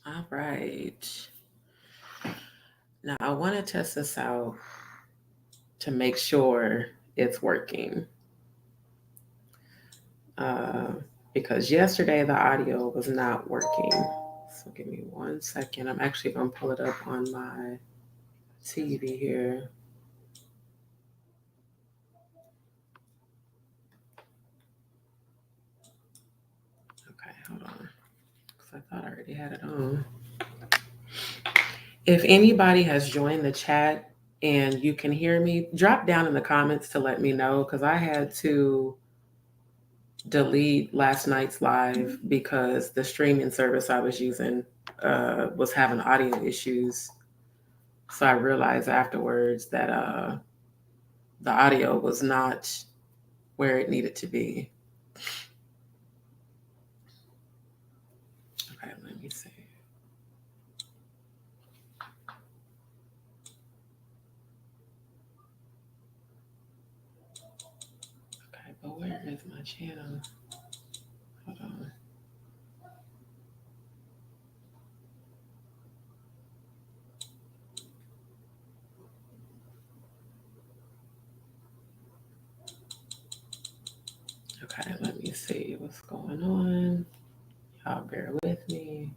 All right. Now I want to test this out to make sure it's working. Uh, because yesterday the audio was not working. So give me 1 second. I'm actually going to pull it up on my TV here. Okay, hold on. Because I thought I already had it on. If anybody has joined the chat and you can hear me, drop down in the comments to let me know because I had to delete last night's live because the streaming service I was using was having audio issues. So I realized afterwards that the audio was not where it needed to be. Okay, let me see. Okay, but where is my channel? Hold on. Okay, let me see what's going on. Y'all bear with me.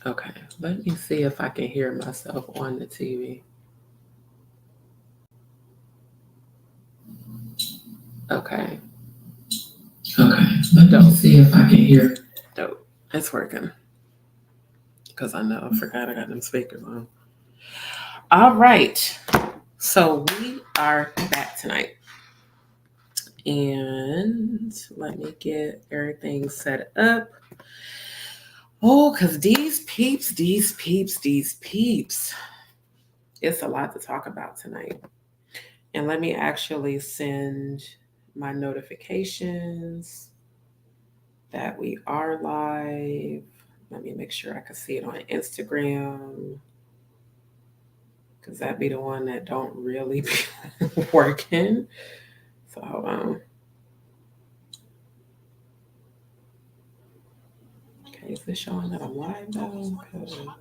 Okay, let me see if I can hear myself on the TV. Okay. Okay, let me see if I can hear. Dope. It's working. Because I know I forgot I got them speakers on. All right. So we are back tonight. And let me get everything set up. Oh, because DzPeepz. It's a lot to talk about tonight. And let me actually send my notifications that we are live. Let me make sure I can see it on Instagram. Because that'd be the one that don't really be working. So hold on. Okay, is this showing that I'm live though? Hold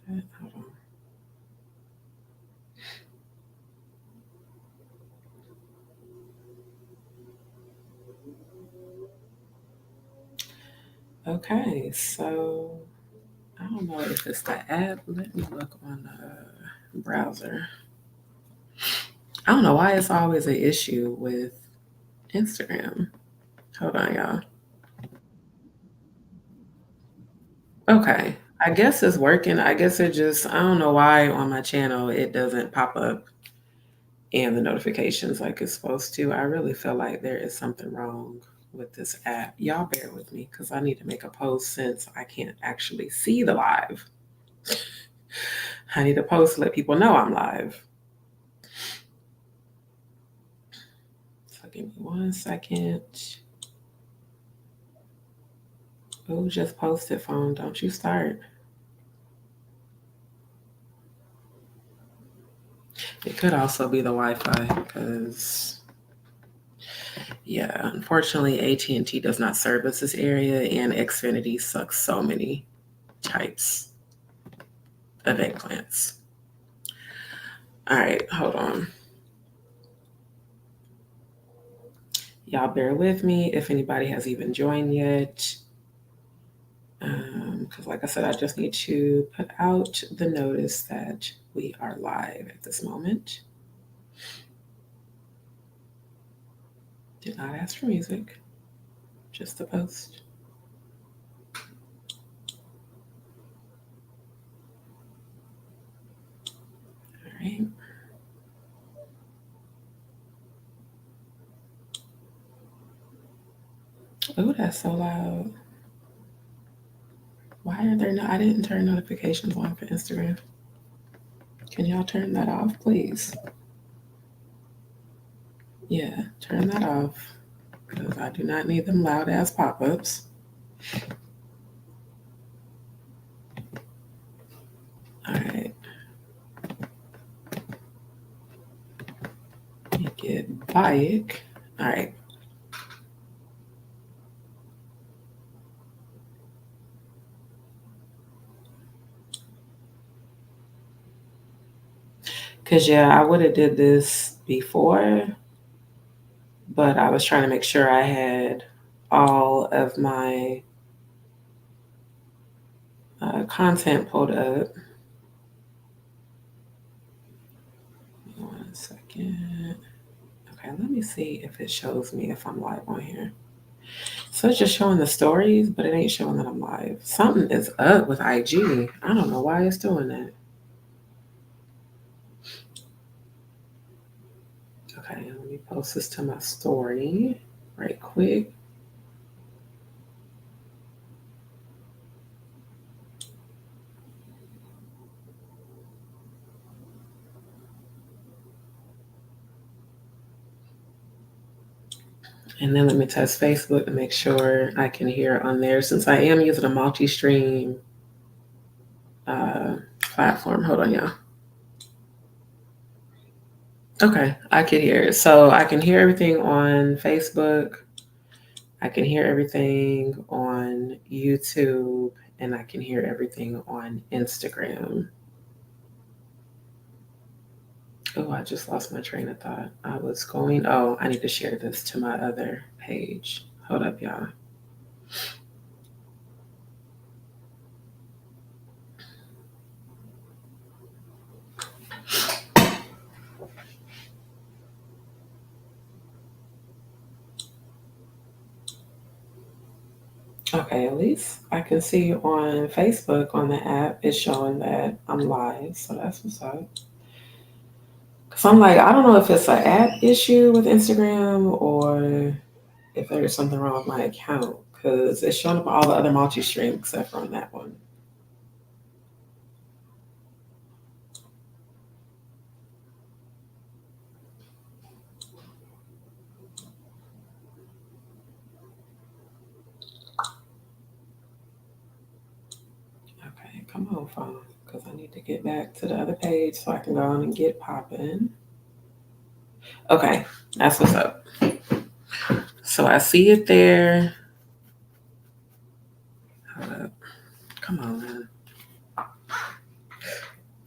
on. Okay, so I don't know if it's the app. Let me look on the browser. I don't know why it's always an issue with Instagram. Hold on, y'all. Okay, I guess it's working. I guess it just, I don't know why on my channel it doesn't pop up in the notifications like it's supposed to. I really feel like there is something wrong with this app. Y'all bear with me because I need to make a post since I can't actually see the live. I need to post to let people know I'm live. So give me 1 second. Oh, just posted phone. Don't you start. It could also be the Wi-Fi because, yeah, unfortunately, AT&T does not service this area, and Xfinity sucks so many types of eggplants. All right, hold on. Y'all bear with me if anybody has even joined yet. Because like I said, I just need to put out the notice that we are live at this moment. Did not ask for music, just the post. All right. Oh, that's so loud. Why are there no? I didn't turn notifications on for Instagram. Can y'all turn that off, please? Yeah, turn that off. because I do not need them loud ass pop-ups. All right. Make it bike. All right. Cause yeah, I would have did this before, but I was trying to make sure I had all of my content pulled up. 1 second. Okay, let me see if it shows me if I'm live on here. So it's just showing the stories, but it ain't showing that I'm live. Something is up with IG. I don't know why it's doing that. Okay, let me post this to my story right quick. And then let me test Facebook to make sure I can hear on there since I am using a multi-stream platform. Hold on, y'all. Okay, I can hear it. So I can hear everything on Facebook. I can hear everything on YouTube, and I can hear everything on Instagram. Oh, I just lost my train of thought. I need to share this to my other page. Hold up, y'all. Okay, at least I can see on Facebook on the app, it's showing that I'm live. So that's what's up. Because I'm like, I don't know if it's an app issue with Instagram or if there's something wrong with my account. Because it's showing up all the other multi stream except for on that one. Okay, come on, phone. Because I need to get back to the other page so I can go on and get popping. Okay, that's what's up. So I see it there. Hold up. Come on, man.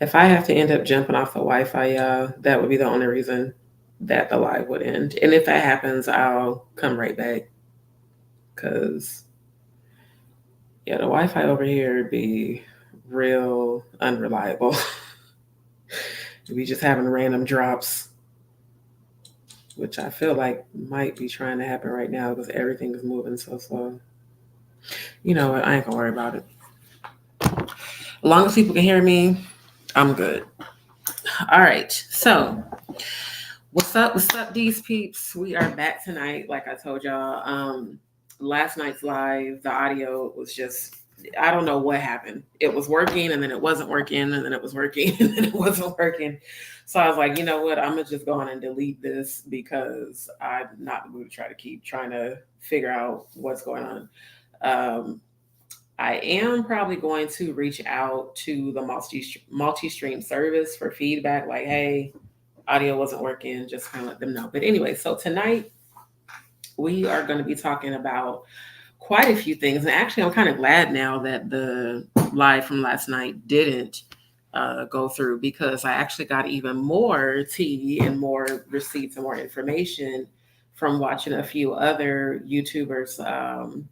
If I have to end up jumping off the Wi-Fi, that would be the only reason that the live would end. And if that happens, I'll come right back. Cause yeah, the Wi-Fi over here would be real unreliable. We just having random drops, which I feel like might be trying to happen right now because everything is moving so slow. You know what? I ain't gonna worry about it. As long as people can hear me, I'm good. All right. So what's up? What's up, DzPeepz? We are back tonight. Like I told y'all, last night's live, the audio was just, I don't know what happened. It was working and then it wasn't working and then it was working and then it wasn't working. So I was like, you know what? I'm going to just go on and delete this because I'm not the mood to try to keep trying to figure out what's going on. I am probably going to reach out to the multi-stream service for feedback like, hey, audio wasn't working, just kind of let them know. But anyway, so tonight we are going to be talking about quite a few things. And actually, I'm kind of glad now that the live from last night didn't go through because I actually got even more tea and more receipts and more information from watching a few other YouTubers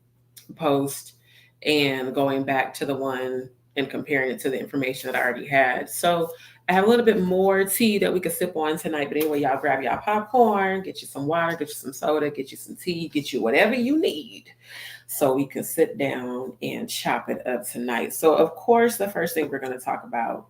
post and going back to the one and comparing it to the information that I already had. So I have a little bit more tea that we could sip on tonight. But anyway, y'all grab y'all popcorn, get you some water, get you some soda, get you some tea, get you whatever you need so we can sit down and chop it up tonight. So of course, the first thing we're going to talk about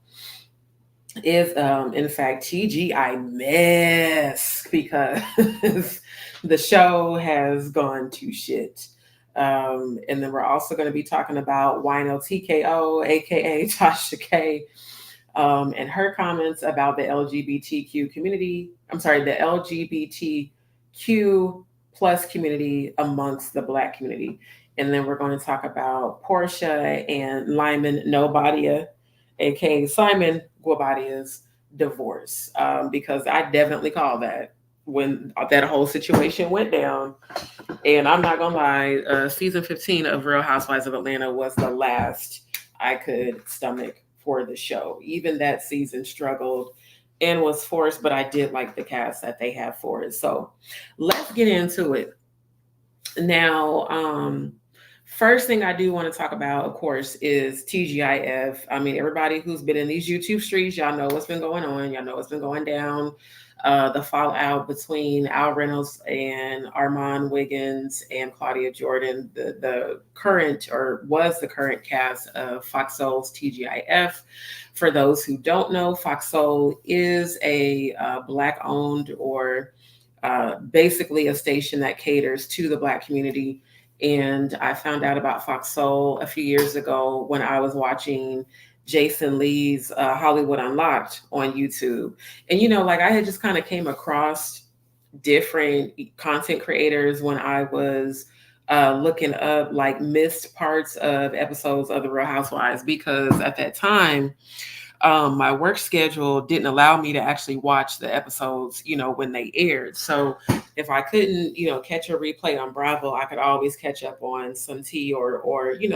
is in fact TEA-G-I-MESSSSS because the show has gone to shit. And then we're also going to be talking about Wino T.K.O, aka Tasha K, and her comments about the LGBTQ community. I'm sorry, the LGBTQ plus community amongst the Black community. And then we're going to talk about Porsha and Lyman Nobadia, aka Simon Guabadia's divorce, because I definitely call that when that whole situation went down. And I'm not gonna lie, season 15 of Real Housewives of Atlanta was the last I could stomach for the show. Even that season struggled and was forced, but I did like the cast that they have for it. So let's get into it. Now, first thing I do want to talk about, of course, is TGIF. I mean, everybody who's been in these YouTube streets, y'all know what's been going on. Y'all know what's been going down. The fallout between Al Reynolds and Armand Wiggins and Claudia Jordan, the current or was the current cast of Fox Soul's TGIF. For those who don't know, Fox Soul is a Black owned or basically a station that caters to the Black community. And I found out about Fox Soul a few years ago when I was watching Jason Lee's Hollywood Unlocked on YouTube. And, like I had just kind of came across different content creators when I was looking up like missed parts of episodes of The Real Housewives, because at that time, my work schedule didn't allow me to actually watch the episodes, when they aired. So if I couldn't, catch a replay on Bravo, I could always catch up on some tea or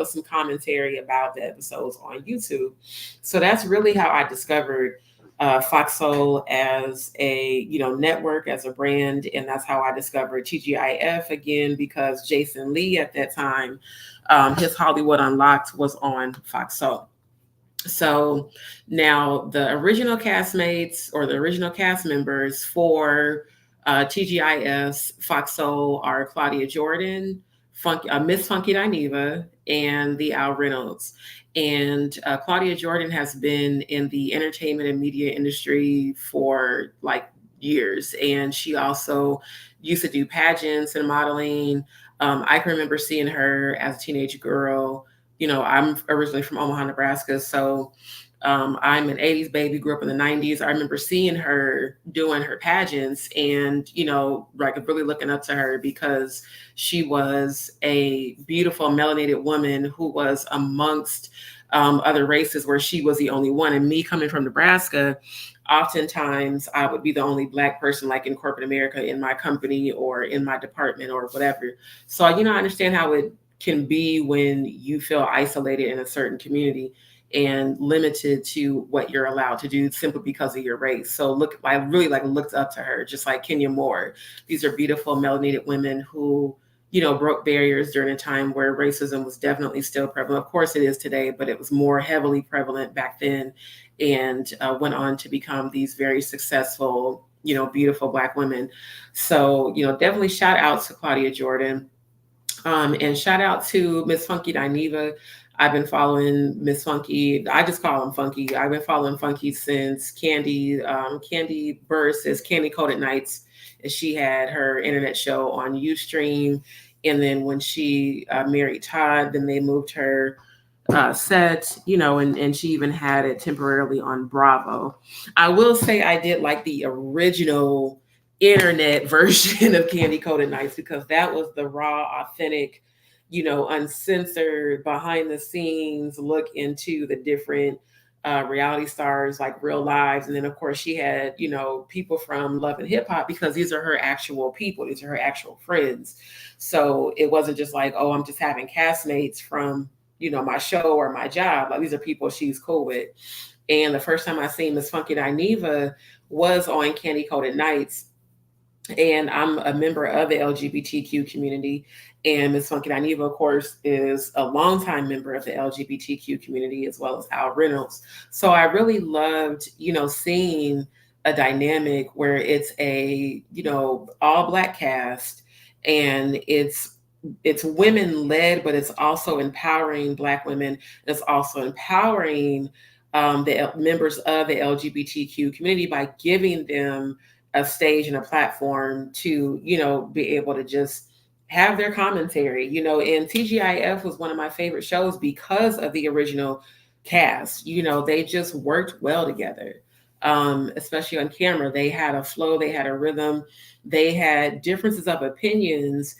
some commentary about the episodes on YouTube. So that's really how I discovered Fox Soul as a network, as a brand, and that's how I discovered TGIF again, because Jason Lee at that time, his Hollywood Unlocked was on Fox Soul. So now the original castmates or the original cast members for TGIS Fox Soul are Claudia Jordan, Miss Funky Dineva, and the Al Reynolds. And Claudia Jordan has been in the entertainment and media industry for like years. And she also used to do pageants and modeling. I can remember seeing her as a teenage girl. I'm originally from Omaha, Nebraska. So I'm an 80s baby, grew up in the 90s. I remember seeing her doing her pageants and, like really looking up to her because she was a beautiful melanated woman who was amongst other races where she was the only one. And me coming from Nebraska, oftentimes I would be the only Black person like in corporate America in my company or in my department or whatever. So, I understand how it can be when you feel isolated in a certain community and limited to what you're allowed to do simply because of your race. So I really looked up to her, just like Kenya Moore. These are beautiful melanated women who, broke barriers during a time where racism was definitely still prevalent. Of course it is today, but it was more heavily prevalent back then, and went on to become these very successful, beautiful Black women. So, definitely shout out to Claudia Jordan. And shout out to Miss Funky Dineva. I've been following Miss Funky. I just call him Funky. I've been following Funky since Candy Burris' Candy Coated Nights. And she had her internet show on Ustream. And then when she married Todd, then they moved her set, and she even had it temporarily on Bravo. I will say I did like the original internet version of Candy Coated Nights because that was the raw, authentic, uncensored, behind the scenes look into the different reality stars, like real lives. And then, of course, she had, people from Love and Hip Hop because these are her actual people. These are her actual friends. So it wasn't just like, oh, I'm just having castmates from, my show or my job. Like these are people she's cool with. And the first time I seen Miss Funky Dineva was on Candy Coated Nights. And I'm a member of the LGBTQ community. And Ms. Funky Dineva, of course, is a longtime member of the LGBTQ community, as well as Al Reynolds. So I really loved, seeing a dynamic where it's a, all Black cast, and it's women led, but it's also empowering Black women. It's also empowering the members of the LGBTQ community by giving them a stage and a platform to, be able to just have their commentary, and TGIF was one of my favorite shows because of the original cast. They just worked well together. especially on camera. They had a flow, they had a rhythm, they had differences of opinions,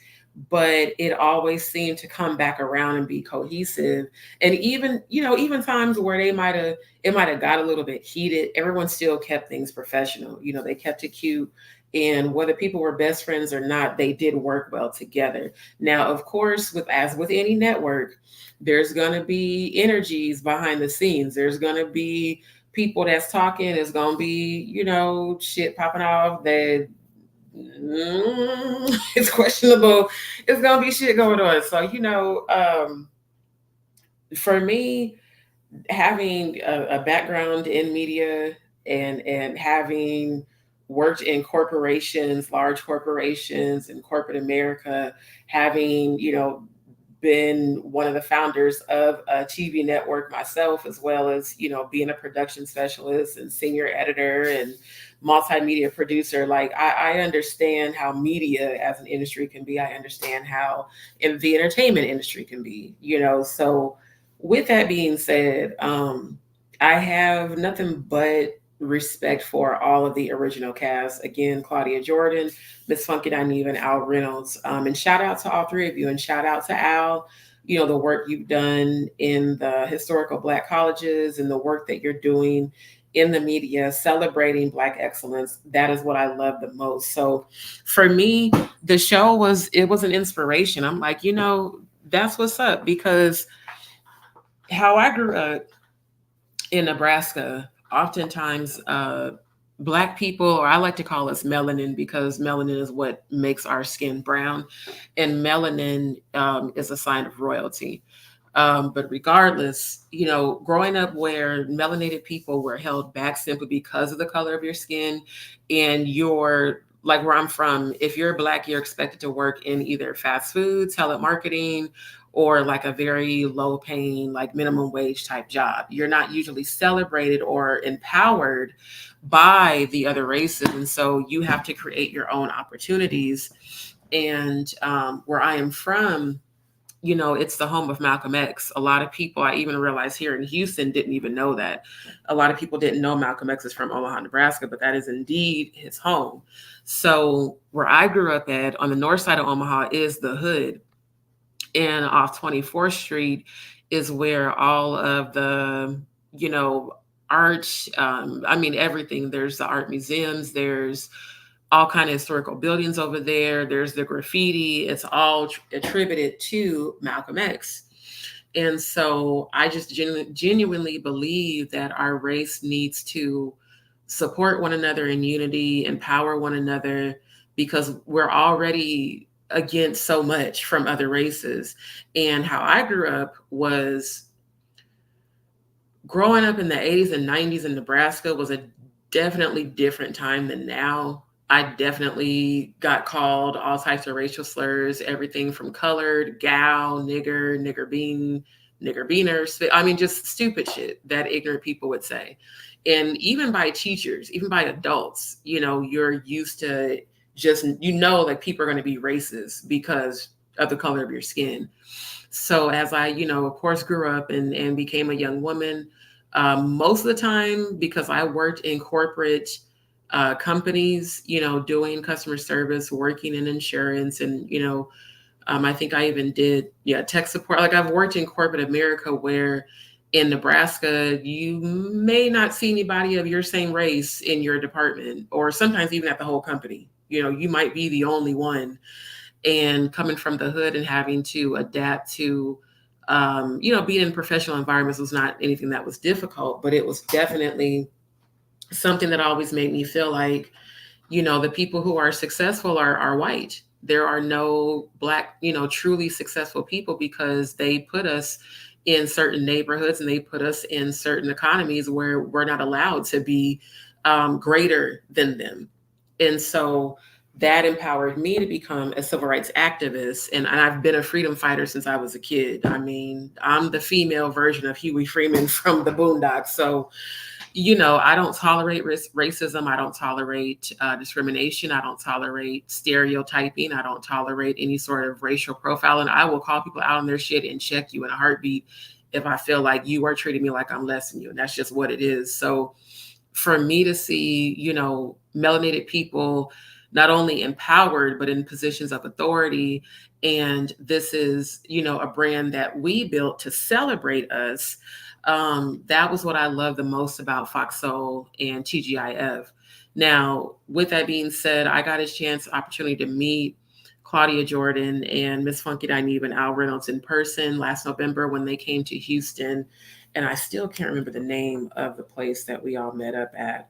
but it always seemed to come back around and be cohesive. And even, even times where it might have got a little bit heated, everyone still kept things professional. They kept it cute. And whether people were best friends or not, they did work well together. Now, of course, as with any network, there's going to be energies behind the scenes. There's going to be people that's talking. There's going to be, shit popping off that it's questionable. It's going to be shit going on. So, for me, having a background in media and having worked in corporations, large corporations in corporate America, having, been one of the founders of a TV network myself, as well as, being a production specialist and senior editor and multimedia producer. Like I understand how media as an industry can be. I understand how in the entertainment industry can be, so with that being said, I have nothing but respect for all of the original cast. Again, Claudia Jordan, Miss Funky Dineva, and Al Reynolds. And shout out to all three of you, and shout out to Al. The work you've done in the historical Black colleges and the work that you're doing in the media, celebrating Black excellence. That is what I love the most. So, for me, the show was an inspiration. I'm like, that's what's up, because how I grew up in Nebraska, oftentimes Black people, or I like to call us melanin, because melanin is what makes our skin brown, and melanin is a sign of royalty. But regardless, growing up where melanated people were held back simply because of the color of your skin, and like where I'm from, if you're Black, you're expected to work in either fast food, telemarketing, or like a very low paying, like minimum wage type job. You're not usually celebrated or empowered by the other races. And so you have to create your own opportunities. And where I am from, it's the home of Malcolm X. A lot of people, I even realized here in Houston, didn't even know that. A lot of people didn't know Malcolm X is from Omaha, Nebraska, but that is indeed his home. So where I grew up at on the north side of Omaha is the hood. And off 24th Street is where all of the, art, everything. There's the art museums, there's all kind of historical buildings over there. There's the graffiti. It's all attributed to Malcolm X. And so I just genuinely believe that our race needs to support one another in unity, empower one another, because we're already against so much from other races. And how I grew up was growing up in the 80s and 90s in Nebraska was a definitely different time than now. I definitely got called all types of racial slurs, everything from colored, gal, nigger, nigger bean, nigger beaner. Just stupid shit that ignorant people would say. And even by teachers, even by adults, you're used to just, like people are going to be racist because of the color of your skin. So as I, of course, grew up and became a young woman, most of the time, because I worked in corporate companies, doing customer service, working in insurance, and, I think I even did, tech support. Like I've worked in corporate America where in Nebraska, you may not see anybody of your same race in your department, or sometimes even at the whole company. You might be the only one. And coming from the hood and having to adapt to, being in professional environments was not anything that was difficult, but it was definitely something that always made me feel like, the people who are successful are white. There are no Black, truly successful people, because they put us in certain neighborhoods and they put us in certain economies where we're not allowed to be greater than them. And so that empowered me to become a civil rights activist. And I've been a freedom fighter since I was a kid. I'm the female version of Huey Freeman from the Boondocks. So, I don't tolerate racism. I don't tolerate discrimination. I don't tolerate stereotyping. I don't tolerate any sort of racial profiling. I will call people out on their shit and check you in a heartbeat if I feel like you are treating me like I'm less than you. And that's just what it is. So for me to see, melanated people not only empowered, but in positions of authority. And this is, a brand that we built to celebrate us. That was what I love the most about Fox Soul and TGIF. Now, with that being said, I got a opportunity to meet Claudia Jordan and Miss Funky Dineva and Al Reynolds in person last November when they came to Houston. And I still can't remember the name of the place that we all met up at.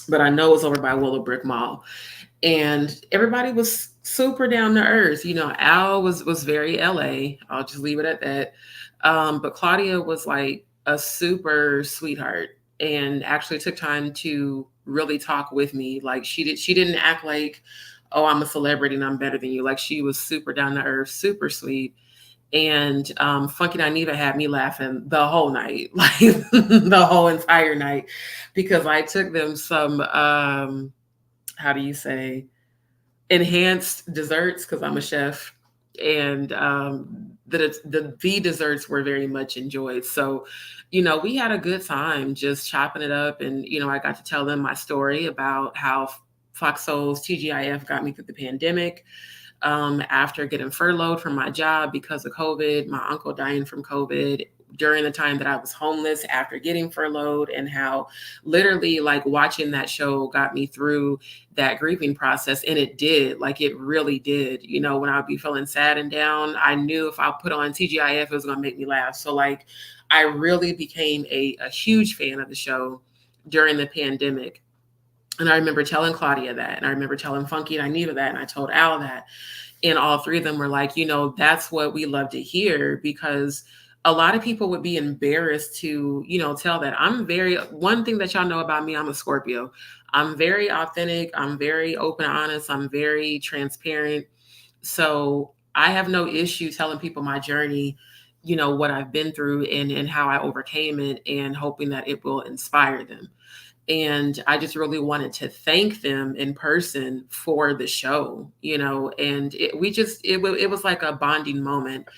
But I know it was over by Willow Brick Mall. And everybody was super down to earth. Al was very LA. I'll just leave it at that. But Claudia was like a super sweetheart and actually took time to really talk with me. Like she didn't act like, oh, I'm a celebrity and I'm better than you. Like she was super down to earth, super sweet. And Funky Dineva had me laughing the whole night, like the whole entire night, because I took them some, how do you say, enhanced desserts, because I'm a chef, and the desserts were very much enjoyed. So, we had a good time just chopping it up, and I got to tell them my story about how Fox Soul's TGIF got me through the pandemic. After getting furloughed from my job because of COVID, my uncle dying from COVID during the time that I was homeless after getting furloughed, and how literally like watching that show got me through that grieving process. And it did, like it really did. When I would be feeling sad and down, I knew if I put on TGIF, it was going to make me laugh. So like I really became a huge fan of the show during the pandemic. And I remember telling Claudia that, and I remember telling Funky and Dineva that, and I told Al that. And all three of them were like, that's what we love to hear, because a lot of people would be embarrassed to, tell that. One thing that y'all know about me, I'm a Scorpio. I'm very authentic. I'm very open, honest. I'm very transparent. So I have no issue telling people my journey, what I've been through and how I overcame it, and hoping that it will inspire them. And I just really wanted to thank them in person for the show, and it was like a bonding moment.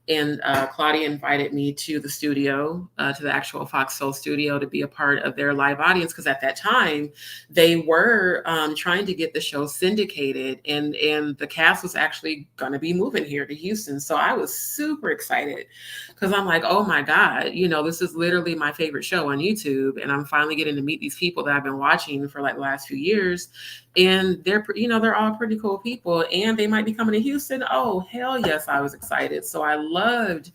And Claudia invited me to the studio, to the actual Fox Soul studio, to be a part of their live audience, because at that time they were trying to get the show syndicated, and the cast was actually going to be moving here to Houston. So I was super excited, because I'm like, oh my God, this is literally my favorite show on YouTube, and I'm finally getting to meet these people that I've been watching for like the last few years. And they're all pretty cool people, and they might be coming to Houston. Oh, hell yes, I was excited. So I loved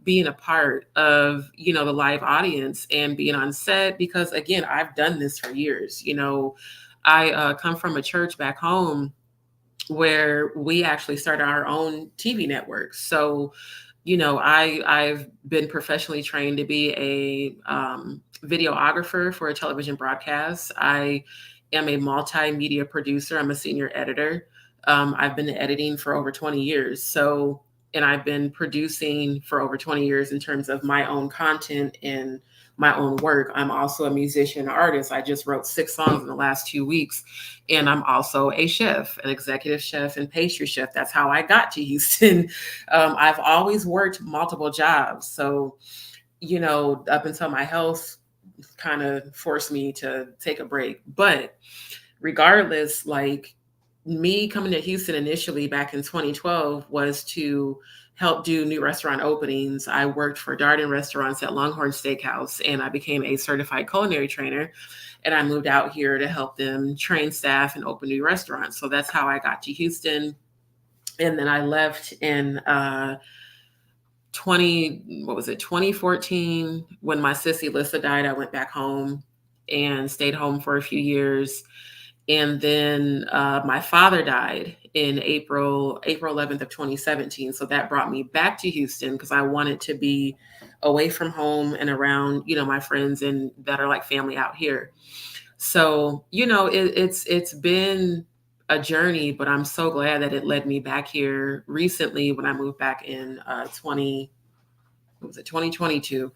being a part of, the live audience and being on set, because again, I've done this for years. I come from a church back home where we actually started our own TV network. So, I've been professionally trained to be a videographer for a television broadcast. I am a multimedia producer. I'm a senior editor. I've been editing for over 20 years. So, and I've been producing for over 20 years in terms of my own content and my own work. I'm also a musician and artist. I just wrote 6 songs in the last 2 weeks. And I'm also a chef, an executive chef and pastry chef. That's how I got to Houston. I've always worked multiple jobs. So, up until my health kind of forced me to take a break. But regardless, like me coming to Houston initially back in 2012 was to help do new restaurant openings. I worked for Darden Restaurants at Longhorn Steakhouse, and I became a certified culinary trainer. And I moved out here to help them train staff and open new restaurants. So that's how I got to Houston. And then I left in 2014, when my sissy Lissa died. I went back home and stayed home for a few years. And then my father died in April 11th of 2017. So that brought me back to Houston, because I wanted to be away from home and around, my friends and that are like family out here. So, it's been a journey, but I'm so glad that it led me back here recently when I moved back in 2022.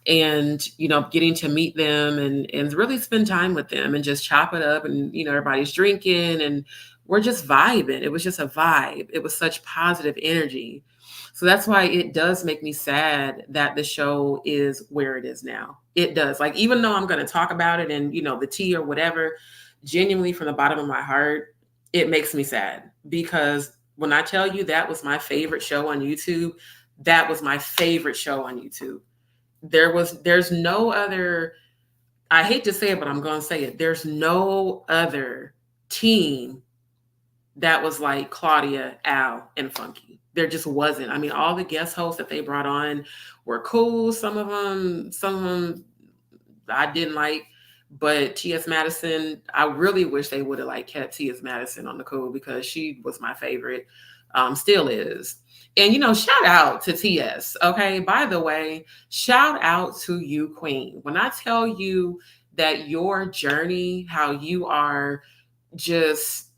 And getting to meet them and really spend time with them and just chop it up, and everybody's drinking, and were just vibing. It was just a vibe. It was such positive energy. So that's why it does make me sad that the show is where it is now. It does. Like, even though I'm going to talk about it and, the tea or whatever, genuinely from the bottom of my heart, it makes me sad because when I tell you that was my favorite show on YouTube, that was my favorite show on YouTube. There's no other, I hate to say it, but I'm going to say it. There's no other team that was like Claudia, Al, and Funky. There just wasn't. I mean, all the guest hosts that they brought on were cool. Some of them I didn't like, but T.S. Madison, I really wish they would have like kept T.S. Madison on the cool because she was my favorite, still is. And shout out to TS. Okay, by the way, shout out to you, Queen. When I tell you that your journey, how you are just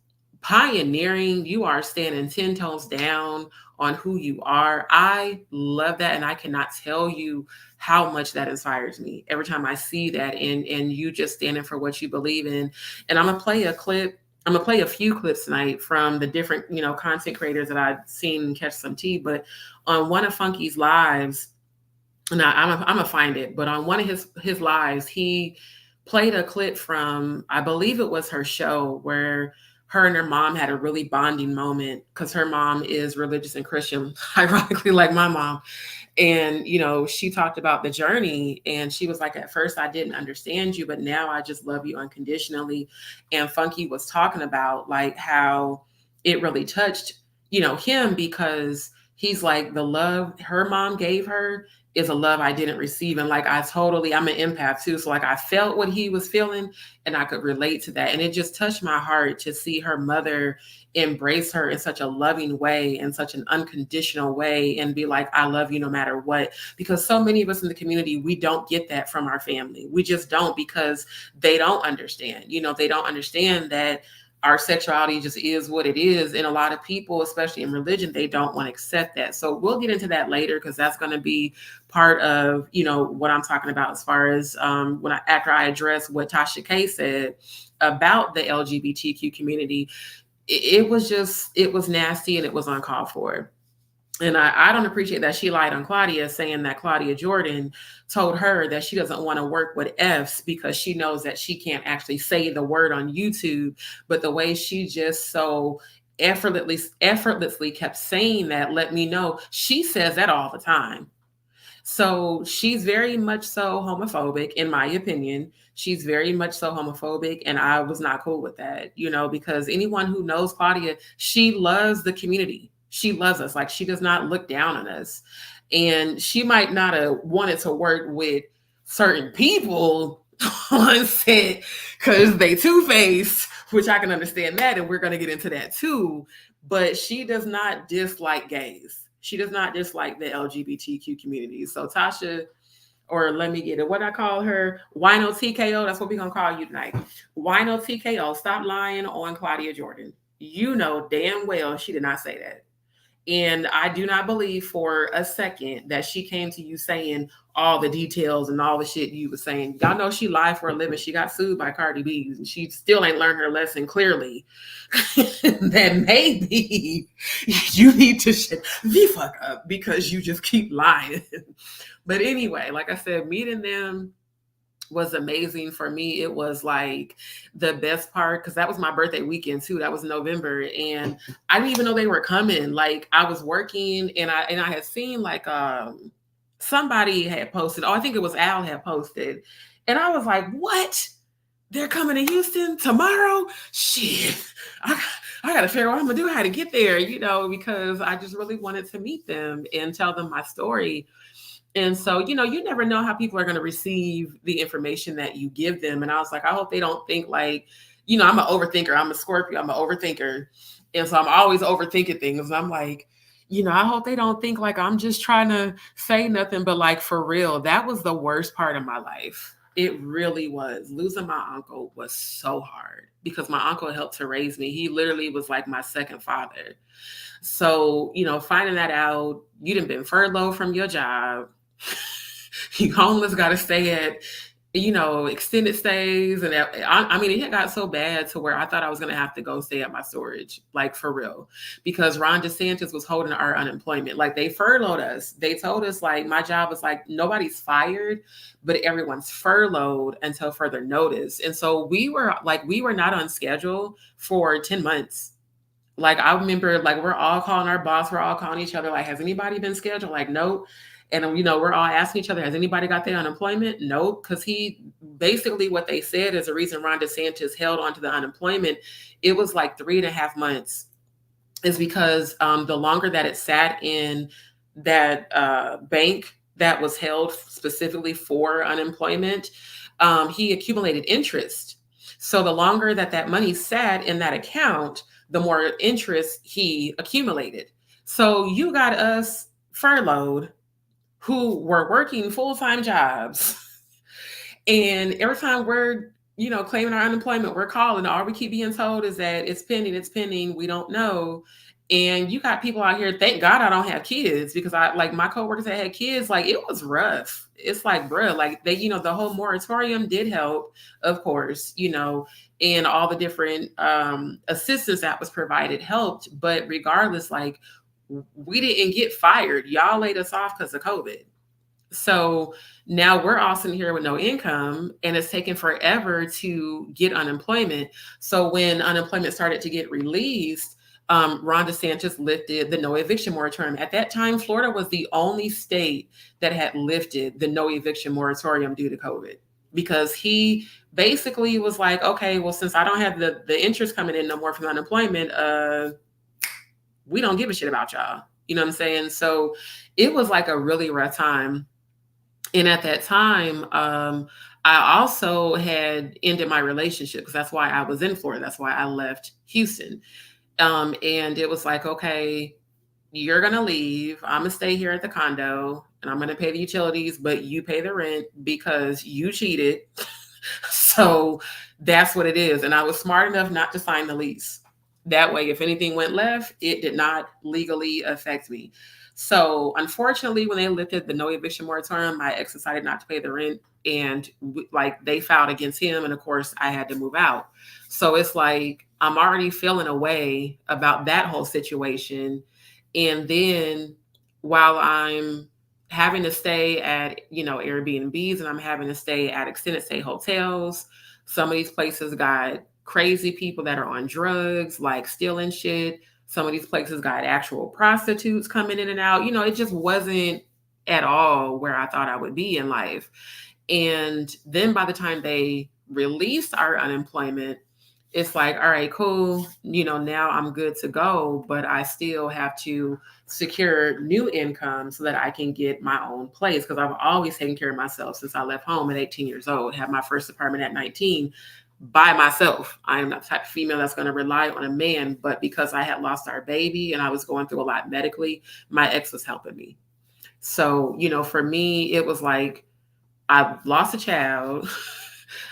pioneering, you are standing 10 toes down on who you are. I love that. And I cannot tell you how much that inspires me every time I see that and you just standing for what you believe in. And I'm going to play a clip. I'm going to play a few clips tonight from the different, content creators that I've seen catch some tea. But on one of Funky's lives, and I'm going to find it, but on one of his lives, he played a clip from, I believe it was her show, where her and her mom had a really bonding moment because her mom is religious and Christian, ironically, like my mom. And, she talked about the journey and she was like, at first I didn't understand you, but now I just love you unconditionally. And Funky was talking about like how it really touched, him because he's like, the love her mom gave her is a love I didn't receive. And like, I'm an empath too. So like I felt what he was feeling and I could relate to that. And it just touched my heart to see her mother embrace her in such a loving way, in such an unconditional way, and be like, I love you no matter what. Because so many of us in the community, we don't get that from our family. We just don't, because they don't understand, they don't understand that our sexuality just is what it is. And a lot of people, especially in religion, they don't want to accept that. So we'll get into that later, because that's going to be part of, what I'm talking about as far as after I address what Tasha K said about the LGBTQ community. It was nasty and it was uncalled for. And I don't appreciate that she lied on Claudia, saying that Claudia Jordan told her that she doesn't want to work with F's because she knows that she can't actually say the word on YouTube. But the way she just so effortlessly kept saying that, let me know, she says that all the time. So she's very much so homophobic, in my opinion. She's very much so homophobic, and I was not cool with that, because anyone who knows Claudia, she loves the community. She loves us. Like, she does not look down on us. And she might not have wanted to work with certain people on set because they two-faced, which I can understand that, and we're going to get into that too. But she does not dislike gays. She does not dislike the LGBTQ community. So Tasha, or let me get it, what I call her, Wino T.K.O, that's what we're going to call you tonight. Wino T.K.O, stop lying on Claudia Jordan. You know damn well she did not say that. And I do not believe for a second that she came to you saying all the details and all the shit you were saying. Y'all know she lied for a living. She got sued by Cardi B, and she still ain't learned her lesson clearly. That maybe you need to shut the fuck up because you just keep lying. But anyway, like I said, meeting them was amazing for me. It was like the best part because that was my birthday weekend too. That was November, and I didn't even know they were coming. Like, I was working, and I had seen like somebody had posted. Oh, I think it was Al had posted, and I was like, "What? They're coming to Houston tomorrow? Shit! I gotta figure out what I'm gonna do, how to get there, because I just really wanted to meet them and tell them my story." And so, you never know how people are going to receive the information that you give them. And I was like, I hope they don't think like, I'm an overthinker. I'm a Scorpio. I'm an overthinker. And so I'm always overthinking things. And I'm like, I hope they don't think like I'm just trying to say nothing, but like, for real, that was the worst part of my life. It really was. Losing my uncle was so hard because my uncle helped to raise me. He literally was like my second father. So, finding that out, you done been furloughed from your job. You homeless, got to stay extended stays. And I mean, it had got so bad to where I thought I was going to have to go stay at my storage, like for real, because Ron DeSantis was holding our unemployment. Like they furloughed us. They told us like my job was like, nobody's fired, but everyone's furloughed until further notice. And so we were not on schedule for 10 months. Like I remember, like we're all calling our boss, we're all calling each other, like, has anybody been scheduled? Like, nope. And we're all asking each other, has anybody got their unemployment? Nope. Because he basically what they said is the reason Ron DeSantis held onto the unemployment, it was like 3.5 months, is because the longer that it sat in that bank that was held specifically for unemployment, he accumulated interest. So the longer that money sat in that account, the more interest he accumulated. So you got us furloughed who were working full-time jobs. And every time we're, claiming our unemployment, we're calling. All we keep being told is that it's pending. We don't know. And you got people out here, thank God I don't have kids, because my coworkers that had kids, like it was rough. It's like, bruh, like they, the whole moratorium did help, of course, and all the different assistance that was provided helped. But regardless, like we didn't get fired. Y'all laid us off because of COVID. So now we're all sitting here with no income, and it's taken forever to get unemployment. So when unemployment started to get released, Ron DeSantis lifted the no eviction moratorium. At that time, Florida was the only state that had lifted the no eviction moratorium due to COVID, because he basically was like, okay, well, since I don't have the interest coming in no more from unemployment, we don't give a shit about y'all. You know what I'm saying? So it was like a really rough time. And at that time, I also had ended my relationship, because that's why I was in Florida. That's why I left Houston. And it was like, okay, you're going to leave. I'm going to stay here at the condo and I'm going to pay the utilities, but you pay the rent because you cheated. So that's what it is. And I was smart enough not to sign the lease. That way, if anything went left, it did not legally affect me. So unfortunately, when they lifted the no eviction moratorium, my ex decided not to pay the rent, and they filed against him. And of course I had to move out. So it's like, I'm already feeling a way about that whole situation. And then while I'm having to stay at, Airbnbs, and I'm having to stay at extended stay hotels, some of these places got crazy people that are on drugs, like stealing shit. Some of these places got actual prostitutes coming in and out. It just wasn't at all where I thought I would be in life. And then by the time they released our unemployment, it's like, all right, cool. Now I'm good to go, but I still have to secure new income so that I can get my own place. Because I've always taken care of myself since I left home at 18 years old, had my first apartment at 19 by myself. I am not the type of female that's going to rely on a man, but because I had lost our baby and I was going through a lot medically, my ex was helping me. So, for me, it was like, I lost a child.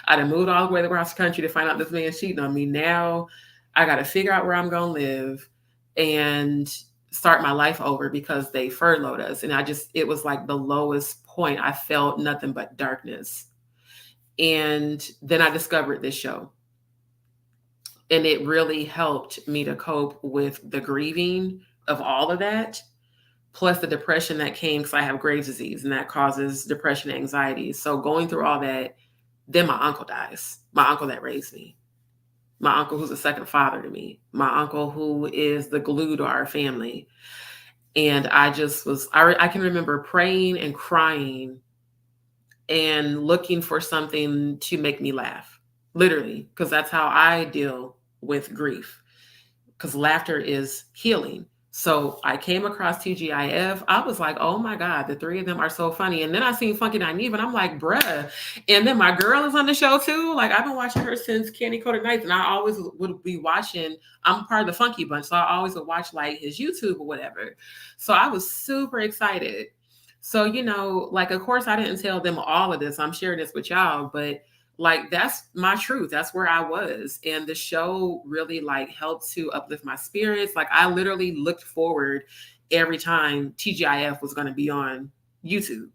I done moved all the way across the country to find out this man's cheating on me. Now I got to figure out where I'm going to live and start my life over, because they furloughed us. And it was like the lowest point. I felt nothing but darkness. And then I discovered this show, and it really helped me to cope with the grieving of all of that, plus the depression that came, because I have Graves' disease, and that causes depression and anxiety. So going through all that, then my uncle dies. My uncle that raised me. My uncle who's a second father to me. My uncle who is the glue to our family. And I can remember praying and crying and looking for something to make me laugh, literally, because that's how I deal with grief, because laughter is healing. So I came across TGIF. I was like, oh my God, the three of them are so funny. And then I seen Funky Naive, and I'm like, bruh. And then my girl is on the show too. Like, I've been watching her since Candy Coated Nights, and I always would be watching. I'm part of the Funky Bunch, so I always would watch like his YouTube or whatever. So I was super excited. So, of course I didn't tell them all of this. I'm sharing this with y'all, but like, that's my truth. That's where I was. And the show really helped to uplift my spirits. Like, I literally looked forward every time TGIF was going to be on YouTube.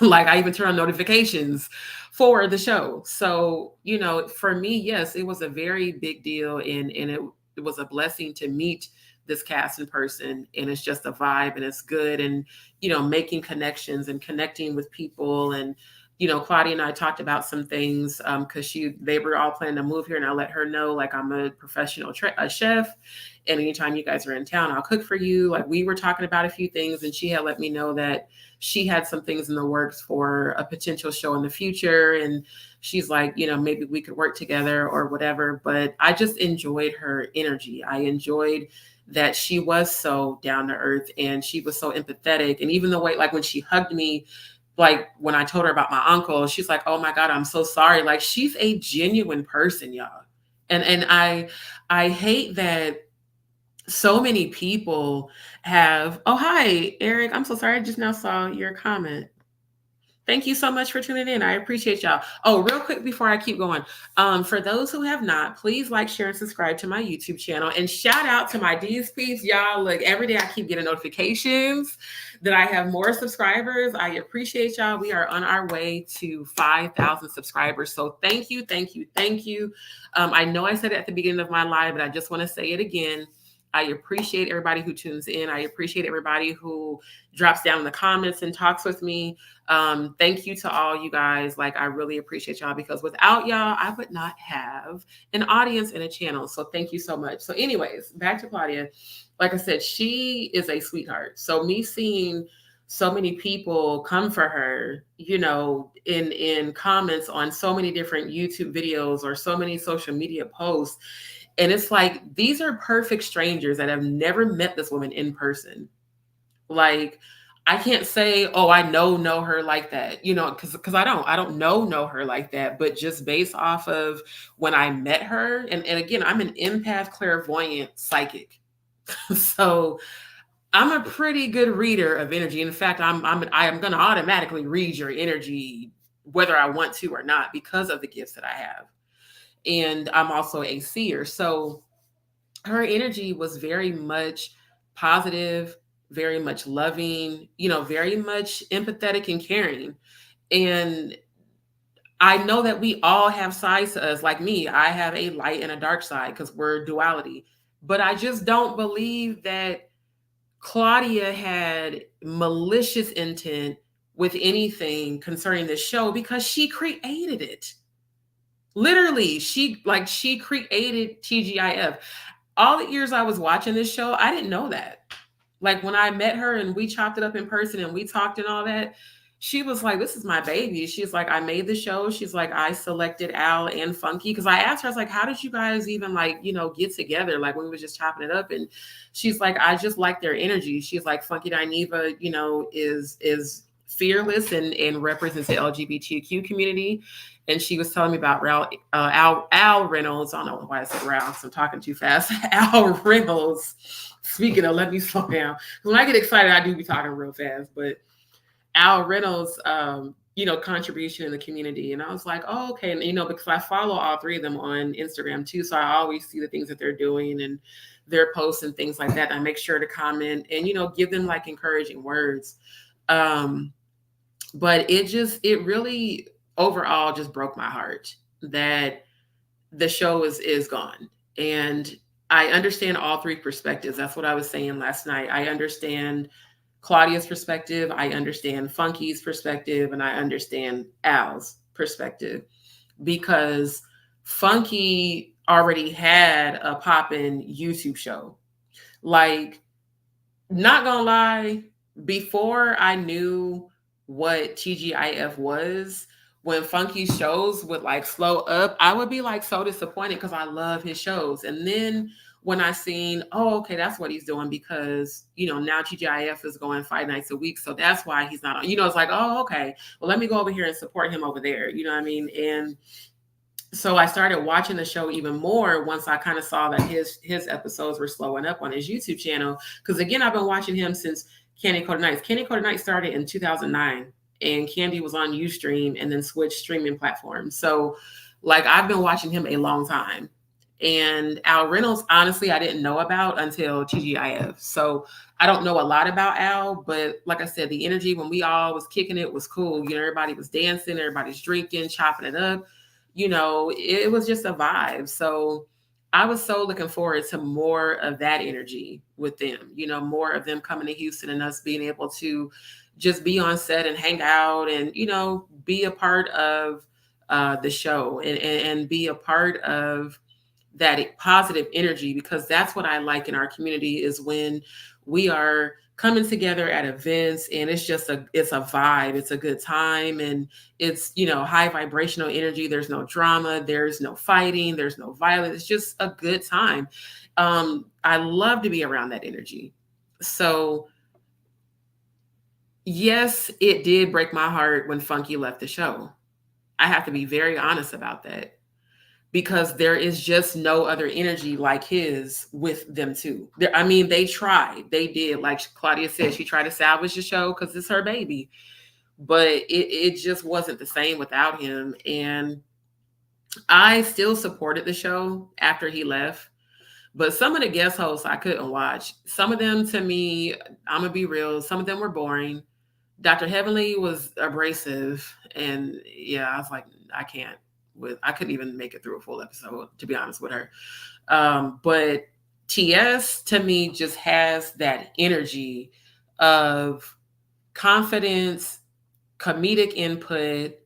Like I even turn on notifications for the show. So, for me, yes, it was a very big deal, and it was a blessing to meet this cast in person, and it's just a vibe and it's good, and making connections and connecting with people. And Claudia and I talked about some things because they were all planning to move here, and I let her know, like, I'm a professional a chef, and anytime you guys are in town, I'll cook for you. Like, we were talking about a few things, and she had let me know that she had some things in the works for a potential show in the future. And she's like, maybe we could work together or whatever. But I just enjoyed her energy. I enjoyed that she was so down to earth, and she was so empathetic. And even the way, like when she hugged me, like when I told her about my uncle, she's like, oh my God, I'm so sorry. Like, she's a genuine person, y'all. And I hate that so many people have. Oh, hi, Eric. I'm so sorry. I just now saw your comment. Thank you so much for tuning in. I appreciate y'all. Oh, real quick before I keep going, for those who have not, please like, share, and subscribe to my YouTube channel. And shout out to my DzPeepz. Y'all, look, every day I keep getting notifications that I have more subscribers. I appreciate y'all. We are on our way to 5,000 subscribers. So thank you, thank you, thank you. I know I said it at the beginning of my live, but I just want to say it again. I appreciate everybody who tunes in. I appreciate everybody who drops down in the comments and talks with me. Thank you to all you guys. Like, I really appreciate y'all, because without y'all, I would not have an audience and a channel. So thank you so much. So anyways, back to Claudia. Like I said, she is a sweetheart. So me seeing so many people come for her, in comments on so many different YouTube videos or so many social media posts. And it's like, these are perfect strangers that have never met this woman in person. Like, I can't say, oh, I know her like that, because I don't know her like that. But just based off of when I met her, and again, I'm an empath, clairvoyant, psychic. So I'm a pretty good reader of energy. In fact, I am going to automatically read your energy, whether I want to or not, because of the gifts that I have. And I'm also a seer. So her energy was very much positive, very much loving, very much empathetic and caring. And I know that we all have sides to us. Like me, I have a light and a dark side because we're duality. But I just don't believe that Claudia had malicious intent with anything concerning this show, because she created it. Literally, she created TGIF. All the years I was watching this show, I didn't know that. Like, when I met her and we chopped it up in person and we talked and all that, she was like, this is my baby. She's like, I made the show. She's like, I selected Al and Funky. Because I asked her, I was like, how did you guys even get together? Like, when we was just chopping it up. And she's like, I just like their energy. She's like, Funky Dineva, is fearless and represents the LGBTQ community. And she was telling me about Al Reynolds. I don't know why I said Ralph, because I'm talking too fast. Al Reynolds. Speaking of, let me slow down. When I get excited, I do be talking real fast. But Al Reynolds, contribution in the community. And I was like, oh, okay. And, because I follow all three of them on Instagram too. So I always see the things that they're doing and their posts and things like that. And I make sure to comment and, give them like encouraging words. But it really overall just broke my heart that the show is gone. And I understand all three perspectives. That's what I was saying last night. I understand Claudia's perspective, I understand Funky's perspective, and I understand Al's perspective, because Funky already had a poppin' YouTube show. Like, not gonna lie, before I knew what TGIF was, when Funky's shows would like slow up, I would be like so disappointed because I love his shows. And then when I seen, oh, okay, that's what he's doing, because, now TGIF is going 5 nights a week. So that's why he's not on, it's like, oh, okay, well, let me go over here and support him over there. You know what I mean? And so I started watching the show even more once I kind of saw that his episodes were slowing up on his YouTube channel. Because again, I've been watching him since Candy Coated Nights. Candy Coated Nights started in 2009, and Candy was on Ustream and then switched streaming platforms. So like, I've been watching him a long time. And Al Reynolds, honestly, I didn't know about until TGIF. So I don't know a lot about Al, but like I said, the energy when we all was kicking it was cool. You know, everybody was dancing, everybody's drinking, chopping it up. You know, it was just a vibe. So I was so looking forward to more of that energy with them, you know, more of them coming to Houston and us being able to just be on set and hang out and, you know, be a part of the show and be a part of that positive energy, because that's what I like in our community is when we are coming together at events and it's a vibe, it's a good time, and it's, you know, high vibrational energy. There's no drama, there's no fighting, there's no violence. It's just a good time. I love to be around that energy. So yes, it did break my heart when Funky left the show. I have to be very honest about that, because there is just no other energy like his with them two. I mean, they tried, they did. Like Claudia said, she tried to salvage the show because it's her baby, but it just wasn't the same without him. And I still supported the show after he left, but some of the guest hosts I couldn't watch. Some of them, to me, I'm gonna be real, some of them were boring. Dr. Heavenly was abrasive, and yeah, I was like, I can't. I couldn't even make it through a full episode, to be honest with her. But TS to me just has that energy of confidence, comedic input,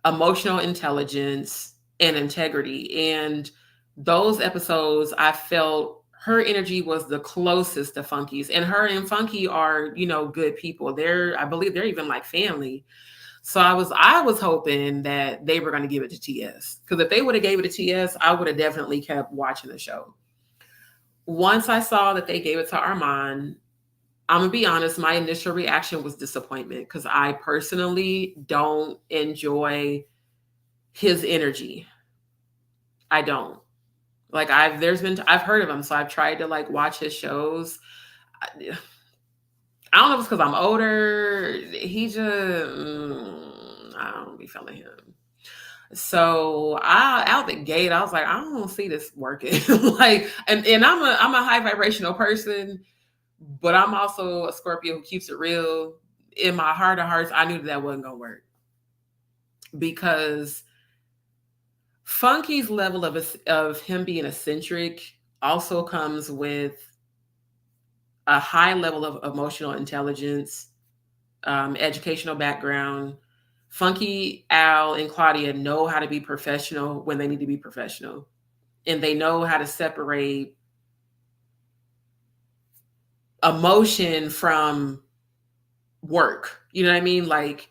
emotional intelligence, and integrity. And those episodes, I felt her energy was the closest to Funky's. And her and Funky are, you know, good people. I believe they're even like family. So I was hoping that they were going to give it to TS, because if they would have gave it to TS, I would have definitely kept watching the show. Once I saw that they gave it to Armand, I'm gonna be honest, my initial reaction was disappointment, because I personally don't enjoy his energy. I don't. Like I've heard of him, so I've tried to like watch his shows. I don't know if it's because I'm older. He just I don't be feeling him. So out the gate, I was like, I don't see this working. Like, and I'm a high vibrational person, but I'm also a Scorpio who keeps it real. In my heart of hearts, I knew that wasn't gonna work, because Funky's level of him being eccentric also comes with a high level of emotional intelligence, educational background. Funky, Al, and Claudia know how to be professional when they need to be professional, and they know how to separate emotion from work. You know what I mean? Like,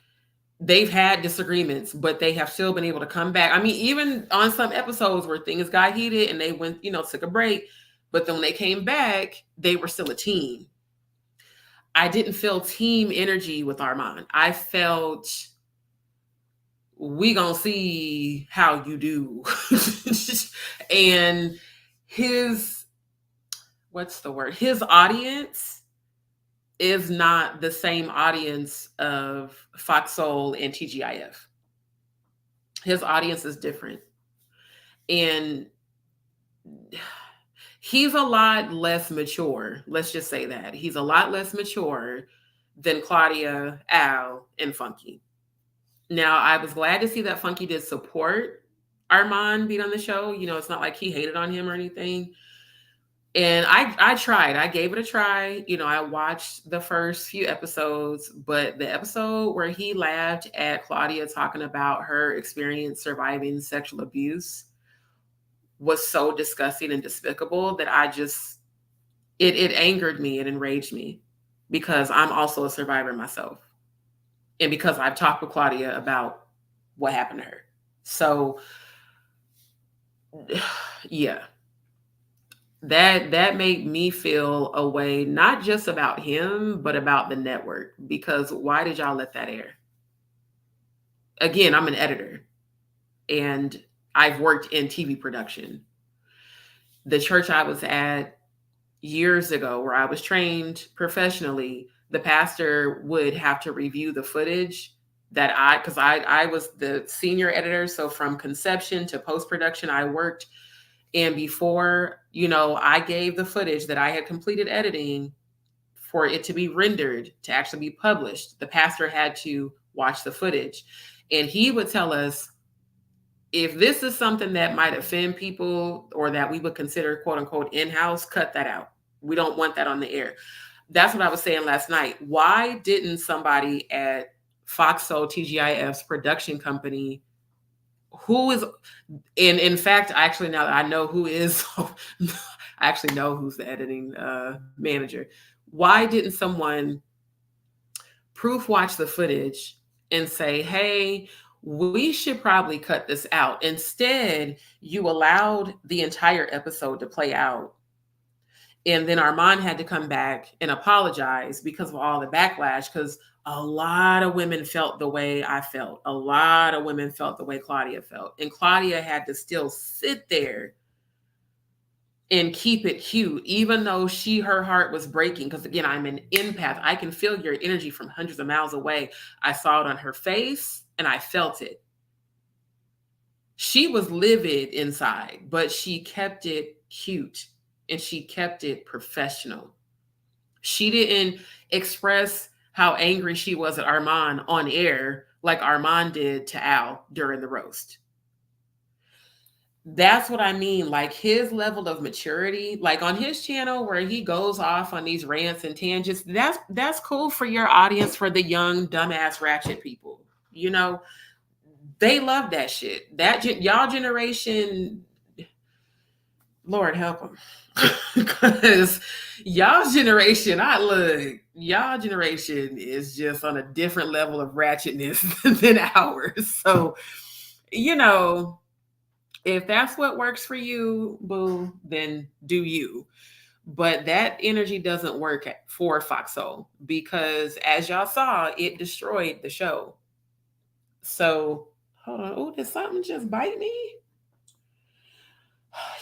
they've had disagreements, but they have still been able to come back. I mean, even on some episodes where things got heated and they went, you know, took a break, but then when they came back, they were still a team. I didn't feel team energy with Armand. I felt, we gonna see how you do. And his, what's the word? His audience is not the same audience of Fox Soul and TGIF. His audience is different. And he's a lot less mature. Let's just say that. He's a lot less mature than Claudia, Al, and Funky. Now, I was glad to see that Funky did support Armand being on the show. You know, it's not like he hated on him or anything. And I tried. I gave it a try. You know, I watched the first few episodes, but the episode where he laughed at Claudia talking about her experience surviving sexual abuse was so disgusting and despicable that it angered me, it enraged me, because I'm also a survivor myself. And because I've talked with Claudia about what happened to her. So yeah. That made me feel a way, not just about him, but about the network. Because why did y'all let that air? Again, I'm an editor and I've worked in TV production. The church I was at years ago, where I was trained professionally, the pastor would have to review the footage because I was the senior editor. So from conception to post-production, I worked. And before, you know, I gave the footage that I had completed editing for it to be rendered, to actually be published, the pastor had to watch the footage. And he would tell us, if this is something that might offend people or that we would consider quote unquote in-house, cut that out. We don't want that on the air. That's what I was saying last night. Why didn't somebody at Foxo TGIF's production company, who is, and in fact, actually now that I know who is, I actually know who's the editing manager. Why didn't someone proof watch the footage and say, hey, we should probably cut this out? Instead, you allowed the entire episode to play out. And then Armand had to come back and apologize because of all the backlash, because a lot of women felt the way I felt. A lot of women felt the way Claudia felt. And Claudia had to still sit there and keep it cute, even though her heart was breaking. Because again, I'm an empath. I can feel your energy from hundreds of miles away. I saw it on her face and I felt it. She was livid inside, but she kept it cute and she kept it professional. She didn't express how angry she was at Armand on air like Armand did to Al during the roast. That's what I mean. Like his level of maturity, like on his channel where he goes off on these rants and tangents, that's cool for your audience, for the young, dumbass, ratchet people. You know, they love that shit. Y'all generation, Lord help them. Because y'all generation is just on a different level of ratchetness than ours. So, you know, if that's what works for you, boo, then do you. But that energy doesn't work for Foxhole because, as y'all saw, it destroyed the show. So, hold on. Oh, did something just bite me?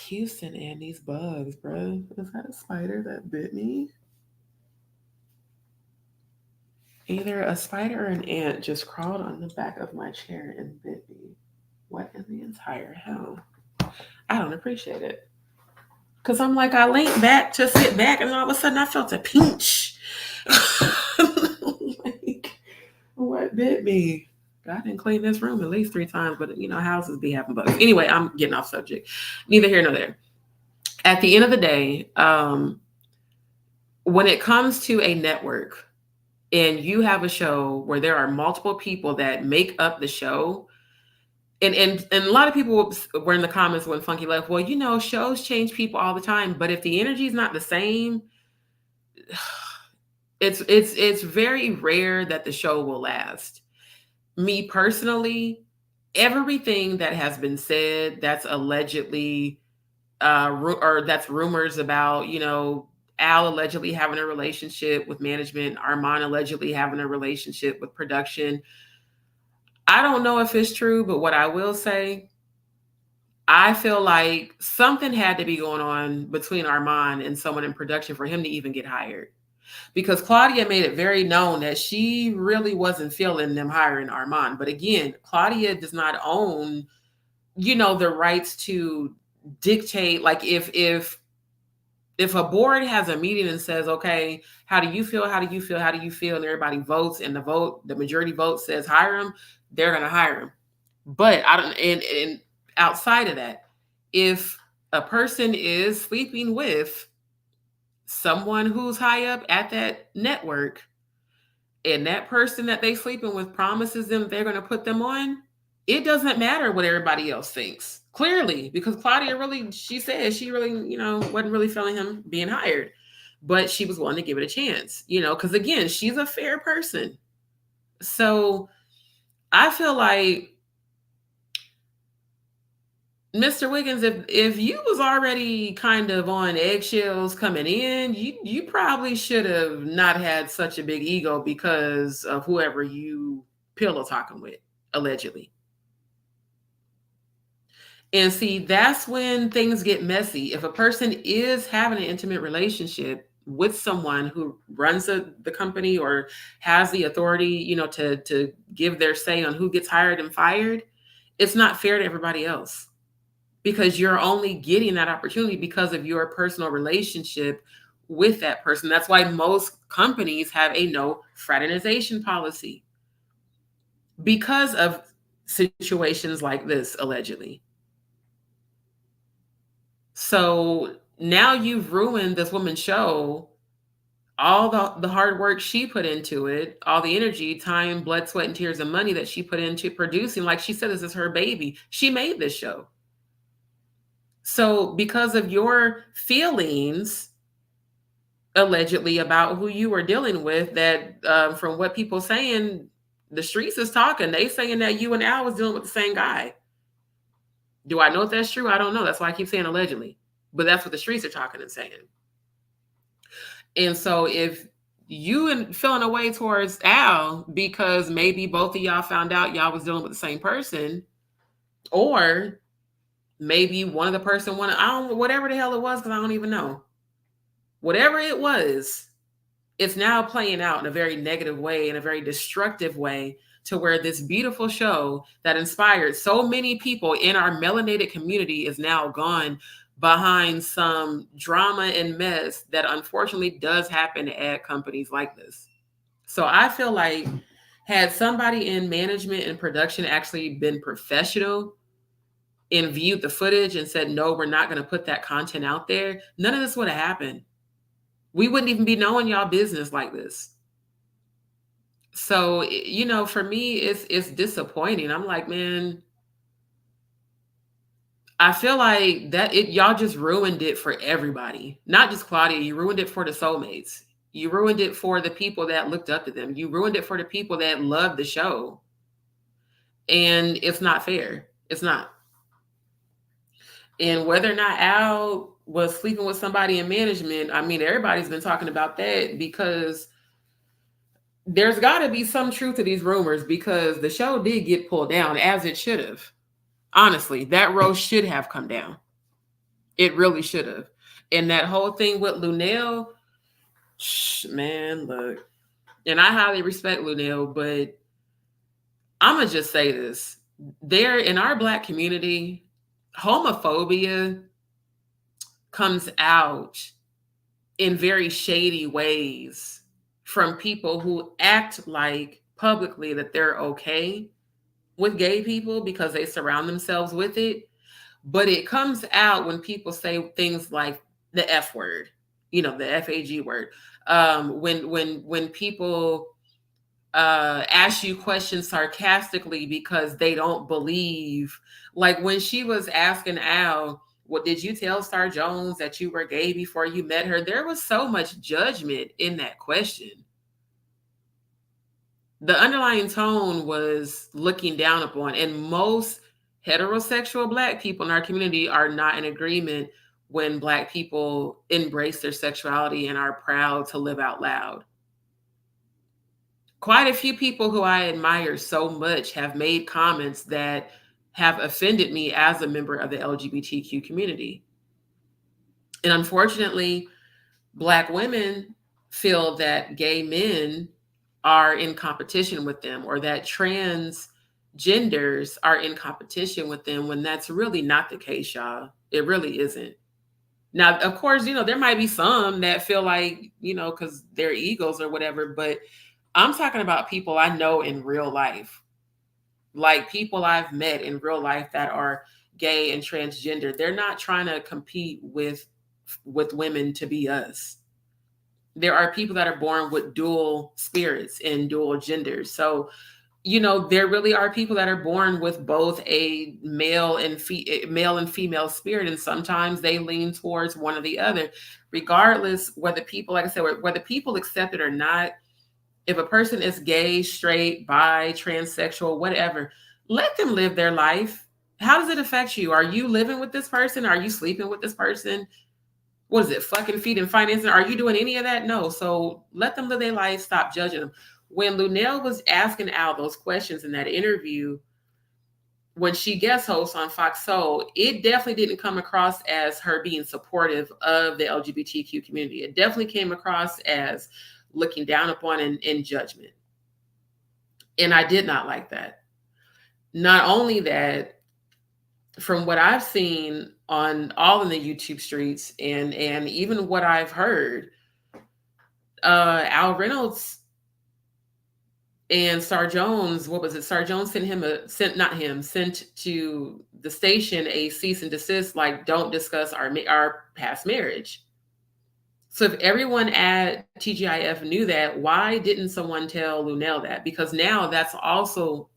Houston and these bugs, bro. Is that a spider that bit me? Either a spider or an ant just crawled on the back of my chair and bit me. What in the entire hell? I don't appreciate it. Because I'm like, I leaned back to sit back, and all of a sudden I felt a pinch. Like, what bit me? I didn't clean this room at least 3 times, but you know, houses be having bugs. Anyway, I'm getting off subject. Neither here nor there. At the end of the day, when it comes to a network and you have a show where there are multiple people that make up the show, and a lot of people were in the comments when Funky left, well, you know, shows change people all the time, but if the energy is not the same, it's very rare that the show will last. Me personally, everything that has been said that's allegedly or that's rumors about, you know, Al allegedly having a relationship with management, Armand allegedly having a relationship with production. I don't know if it's true, but what I will say, I feel like something had to be going on between Armand and someone in production for him to even get hired. Because Claudia made it very known that she really wasn't feeling them hiring Armand. But again, Claudia does not own, you know, the rights to dictate. Like if a board has a meeting and says, okay, how do you feel? How do you feel? How do you feel? And everybody votes, and the majority vote says hire him, they're going to hire him. But I don't, and outside of that, if a person is sleeping with someone who's high up at that network, and that person that they sleeping with promises them they're going to put them on, it doesn't matter what everybody else thinks. Clearly, because Claudia really, she said she really, you know, wasn't really feeling him being hired, but she was willing to give it a chance, you know, because again, she's a fair person. So I feel like, Mr. Wiggins, if you was already kind of on eggshells coming in, you probably should have not had such a big ego because of whoever you pillow talking with, allegedly. And see, that's when things get messy. If a person is having an intimate relationship with someone who runs the company or has the authority, you know, to give their say on who gets hired and fired, it's not fair to everybody else. because you're only getting that opportunity because of your personal relationship with that person. That's why most companies have a no fraternization policy because of situations like this, allegedly. So now you've ruined this woman's show, all the hard work she put into it, all the energy, time, blood, sweat, and tears, and money that she put into producing. Like she said, this is her baby. She made this show. So because of your feelings, allegedly, about who you were dealing with, that from what people saying, the streets is talking. They saying that you and Al was dealing with the same guy. Do I know if that's true? I don't know. That's why I keep saying allegedly. But that's what the streets are talking and saying. And so if you feeling away towards Al because maybe both of y'all found out y'all was dealing with the same person, or maybe one of the person wanted, I don't, whatever the hell it was, because I don't even know. Whatever it was, it's now playing out in a very negative way, in a very destructive way, to where this beautiful show that inspired so many people in our melanated community is now gone behind some drama and mess that unfortunately does happen at companies like this. So I feel like had somebody in management and production actually been professional and viewed the footage and said, no, we're not going to put that content out there, none of this would have happened. We wouldn't even be knowing y'all business like this. So, for me, it's disappointing. I'm like, man, I feel like that y'all just ruined it for everybody. Not just Claudia, you ruined it for the soulmates. You ruined it for the people that looked up to them. You ruined it for the people that loved the show. And it's not fair. It's not. And whether or not Al was sleeping with somebody in management, I mean, everybody's been talking about that, because there's got to be some truth to these rumors, because the show did get pulled down, as it should have. Honestly, that row should have come down. It really should have. And that whole thing with Lunel, man, look. And I highly respect Lunel, but I'm going to just say this. There, in our Black community, homophobia comes out in very shady ways from people who act like publicly that they're okay with gay people because they surround themselves with it. But it comes out when people say things like the F word, the FAG word. When people ask you questions sarcastically because they don't believe, like when she was asking Al, well, did you tell Star Jones that you were gay before you met her? There was so much judgment in that question. The underlying tone was looking down upon, and most heterosexual Black people in our community are not in agreement when Black people embrace their sexuality and are proud to live out loud. Quite a few people who I admire so much have made comments that have offended me as a member of the LGBTQ community. And unfortunately, Black women feel that gay men are in competition with them, or that trans genders are in competition with them, when that's really not the case, y'all. It really isn't. Now, of course, there might be some that feel like, because their egos or whatever, but I'm talking about people I know in real life, like people I've met in real life that are gay and transgender. They're not trying to compete with women to be us. There are people that are born with dual spirits and dual genders. So, there really are people that are born with both a male and female spirit, and sometimes they lean towards one or the other. Regardless whether people, like I said, whether people accept it or not, if a person is gay, straight, bi, transsexual, whatever, let them live their life. How does it affect you? Are you living with this person? Are you sleeping with this person? What is it? Fucking feeding, financing? Are you doing any of that? No. So let them live their life. Stop judging them. When Lunel was asking Al those questions in that interview, when she guest hosts on Fox Soul, it definitely didn't come across as her being supportive of the LGBTQ community. It definitely came across as looking down upon and judgment. And I did not like that. Not only that, from what I've seen on all in the YouTube streets and even what I've heard, Al Reynolds and Star Jones, what was it? Star Jones sent to the station a cease and desist, like, don't discuss our past marriage. So if everyone at TGIF knew that, why didn't someone tell Lunel that? Because now that's also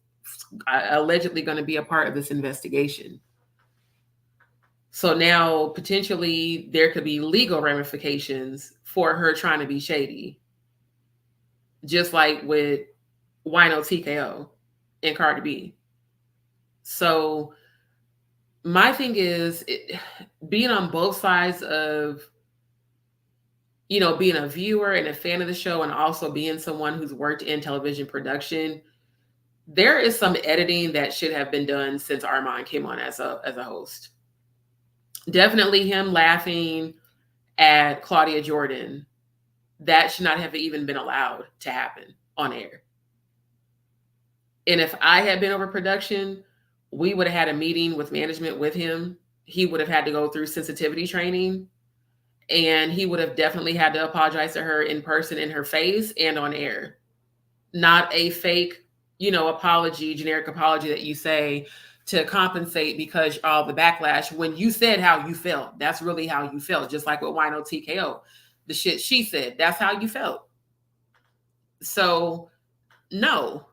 allegedly going to be a part of this investigation. So now potentially there could be legal ramifications for her trying to be shady, just like with Wino T.K.O and Cardi B. So my thing is being on both sides of, being a viewer and a fan of the show and also being someone who's worked in television production, there is some editing that should have been done since Armand came on as a host. Definitely him laughing at Claudia Jordan. That should not have even been allowed to happen on air. And if I had been over production, we would have had a meeting with management with him. He would have had to go through sensitivity training, and he would have definitely had to apologize to her in person, in her face, and on air. Not a fake, apology, generic apology that you say to compensate because of the backlash when you said how you felt. That's really how you felt. Just like with Wino T.K.O. The shit she said, that's how you felt. So, no.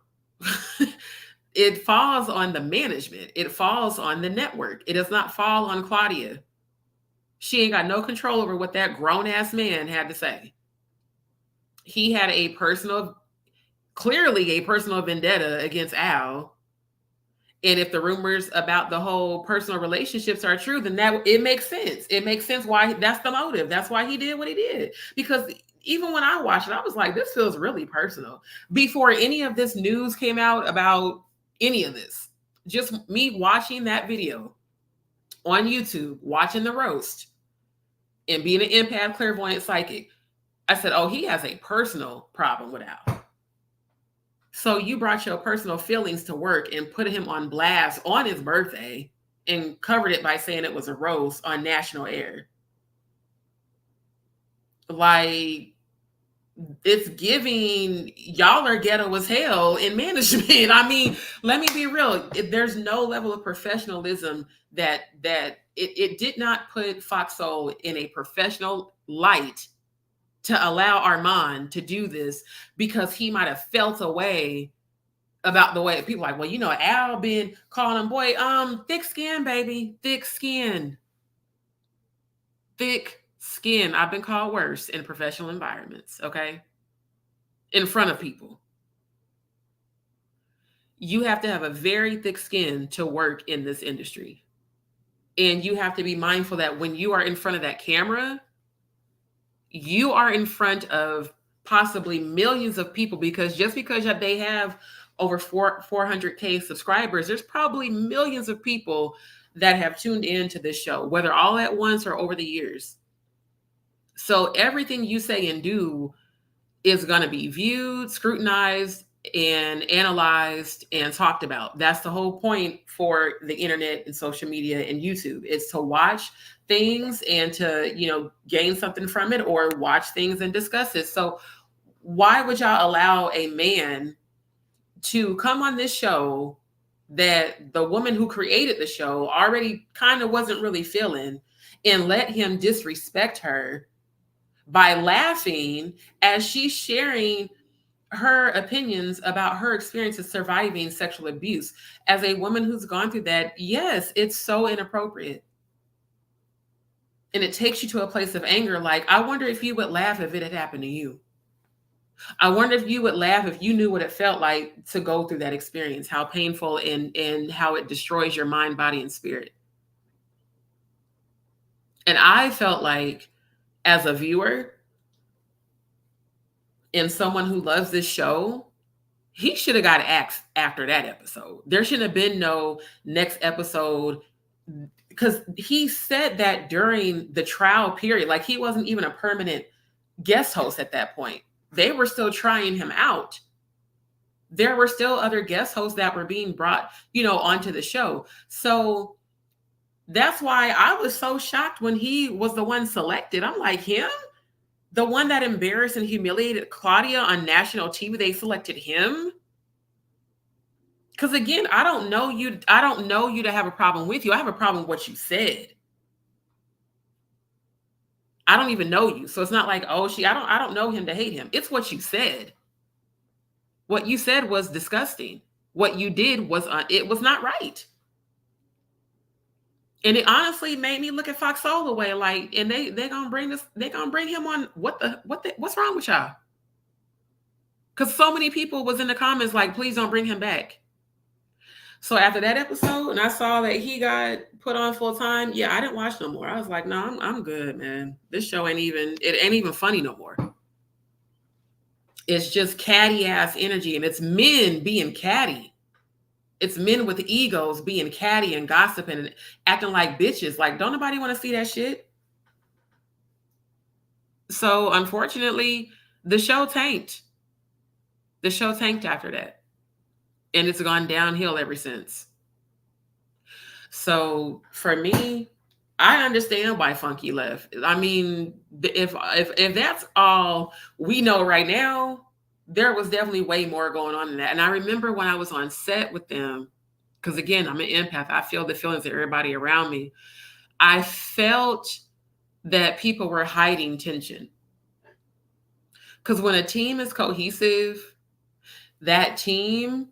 It falls on the management. It falls on the network. It does not fall on Claudia. She ain't got no control over what that grown-ass man had to say. He had clearly a personal vendetta against Al. And if the rumors about the whole personal relationships are true, then it makes sense. It makes sense why that's the motive. That's why he did what he did. Because even when I watched it, I was like, this feels really personal. Before any of this news came out about any of this, just me watching that video on YouTube, watching the roast, and being an empath, clairvoyant, psychic, I said, oh, he has a personal problem with Al. So you brought your personal feelings to work and put him on blast on his birthday and covered it by saying it was a roast on national air. Like, it's giving, y'all are ghetto as hell in management. I mean, let me be real. There's no level of professionalism that it did not put Fox Soul in a professional light to allow Armand to do this, because he might have felt a way about the way people like, well, Al been calling him, boy, thick skin, baby, thick skin. Thick skin. I've been called worse in professional environments, okay? In front of people. You have to have a very thick skin to work in this industry. And you have to be mindful that when you are in front of that camera, you are in front of possibly millions of people, because just because they have over 400K subscribers, there's probably millions of people that have tuned in to this show, whether all at once or over the years. So everything you say and do is going to be viewed, scrutinized, and analyzed and talked about. That's the whole point for the internet and social media and YouTube. It's to watch things and to, gain something from it, or watch things and discuss it. So why would y'all allow a man to come on this show that the woman who created the show already kind of wasn't really feeling, and let him disrespect her by laughing as she's sharing her opinions about her experiences surviving sexual abuse? As a woman who's gone through that, yes, it's so inappropriate. And it takes you to a place of anger. Like, I wonder if you would laugh if it had happened to you. I wonder if you would laugh if you knew what it felt like to go through that experience, how painful and how it destroys your mind, body, and spirit. And I felt like, as a viewer and someone who loves this show, he should have got axed after that episode. There shouldn't have been no next episode, because he said that during the trial period, like he wasn't even a permanent guest host at that point. They were still trying him out. There were still other guest hosts that were being brought, onto the show. So That's why I was so shocked when he was the one selected. I'm like, him? The one that embarrassed and humiliated Claudia on national TV, they selected him? Because again, I don't know you. I don't know you to have a problem with you. I have a problem with what you said. I don't even know you. So it's not like, oh, I don't know him to hate him. It's what you said. What you said was disgusting. What you did was it was not right. And it honestly made me look at Fox Soul away, like, and they're gonna bring him on. What's wrong with y'all? Because so many people was in the comments like, please don't bring him back. So after that episode, and I saw that he got put on full time, yeah, I didn't watch no more. I was like, no, I'm good, man. This show ain't even funny no more. It's just catty ass energy, and it's men being catty. It's men with egos being catty and gossiping and acting like bitches. Like, don't nobody want to see that shit? So unfortunately, the show tanked. The show tanked after that. And it's gone downhill ever since. So for me, I understand why Funky left. I mean, if that's all we know right now, there was definitely way more going on than that. And I remember when I was on set with them, because again, I'm an empath. I feel the feelings of everybody around me. I felt that people were hiding tension. Because when a team is cohesive, that team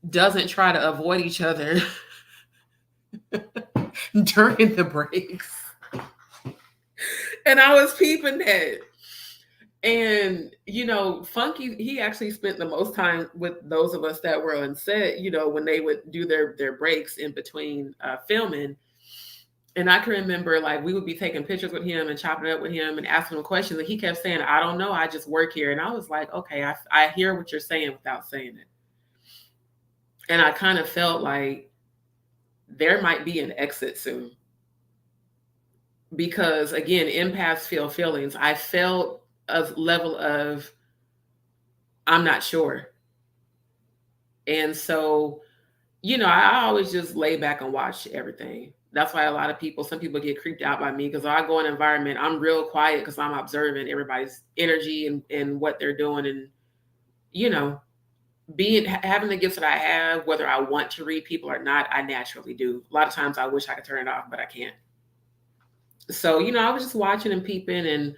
doesn't try to avoid each other during the breaks. And I was peeping that. And, Funky, he actually spent the most time with those of us that were on set, when they would do their breaks in between filming. And I can remember, like, we would be taking pictures with him and chopping up with him and asking him questions. And he kept saying, I don't know. I just work here. And I was like, okay, I hear what you're saying without saying it. And I kind of felt like there might be an exit soon. Because, again, empaths feel feelings. I felt a level of, I'm not sure. And so, I always just lay back and watch everything. That's why some people get creeped out by me, because I go in an environment, I'm real quiet because I'm observing everybody's energy and what they're doing. And, having the gifts that I have, whether I want to read people or not, I naturally do. A lot of times I wish I could turn it off, but I can't. So, I was just watching and peeping, and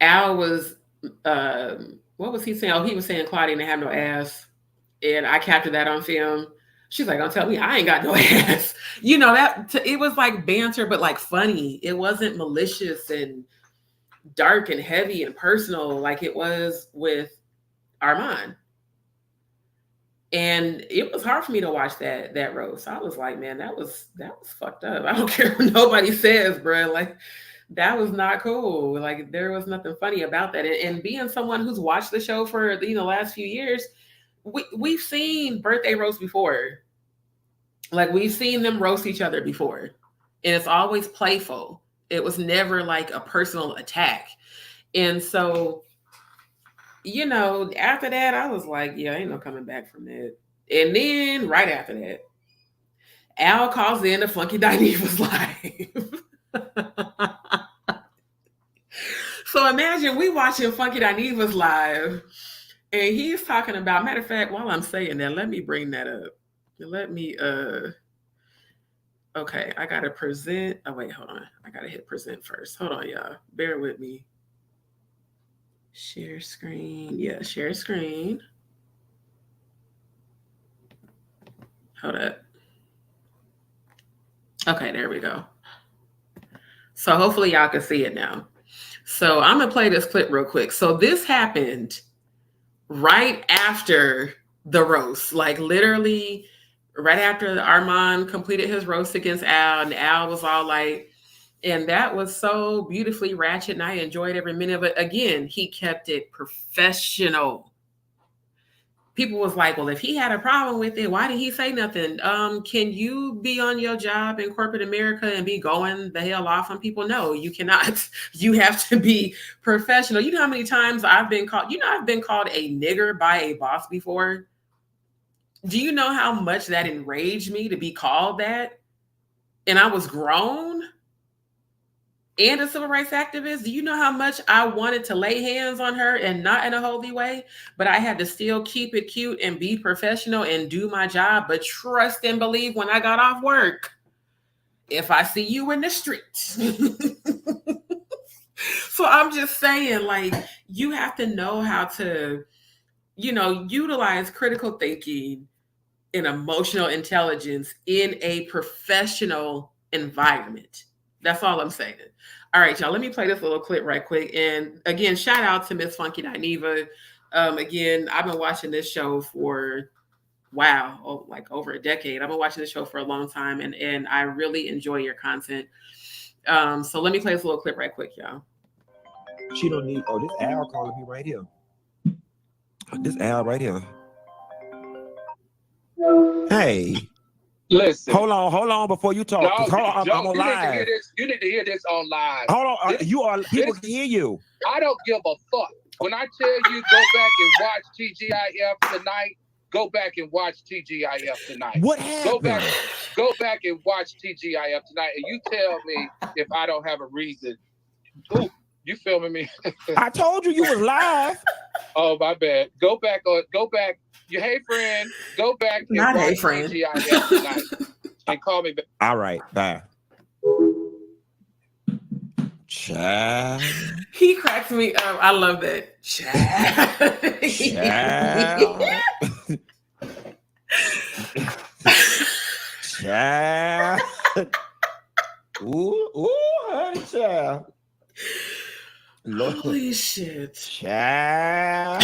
Al was, what was he saying? Oh, he was saying Claudia didn't have no ass. And I captured that on film. She's like, don't tell me I ain't got no ass. It was like banter, but like funny. It wasn't malicious and dark and heavy and personal like it was with Armand. And it was hard for me to watch that roast. I was like, man, that was fucked up. I don't care what nobody says, bro. Like, that was not cool. Like, there was nothing funny about that. And being someone who's watched the show for the last few years, we've seen birthday roasts before. Like, we've seen them roast each other before. And it's always playful. It was never like a personal attack. And so, after that, I was like, yeah, ain't no coming back from that. And then right after that, Al calls in the Funky Dinevah's live. So imagine we watching Funky Dinevah's live, and he's talking about, matter of fact, while I'm saying that, let me bring that up. Let me, okay, I got to present. Oh, wait, hold on. I got to hit present first. Hold on, y'all. Bear with me. Share screen. Yeah, share screen. Hold up. Okay, there we go. So hopefully y'all can see it now. So I'm going to play this clip real quick. So this happened right after the roast, like literally right after Armand completed his roast against Al, and Al was all like, and that was so beautifully ratchet, and I enjoyed every minute of it. Again, he kept it professional. People was like, well, if he had a problem with it, why did he say nothing? Can you be on your job in corporate America and be going the hell off on people? No, you cannot. You have to be professional. You know how many times I've been called, I've been called a nigger by a boss before. Do you know how much that enraged me to be called that? And I was grown and a civil rights activist. Do you know how much I wanted to lay hands on her, and not in a holy way, but I had to still keep it cute and be professional and do my job, but trust and believe when I got off work, if I see you in the street. So I'm just saying, like, you have to know how to, utilize critical thinking and emotional intelligence in a professional environment. That's all I'm saying. All right, y'all, let me play this little clip right quick. And again, shout out to Miss Funky Dineva. Again, I've been watching this show for, like over a decade. I've been watching this show for a long time, and I really enjoy your content. So let me play this little clip right quick, y'all. She don't need, this Al calling me right here. This Al right here. Hey. Listen. Hold on before you talk. No, I'm on live. You need to hear this on live. Hold on. People can hear you. I don't give a fuck. When I tell you go back and watch TGIF tonight, go back and watch TGIF tonight. What happened? Go back and watch TGIF tonight, and you tell me if I don't have a reason. Ooh, you filming me? I told you was live. Oh, my bad. Go back. You hey friend, go back and Not watch hey friend. TGIF tonight and call me back. All right, bye. Child. He cracks me up. I love that. Child. Child. Ooh, honey, child. Look. Holy shit. Child.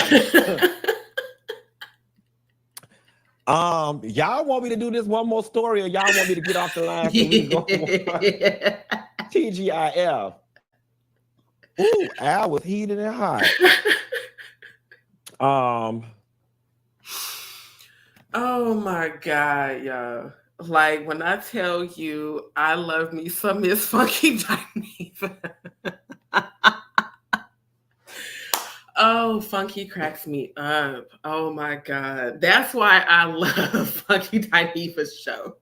Y'all want me to do this one more story, or y'all want me to get off the line so we can go TGIF? Ooh, Al was heated and hot. Oh my God, y'all. Like, when I tell you I love me some Miss Funky Dineva. Oh, Funky cracks me up. Oh my God. That's why I love Funky Dineva's show.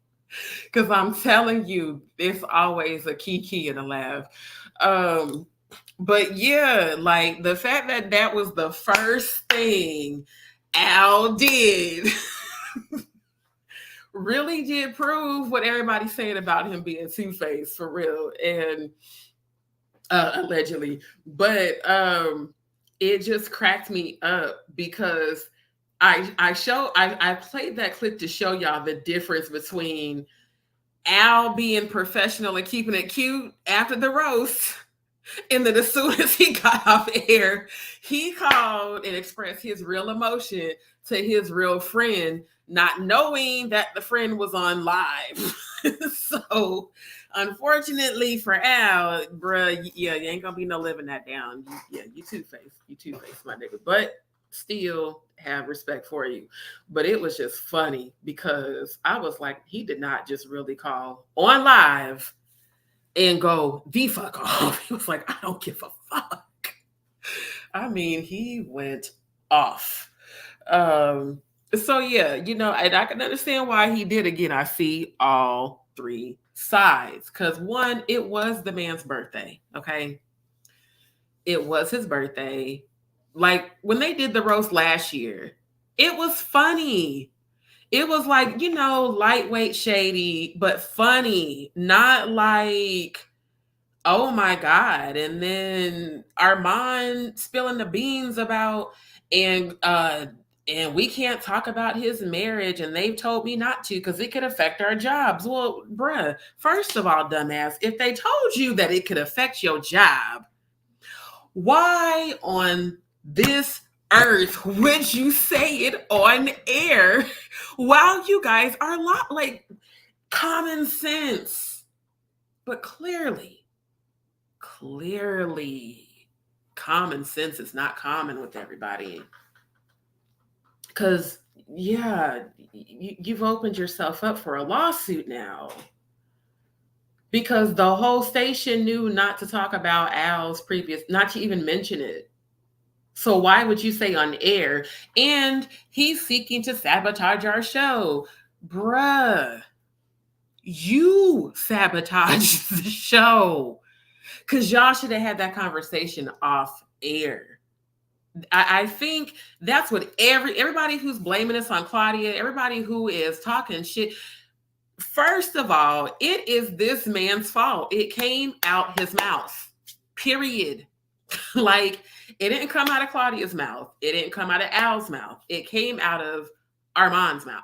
Because I'm telling you, it's always a kiki and a laugh. But yeah, like the fact that that was the first thing Al did really did prove what everybody's saying about him being two-faced, for real, and allegedly. But it just cracked me up because I played that clip to show y'all the difference between Al being professional and keeping it cute after the roast. And then as soon as he got off air, he called and expressed his real emotion to his real friend, not knowing that the friend was on live. So, unfortunately for Al, bruh, yeah, you ain't gonna be no living that down. You two-faced. You two-faced, my nigga. But still have respect for you. But it was just funny because I was like, he did not just really call on live and go the fuck off. He was like, I don't give a fuck. I mean, he went off. So yeah, and I can understand why he did. Again, I see all three sides. Because one, it was the man's birthday. Okay. It was his birthday. Like when they did the roast last year, it was funny. It was like, lightweight shady, but funny, not like, oh my God. And then Armand spilling the beans about, and we can't talk about his marriage, and they've told me not to because it could affect our jobs. Well, bruh, first of all, dumbass, if they told you that it could affect your job, why on this earth would you say it on air while you guys are like common sense? But clearly common sense is not common with everybody. Because you've opened yourself up for a lawsuit now, because the whole station knew not to talk about Al's not to even mention it. So why would you say on air, and he's seeking to sabotage our show? Bruh, you sabotage the show. Because y'all should have had that conversation off air. I think that's what everybody who's blaming us on Claudia, everybody who is talking shit. First of all, it is this man's fault. It came out his mouth. Period. Like, it didn't come out of Claudia's mouth. It didn't come out of Al's mouth. It came out of Armand's mouth.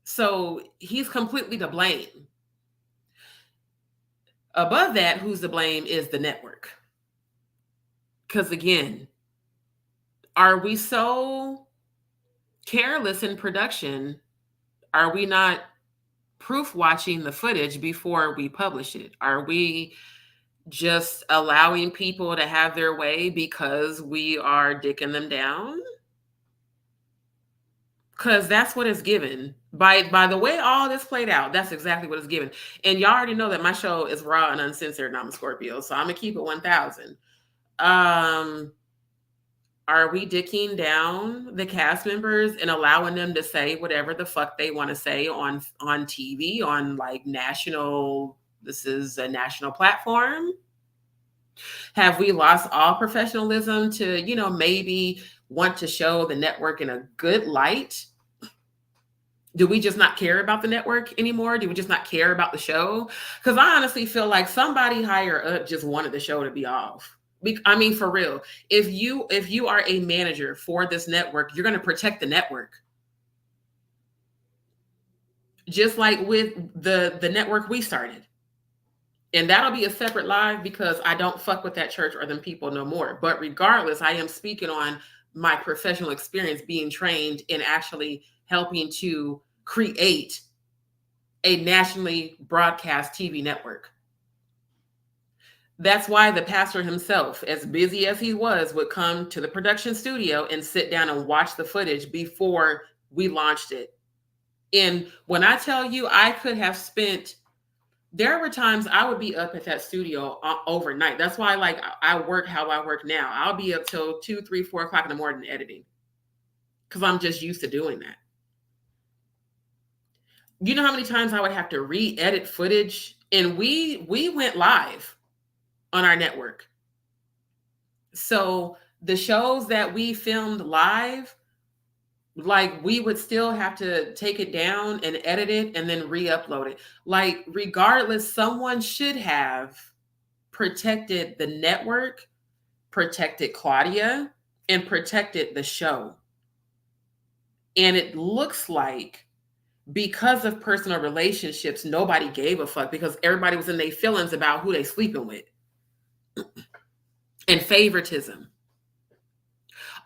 So he's completely to blame. Above that, who's to blame is the network. Because again, are we so careless in production? Are we not proof watching the footage before we publish it? Are we just allowing people to have their way because we are dicking them down? Because that's what is given. By the way all this played out, that's exactly what is given. And y'all already know that my show is raw and uncensored, and I'm a Scorpio, so I'm going to keep it 1,000. Are we dicking down the cast members and allowing them to say whatever the fuck they want to say on TV, on like national, this is a national platform? Have we lost all professionalism to, maybe want to show the network in a good light? Do we just not care about the network anymore? Do we just not care about the show? Because I honestly feel like somebody higher up just wanted the show to be off. I mean, for real, if you are a manager for this network, you're going to protect the network. Just like with the network we started. And that'll be a separate live because I don't fuck with that church or them people no more. But regardless, I am speaking on my professional experience being trained in actually helping to create a nationally broadcast TV network. That's why the pastor himself, as busy as he was, would come to the production studio and sit down and watch the footage before we launched it. And when I tell you, I could have spent, there were times I would be up at that studio overnight. That's why, like, I work how I work now. I'll be up till 2, 3, 4 o'clock in the morning editing because I'm just used to doing that. You know how many times I would have to re-edit footage? And we went live on our network. So the shows that we filmed live, like, we would still have to take it down and edit it and then re-upload it. Like, regardless, someone should have protected the network, protected Claudia, and protected the show. And it looks like because of personal relationships, nobody gave a fuck because everybody was in their feelings about who they sleeping with. And favoritism.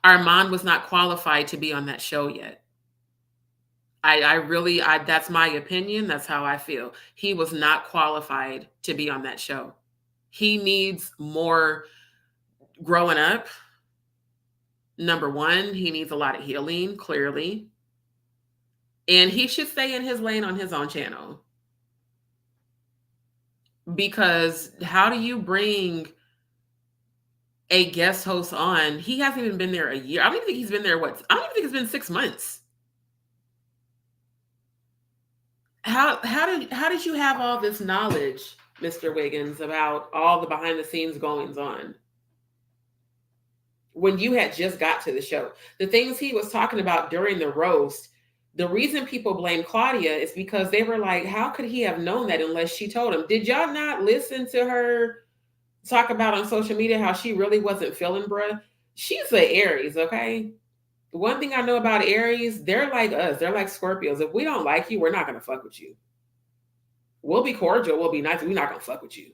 Armand was not qualified to be on that show yet. I really, that's my opinion. That's how I feel. He was not qualified to be on that show. He needs more growing up. Number one, he needs a lot of healing, clearly. And he should stay in his lane on his own channel. Because how do you bring a guest host on? He hasn't even been there a year. I don't even think he's been there, I don't even think it's been 6 months. How did you have all this knowledge, Mr. Wiggins, about all the behind the scenes goings on when you had just got to the show? The things he was talking about during the roast, the reason people blame Claudia is because they were like, how could he have known that unless she told him? Did y'all not listen to her talk about on social media how she really wasn't feeling, bruh? She's an Aries, okay? One thing I know about Aries, they're like us. They're like Scorpios. If we don't like you, we're not going to fuck with you. We'll be cordial. We'll be nice. We're not going to fuck with you.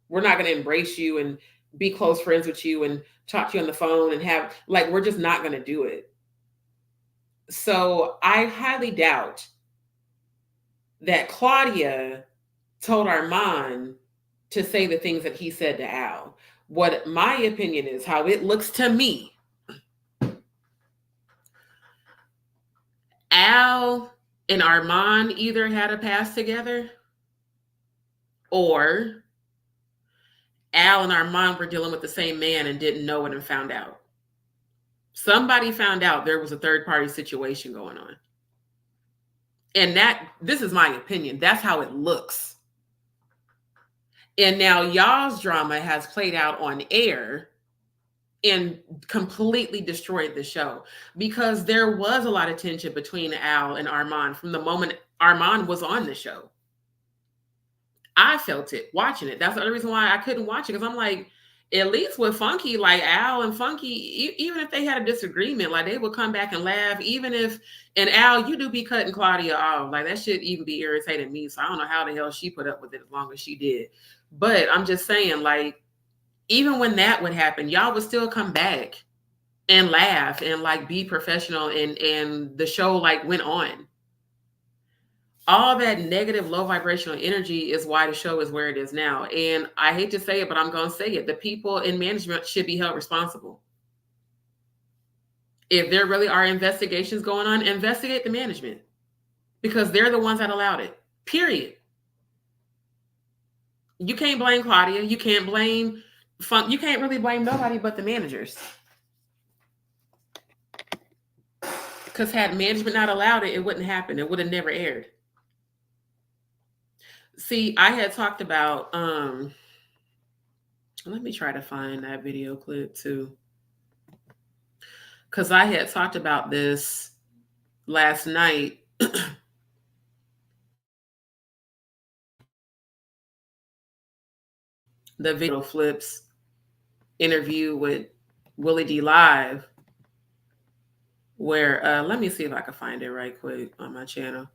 We're not going to embrace you and be close friends with you and talk to you on the phone and have, like, we're just not going to do it. So I highly doubt that Claudia told Armand to say the things that he said to Al. What my opinion is, how it looks to me, Al and Armand either had a past together, or Al and Armand were dealing with the same man and didn't know it and found out. Somebody found out there was a third party situation going on. And this is my opinion. That's how it looks. And now y'all's drama has played out on air and completely destroyed the show, because there was a lot of tension between Al and Armand from the moment Armand was on the show. I felt it watching it. That's the other reason why I couldn't watch it, because I'm like, at least with Funky, like Al and Funky, even if they had a disagreement, like they would come back and laugh. Even if, and Al, you do be cutting Claudia off. Like that should even be irritating me. So I don't know how the hell she put up with it as long as she did. But I'm just saying, like, even when that would happen, y'all would still come back and laugh and like be professional, and the show like went on. All that negative, low vibrational energy is why the show is where it is now. And I hate to say it, but I'm going to say it. The people in management should be held responsible. If there really are investigations going on, investigate the management, because they're the ones that allowed it, period. You can't blame Claudia. You can't blame Funk. You can't really blame nobody but the managers. Because had management not allowed it, it wouldn't happen. It would have never aired. See, I had talked about, let me try to find that video clip too. Because I had talked about this last night. The video flips interview with Willie D Live, where, let me see if I can find it right quick on my channel,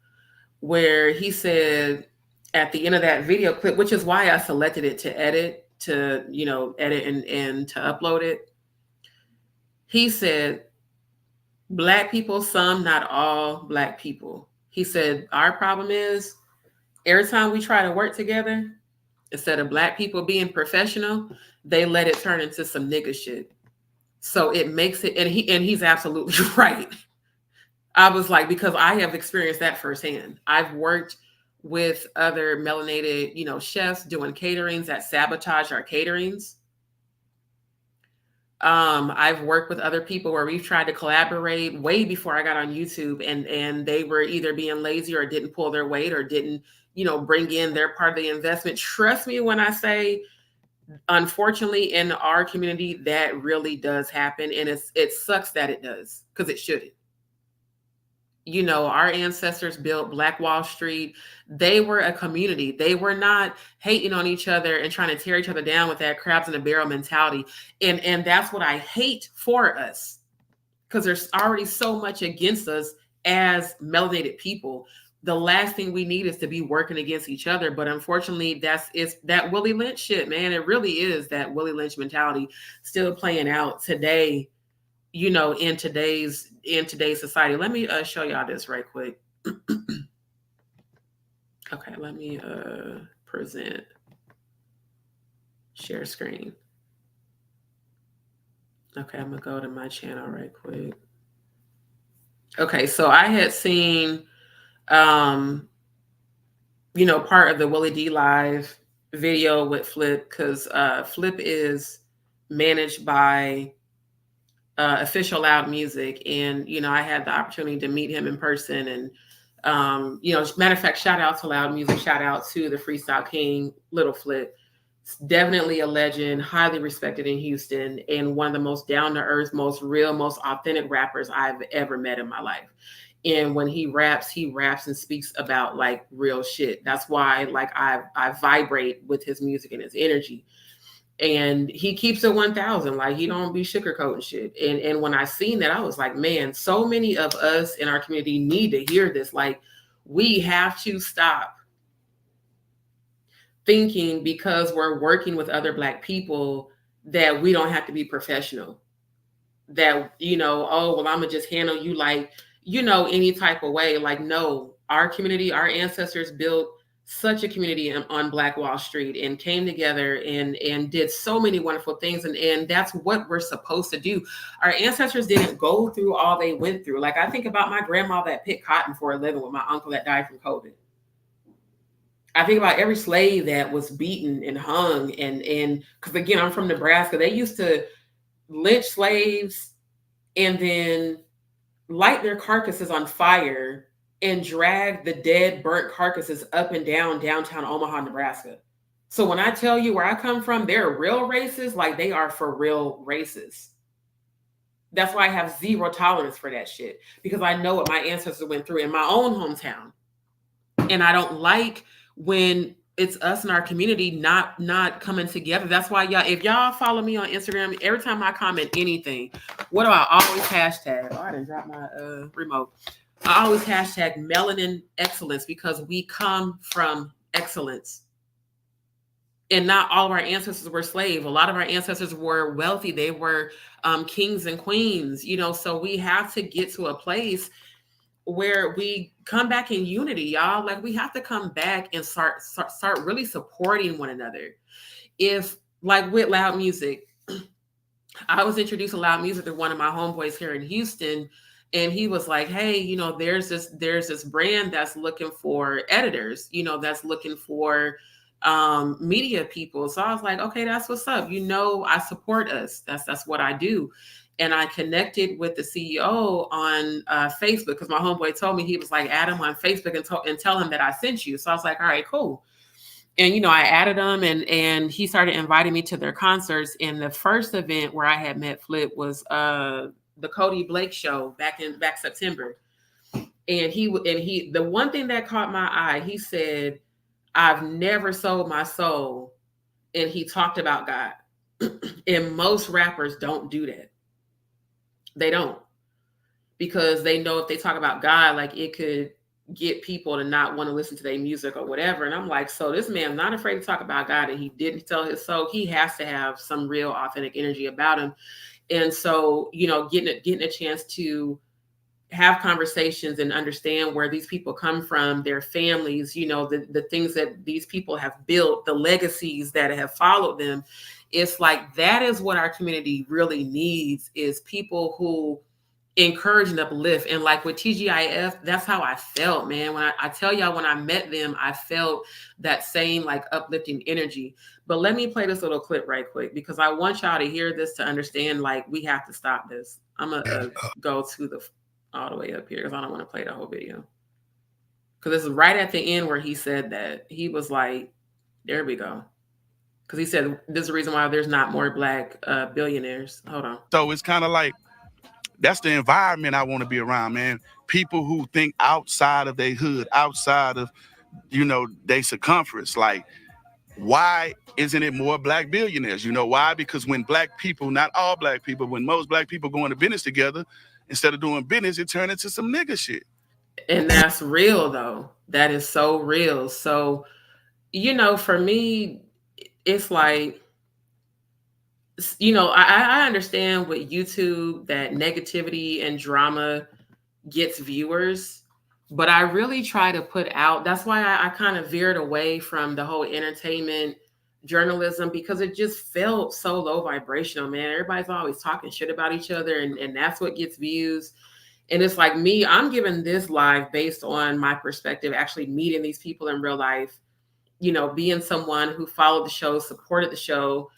where he said at the end of that video clip, which is why I selected it to edit, and to upload it. He said, Black people, some, not all Black people. He said, our problem is every time we try to work together, instead of Black people being professional, they let it turn into some nigga shit. So it makes it, and he's absolutely right. I was like, because I have experienced that firsthand. I've worked with other melanated, chefs doing caterings that sabotage our caterings. I've worked with other people where we've tried to collaborate way before I got on YouTube, and they were either being lazy or didn't pull their weight or didn't, bring in their part of the investment. Trust me when I say, unfortunately, in our community, that really does happen. And it sucks that it does, because it shouldn't. Our ancestors built Black Wall Street. They were a community. They were not hating on each other and trying to tear each other down with that crabs in a barrel mentality. And that's what I hate for us, because there's already so much against us as melanated people. The last thing we need is to be working against each other. But unfortunately, it's that Willie Lynch shit, man. It really is that Willie Lynch mentality still playing out today, in today's society. Let me show y'all this right quick. Okay, let me present, share screen. Okay, I'm gonna go to my channel right quick. Okay, so I had seen part of the Willie D Live video with Flip, because Flip is managed by Official Loud Music. And, I had the opportunity to meet him in person. And, matter of fact, shout out to Loud Music, shout out to the Freestyle King, Little Flip. Definitely a legend, highly respected in Houston, and one of the most down-to-earth, most real, most authentic rappers I've ever met in my life. And when he raps and speaks about like real shit. That's why like I vibrate with his music and his energy. And he keeps it 1,000. Like he don't be sugarcoating shit. And when I seen that, I was like, man, so many of us in our community need to hear this. Like we have to stop thinking because we're working with other Black people that we don't have to be professional. That, oh, well, I'm gonna just handle you like, any type of way. Like, no, our community, our ancestors built such a community on Black Wall Street and came together and did so many wonderful things. And that's what we're supposed to do. Our ancestors didn't go through all they went through. Like I think about my grandma that picked cotton for a living with my uncle that died from COVID. I think about every slave that was beaten and hung, and because again, I'm from Nebraska, they used to lynch slaves and then light their carcasses on fire and drag the dead, burnt carcasses up and down downtown Omaha, Nebraska. So when I tell you where I come from, they're real racists, like they are for real racists. That's why I have zero tolerance for that shit, because I know what my ancestors went through in my own hometown. And I don't like when it's us in our community not coming together. That's why y'all, if y'all follow me on Instagram, every time I comment anything, what do I always hashtag? Oh, I didn't drop my remote. I always hashtag melanin excellence, because we come from excellence. And not all of our ancestors were slaves. A lot of our ancestors were wealthy. They were kings and queens, you know, so we have to get to a place where we come back in unity, y'all. Like, we have to come back and start really supporting one another. If, like with loud music, I was introduced to loud music to one of my homeboys here in Houston, and he was like, hey, you know, there's this brand that's looking for editors, you know, that's looking for media people. So I was like, okay, that's what's up. You know, I support us. That's what I do. And I connected with the CEO on Facebook, because my homeboy told me, he was like, add him on Facebook and tell him that I sent you. So I was like, all right, cool. And, you know, I added him, and he started inviting me to their concerts. And the first event where I had met Flip was the Cody Blake show back September. And the one thing that caught my eye, he said, I've never sold my soul. And he talked about God. And most rappers don't do that. They don't, because they know if they talk about God, like, it could get people to not want to listen to their music or whatever. And I'm like, so this man's not afraid to talk about God, and he didn't sell his soul. He has to have some real authentic energy about him. And so, you know, getting a chance to have conversations and understand where these people come from, their families, you know, the things that these people have built, the legacies that have followed them. It's like, that is what our community really needs, is people who encourage and uplift. And like with TGIF, that's how I felt, man. When I tell y'all, when I met them, I felt that same like uplifting energy. But let me play this little clip right quick, because I want y'all to hear this to understand, like, we have to stop this. I'm gonna go to all the way up here, because I don't want to play the whole video. Because this is right at the end where he said that. He was like, there we go. Because he said, this is the reason why there's not more Black billionaires. Hold on. So it's kind of like, that's the environment I want to be around, man. People who think outside of their hood, outside of, you know, their circumference. Like, why isn't it more Black billionaires? You know why? Because when Black people, not all Black people, when most Black people go into business together, instead of doing business, it turned into some nigga shit. And that's real, though. That is so real. So, you know, for me, it's like, you know, I understand with YouTube that negativity and drama gets viewers, but I really try to put out, that's why I kind of veered away from the whole entertainment journalism, because it just felt so low vibrational, man. Everybody's always talking shit about each other, and that's what gets views. And it's like, me, I'm giving this live based on my perspective, actually meeting these people in real life, you know, being someone who followed the show, supported the show,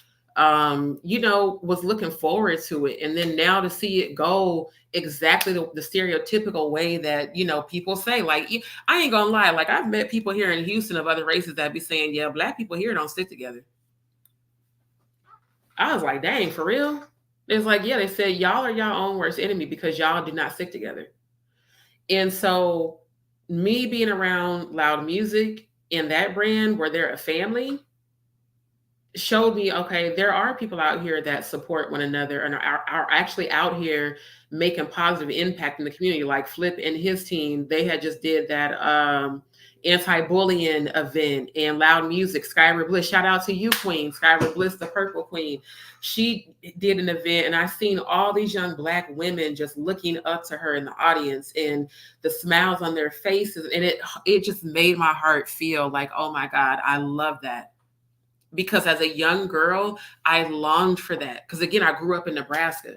you know, was looking forward to it. And then now to see it go exactly the stereotypical way that, you know, people say, like, I ain't gonna lie, like, I've met people here in Houston of other races that be saying, yeah, Black people here don't stick together. I was like, dang, for real? It's like, yeah, they said, y'all are y'all own worst enemy because y'all do not stick together. And so me being around loud music and that brand where they're a family showed me, okay, there are people out here that support one another and are actually out here making positive impact in the community. Like Flip and his team, they had just did that anti-bullying event, and loud music, Skyra Bliss, shout out to you, Queen, Skyra Bliss, the Purple Queen. She did an event, and I've seen all these young Black women just looking up to her in the audience, and the smiles on their faces, and it just made my heart feel like, oh my God, I love that. Because as a young girl, I longed for that. Because again, I grew up in Nebraska.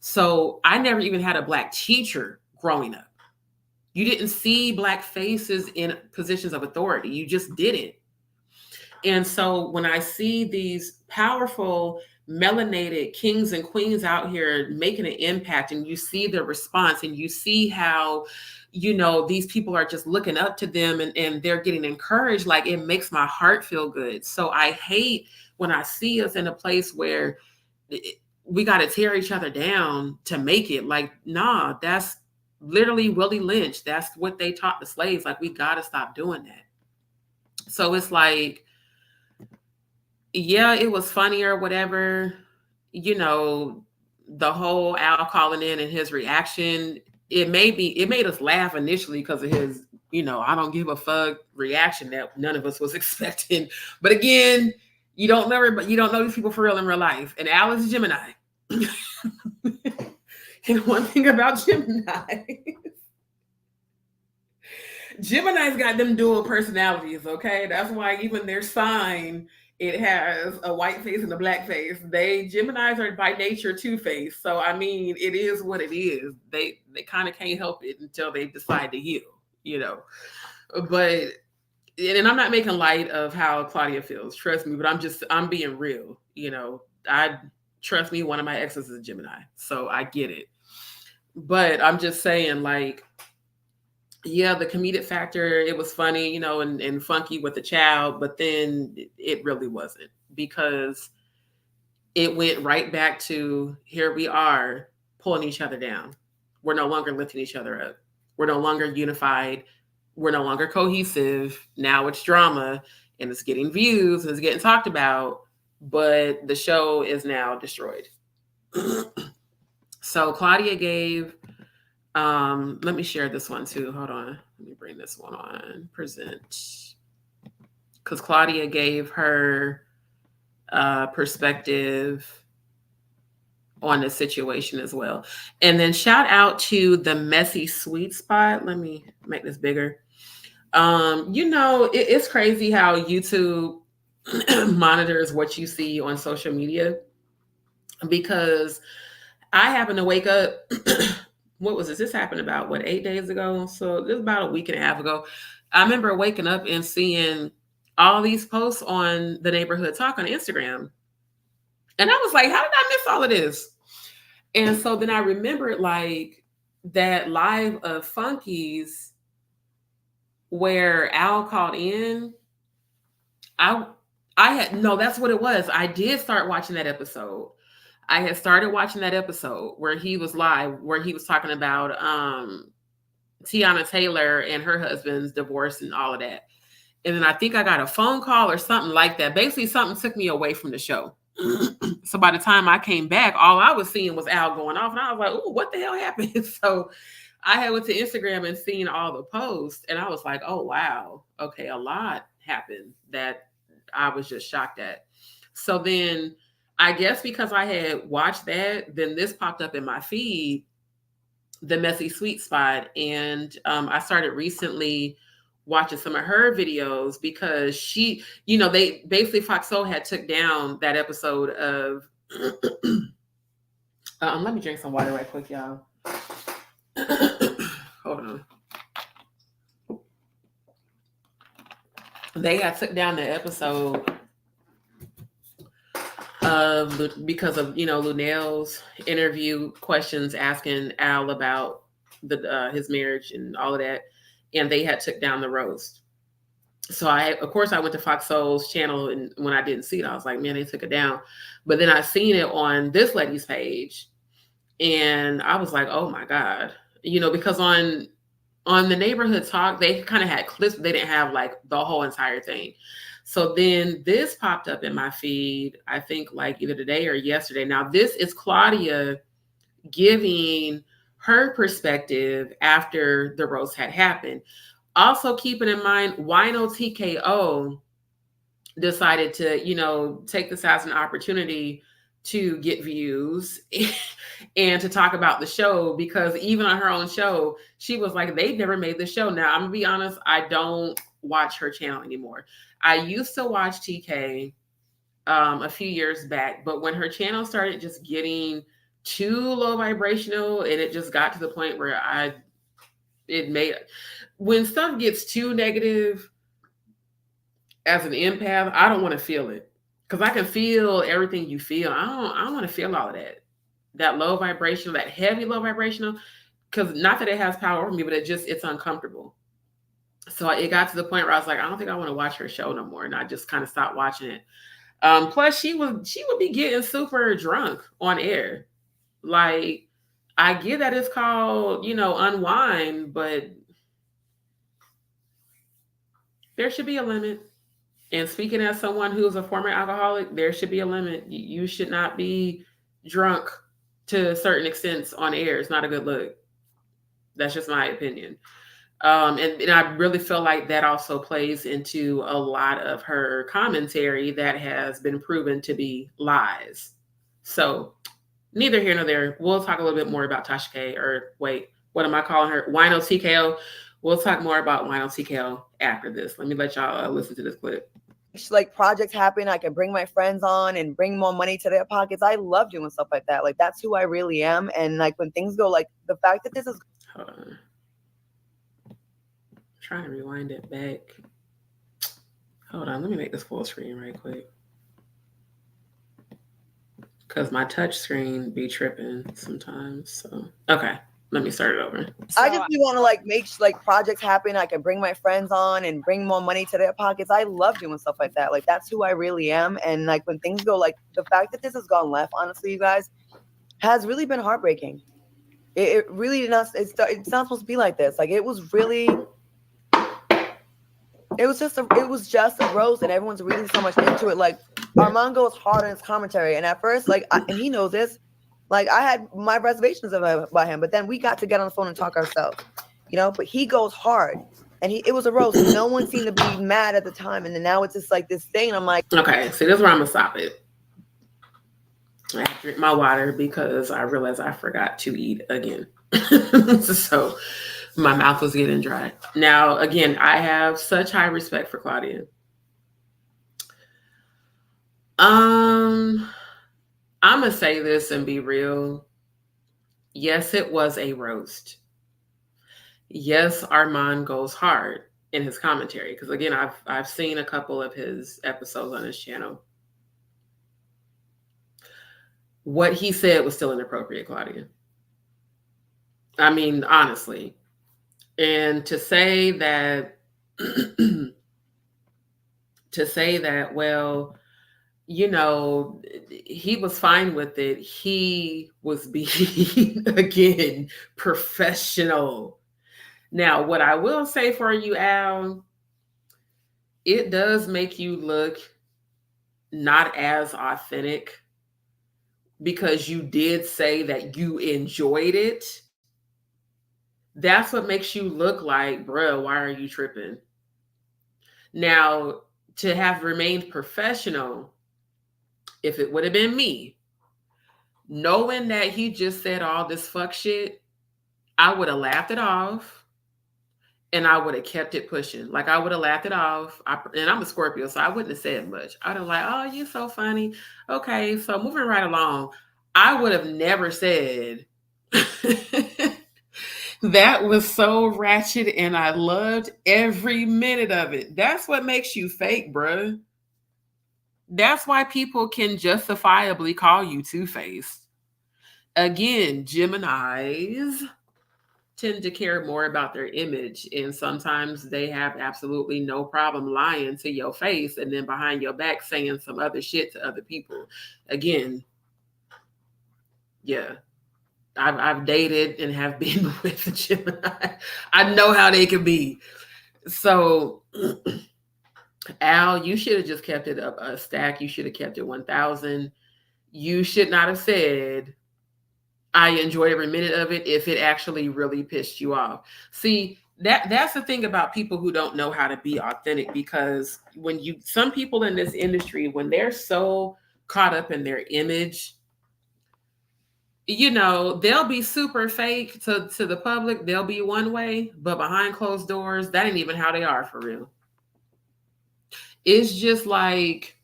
So I never even had a Black teacher growing up. You didn't see Black faces in positions of authority. You just didn't. And so when I see these powerful melanated kings and queens out here making an impact, and you see the response, and you see how, you know, these people are just looking up to them, and they're getting encouraged, like, it makes my heart feel good. So I hate when I see us in a place where we got to tear each other down to make it. Like, nah, that's literally Willie Lynch. That's what they taught the slaves. Like, we got to stop doing that. So it's like, yeah, it was funny or whatever, you know, the whole Al calling in and his reaction. It made us laugh initially because of his, you know, I don't give a fuck reaction that none of us was expecting. But again, you don't know these people for real in real life. And Al is a Gemini. And one thing about Gemini's got them dual personalities, okay? That's why even their sign, it has a white face and a black face. Geminis are by nature two-faced. So I mean, it is what it is. They kind of can't help it until they decide to heal, you know. But, and I'm not making light of how Claudia feels, trust me, but I'm being real, you know. Trust me, one of my exes is a Gemini, so I get it. But I'm just saying, like, yeah, the comedic factor, it was funny, you know, and funky with the child, but then it really wasn't, because it went right back to, here we are pulling each other down. We're no longer lifting each other up. We're no longer unified. We're no longer cohesive. Now it's drama, and it's getting views, and it's getting talked about, but the show is now destroyed. So Claudia gave, let me share this one too. Hold on. Let me bring this one on. Present. Because Claudia gave her perspective on the situation as well. And then shout out to the Messy Sweet Spot. Let me make this bigger. You know, it's crazy how YouTube monitors what you see on social media, because I happened to wake up. What was this? This happened about 8 days ago? So this is about a week and a half ago. I remember waking up and seeing all these posts on the Neighborhood Talk on Instagram. And I was like, how did I miss all of this? And so then I remembered, like, that live of Funky's where Al called in. That's what it was. I did start watching that episode. I had started watching that episode where he was live, where he was talking about Tiana Taylor and her husband's divorce and all of that. And then I think I got a phone call or something like that. Basically, something took me away from the show. So by the time I came back, all I was seeing was Al going off. And I was like, oh, what the hell happened? So I had went to Instagram and seen all the posts. And I was like, oh, wow. Okay, a lot happened that I was just shocked at. So then I guess because I had watched that, then this popped up in my feed, the Messy Sweet Spot. And I started recently watching some of her videos because she, you know, they basically, Fox Soul had took down that episode of, let me drink some water right quick, y'all. Hold on. They had took down the episode because of, you know, Lunel's interview questions asking Al about his marriage and all of that, and they had took down the roast. So of course I went to Fox Soul's channel, and when I didn't see it, I was like, man, they took it down. But then I seen it on this lady's page, and I was like, oh my God, you know, because on the Neighborhood Talk, they kind of had clips, but they didn't have like the whole entire thing. So then this popped up in my feed, I think like either today or yesterday. Now this is Claudia giving her perspective after the roast had happened. Also keeping in mind, Wino T.K.O decided to, you know, take this as an opportunity to get views and to talk about the show, because even on her own show, she was like, they've never made the show. Now, I'm gonna be honest, I don't watch her channel anymore. I used to watch TK a few years back, but when her channel started just getting too low vibrational, and it just got to the point where When stuff gets too negative, as an empath, I don't want to feel it. Because I can feel everything you feel. I don't want to feel all of that. That low vibrational, that heavy low vibrational. Because not that it has power over me, but it's uncomfortable. So it got to the point where I was like, I don't think I want to watch her show no more. And I just kind of stopped watching it. Plus she would be getting super drunk on air. Like, I get that it's called, unwind, but there should be a limit. And speaking as someone who is a former alcoholic, there should be a limit. You should not be drunk to certain extents on air. It's not a good look. That's just my opinion. And I really feel like that also plays into a lot of her commentary that has been proven to be lies. So neither here nor there. We'll talk a little bit more about Tasha K, or wait, what am I calling her? Wino T.K.O. We'll talk more about Wino T.K.O. after this. Let me let y'all listen to this clip. Like, projects happen, I can bring my friends on and bring more money to their pockets. I love doing stuff like that. Like, that's who I really am. And like, when things go, like, the fact that this is... Hold on. Trying to rewind it back. Hold on, let me make this full screen right quick. Because my touch screen be tripping sometimes. So, okay, let me start it over. I just want to like make like projects happen. I can bring my friends on and bring more money to their pockets. I love doing stuff like that. Like, that's who I really am. And like, when things go, like, the fact that this has gone left, honestly, you guys, has really been heartbreaking. It really did not. It's not supposed to be like this. Like, it was really. It was just a roast, and everyone's reading so much into it. Like, Armand goes hard in his commentary, and at first, like, and he knows this, like, I had my reservations about him, but then we got to get on the phone and talk ourselves, but he goes hard, and it was a roast. No one seemed to be mad at the time, and then now it's just like this thing, and I'm like, okay, so this is where I'm gonna stop it. I have to drink my water because I realized I forgot to eat again. So my mouth was getting dry. Now, again, I have such high respect for Claudia. I'm gonna say this and be real. Yes, it was a roast. Yes, Armand goes hard in his commentary, because again, I've seen a couple of his episodes on his channel. What he said was still inappropriate, Claudia. I mean, honestly. And to say that, well, he was fine with it. He was being, again, professional. Now, what I will say for you, Al, it does make you look not as authentic, because you did say that you enjoyed it. That's what makes you look like, bruh, why are you tripping? Now, to have remained professional, if it would have been me, knowing that he just said all this fuck shit, I would have laughed it off, and I would have kept it pushing. Like, I would have laughed it off. And I'm a Scorpio, so I wouldn't have said much. I'd have like, oh, you're so funny. Okay, so moving right along, I would have never said, that was so ratchet and I loved every minute of it. That's what makes you fake, bruh. That's why people can justifiably call you two-faced. Again, Geminis tend to care more about their image, and sometimes they have absolutely no problem lying to your face and then behind your back saying some other shit to other people. Again, yeah. I've dated and have been with a Gemini. I know how they can be. So, Al, you should have just kept it up a stack. You should have kept it 1,000. You should not have said, I enjoyed every minute of it, if it actually really pissed you off. See, that's the thing about people who don't know how to be authentic, because some people in this industry, when they're so caught up in their image, they'll be super fake to the public. They'll be one way, but behind closed doors, that ain't even how they are for real. It's just like,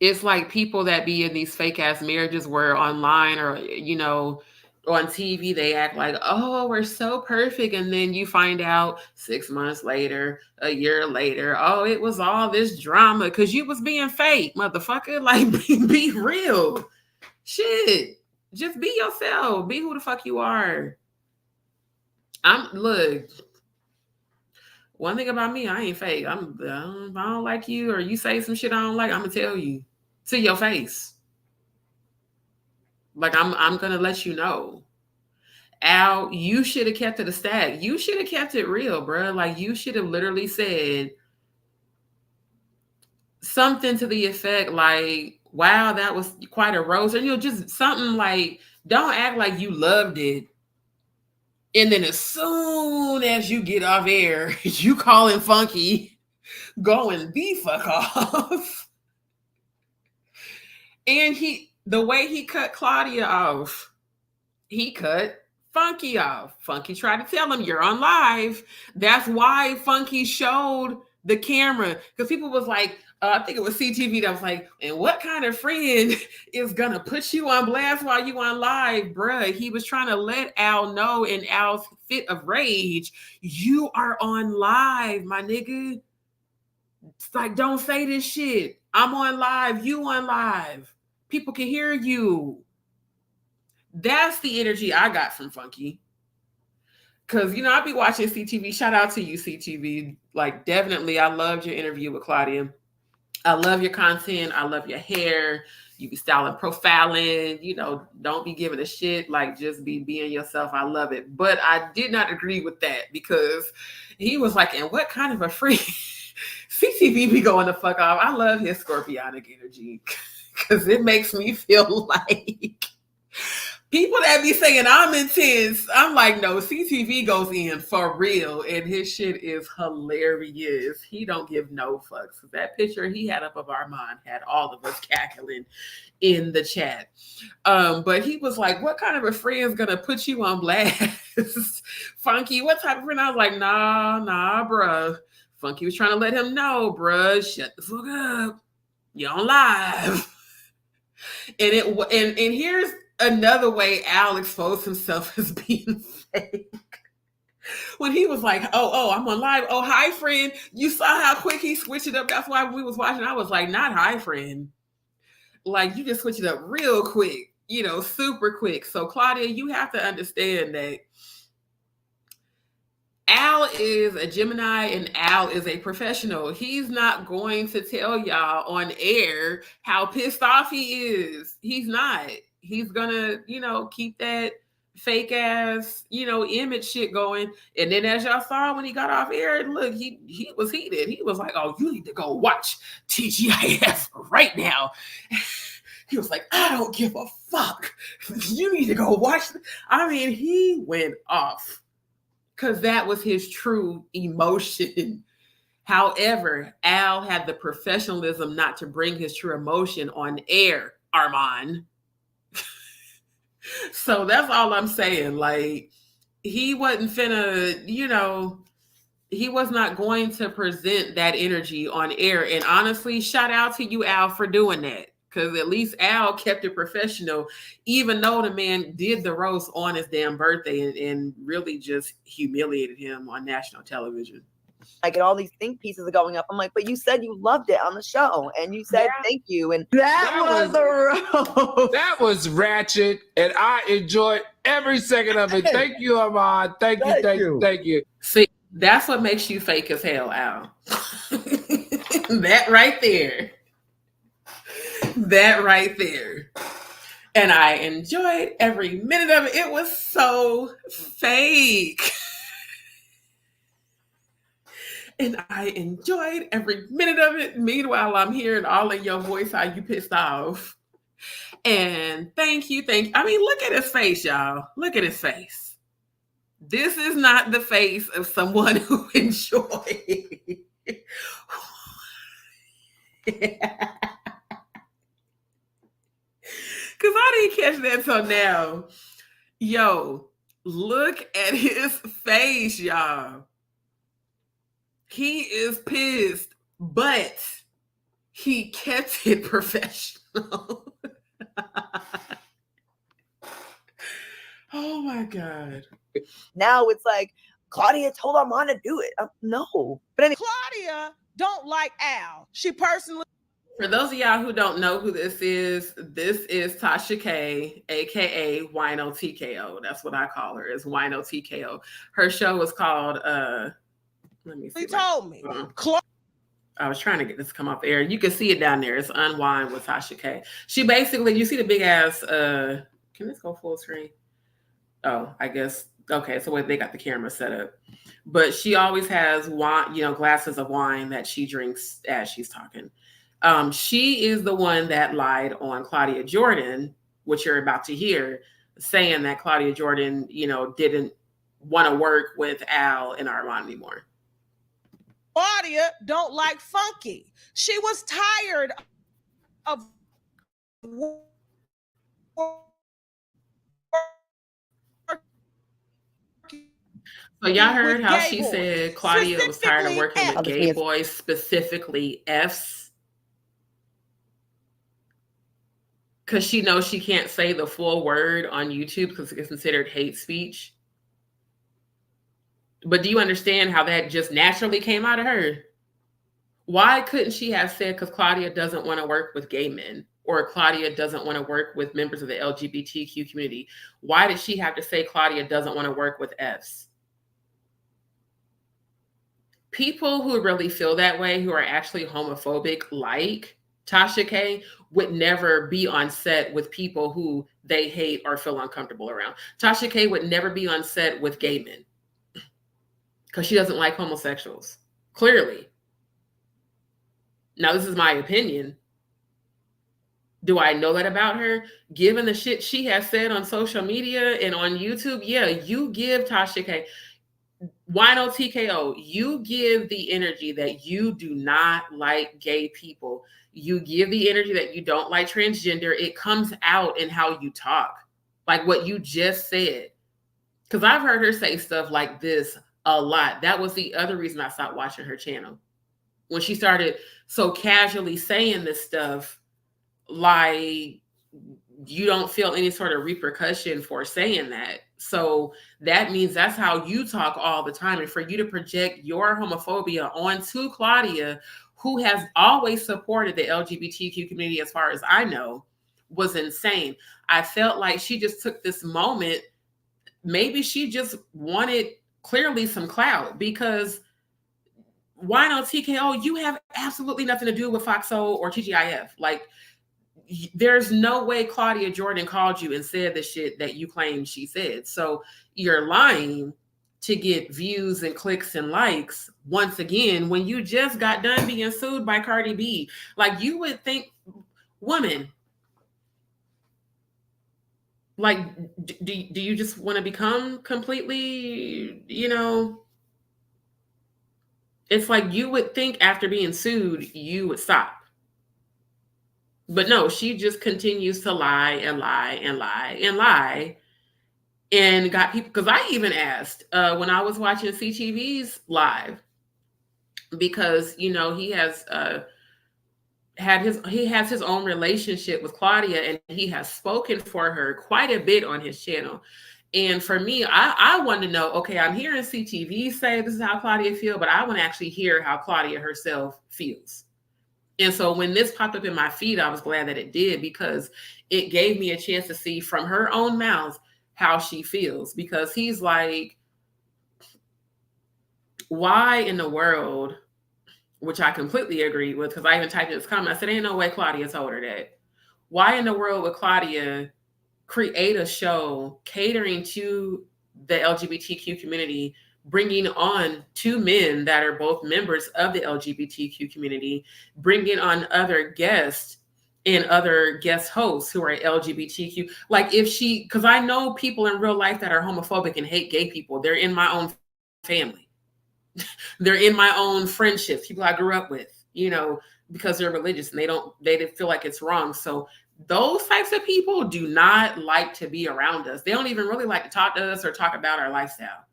it's like people that be in these fake ass marriages where online, or, On TV, they act like, oh, we're so perfect. And then you find out 6 months later, a year later, oh, it was all this drama because you was being fake, motherfucker. Like, be real. Shit. Just be yourself. Be who the fuck you are. Look, one thing about me, I ain't fake. If I don't like you or you say some shit I don't like, I'm going to tell you to your face. Like, I'm going to let you know. Al, you should have kept it a stack. You should have kept it real, bro. Like, you should have literally said something to the effect like, wow, that was quite a roast. Or, just something like, don't act like you loved it. And then as soon as you get off air, you call him funky, going the fuck off. And the way he cut Claudia off, he cut Funky off. Funky tried to tell him, you're on live. That's why Funky showed the camera. Because people was like, I think it was CTV that was like, and what kind of friend is going to put you on blast while you on live? Bruh, he was trying to let Al know in Al's fit of rage, you are on live, my nigga. It's like, don't say this shit. I'm on live. You on live. People can hear you. That's the energy I got from Funky. Because, I be watching CTV. Shout out to you, CTV. Like, definitely, I loved your interview with Claudia. I love your content. I love your hair. You be styling, profiling. Don't be giving a shit. Like, just be being yourself. I love it. But I did not agree with that because he was like, and what kind of a freak? CTV be going the fuck off. I love his scorpionic energy because it makes me feel like people that be saying I'm intense, I'm like, no, CTV goes in for real, and his shit is hilarious. He don't give no fucks. That picture he had up of Armand had all of us cackling in the chat. But he was like, what kind of a friend is gonna put you on blast? Funky, what type of friend? I was like, nah, bruh. Funky was trying to let him know, bruh, shut the fuck up. You're on live. And here's another way Al exposed himself as being fake. When he was like, oh, I'm on live. Oh, hi, friend. You saw how quick he switched it up. That's why we was watching. I was like, not hi, friend. Like, you just switch it up real quick, super quick. So, Claudia, you have to understand that Al is a Gemini and Al is a professional. He's not going to tell y'all on air how pissed off he is. He's not. He's gonna, keep that fake ass, image shit going. And then as y'all saw when he got off air, look, he was heated. He was like, oh, you need to go watch TGIF right now. He was like, I don't give a fuck. You need to go watch. I mean, he went off because that was his true emotion. However, Al had the professionalism not to bring his true emotion on air, Armand. So that's all I'm saying. Like, he wasn't finna, he was not going to present that energy on air. And honestly, shout out to you, Al, for doing that. Because at least Al kept it professional, even though the man did the roast on his damn birthday and really just humiliated him on national television. I get all these think pieces going up. I'm like, but you said you loved it on the show, and you said thank you, and that was a roast. That was ratchet, and I enjoyed every second of it. Thank you, Armand. Thank you. See, that's what makes you fake as hell, Al. That right there. That right there. And I enjoyed every minute of it. It was so fake. And I enjoyed every minute of it. Meanwhile, I'm hearing all in your voice how you pissed off. And thank you. I mean, look at his face, y'all. Look at his face. This is not the face of someone who enjoyed. Because I didn't catch that till now. Yo, look at his face, y'all. He is pissed, but he kept it professional. Oh my God. Now it's like Claudia told Armand to do it. No. But anyway, Claudia don't like Al. She personally. For those of y'all who don't know who this is Tasha K, aka Wino T.K.O. That's what I call her, is Wino T.K.O. Her show was called let me see. He told me. I was trying to get this to come off air. You can see it down there. It's Unwind with Tasha K. She basically, you see the big ass can this go full screen? Oh, I guess. Okay, so they got the camera set up. But she always has wine, glasses of wine that she drinks as she's talking. She is the one that lied on Claudia Jordan, which you're about to hear, saying that Claudia Jordan, didn't want to work with Al and Armand anymore. Claudia don't like Funky. She was tired of so y'all heard how she said Claudia was tired of working with gay boys, specifically Fs, because she knows she can't say the full word on YouTube because it's considered hate speech. But do you understand how that just naturally came out of her? Why couldn't she have said, because Claudia doesn't want to work with gay men, or Claudia doesn't want to work with members of the LGBTQ community? Why did she have to say Claudia doesn't want to work with Fs? People who really feel that way, who are actually homophobic, like Tasha K, would never be on set with people who they hate or feel uncomfortable around. Tasha K would never be on set with gay men because she doesn't like homosexuals, clearly. Now, this is my opinion. Do I know that about her? Given the shit she has said on social media and on YouTube, yeah, you give Tasha K, Wino T.K.O, you give the energy that you do not like gay people. You give the energy that you don't like transgender. It comes out in how you talk, like what you just said. Because I've heard her say stuff like this a lot. That was the other reason I stopped watching her channel. When she started so casually saying this stuff, like you don't feel any sort of repercussion for saying that. So that means that's how you talk all the time. And for you to project your homophobia onto Claudia, who has always supported the LGBTQ community, as far as I know, was insane. I felt like she just took this moment. Maybe she just wanted clearly some clout, because Wino T.K.O, you have absolutely nothing to do with Foxo or TGIF. Like, there's no way Claudia Jordan called you and said the shit that you claim she said. So you're lying to get views and clicks and likes once again, when you just got done being sued by Cardi B. Like, you would think, woman, like, do you just want to become completely, it's like you would think after being sued, you would stop. But no, she just continues to lie and lie and lie and lie, and got people. Because I even asked when I was watching CTV's live, because he has he has his own relationship with Claudia, and he has spoken for her quite a bit on his channel. And for me, I want to know, okay, I'm hearing CTV say this is how Claudia feels, but I want to actually hear how Claudia herself feels. And so when this popped up in my feed, I was glad that it did, because it gave me a chance to see from her own mouth how she feels. Because he's like, why in the world, which I completely agree with, because I even typed in this comment, I said, ain't no way Claudia told her that. Why in the world would Claudia create a show catering to the LGBTQ community, bringing on two men that are both members of the LGBTQ community, bringing on other guests and other guest hosts who are LGBTQ? Like, if she, because I know people in real life that are homophobic and hate gay people. They're in my own family. They're in my own friendships, people I grew up with, because they're religious and they feel like it's wrong. So those types of people do not like to be around us. They don't even really like to talk to us or talk about our lifestyle.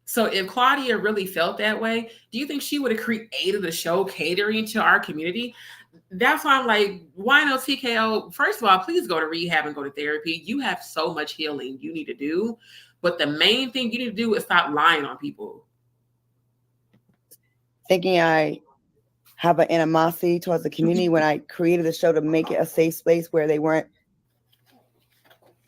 So if Claudia really felt that way, do you think she would have created a show catering to our community? that's why I'm like, Wino T.K.O. First of all, please go to rehab and go to therapy. You have so much healing you need to do. But the main thing you need to do is stop lying on people. Thinking I have an animosity towards the community when I created the show to make it a safe space where they weren't,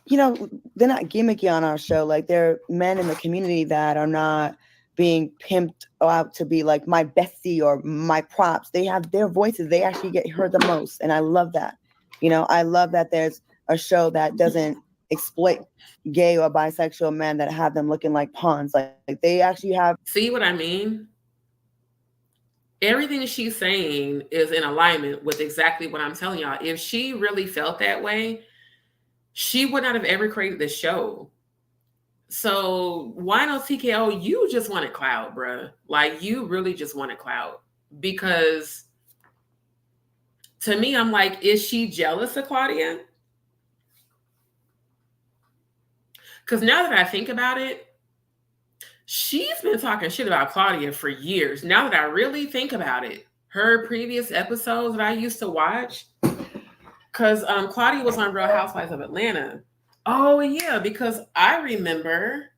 you know, they're not gimmicky on our show. Like, they're men in the community that are not being pimped out to be like my bestie or my props. They have their voices. They actually get heard the most. And I love that. You know, I love that there's a show that doesn't exploit gay or bisexual men that have them looking like pawns. Like they actually have. See what I mean? Everything she's saying is in alignment with exactly what I'm telling y'all. If she really felt that way, she would not have ever created this show. So Wino T.K.O, you just wanted clout, bruh. Like, you really just wanted clout. Because to me, I'm like, is she jealous of Claudia? Because now that I think about it, she's been talking shit about Claudia for years. Now that I really think about it, her previous episodes that I used to watch, because Claudia was on Real Housewives of Atlanta. Oh, yeah, because I remember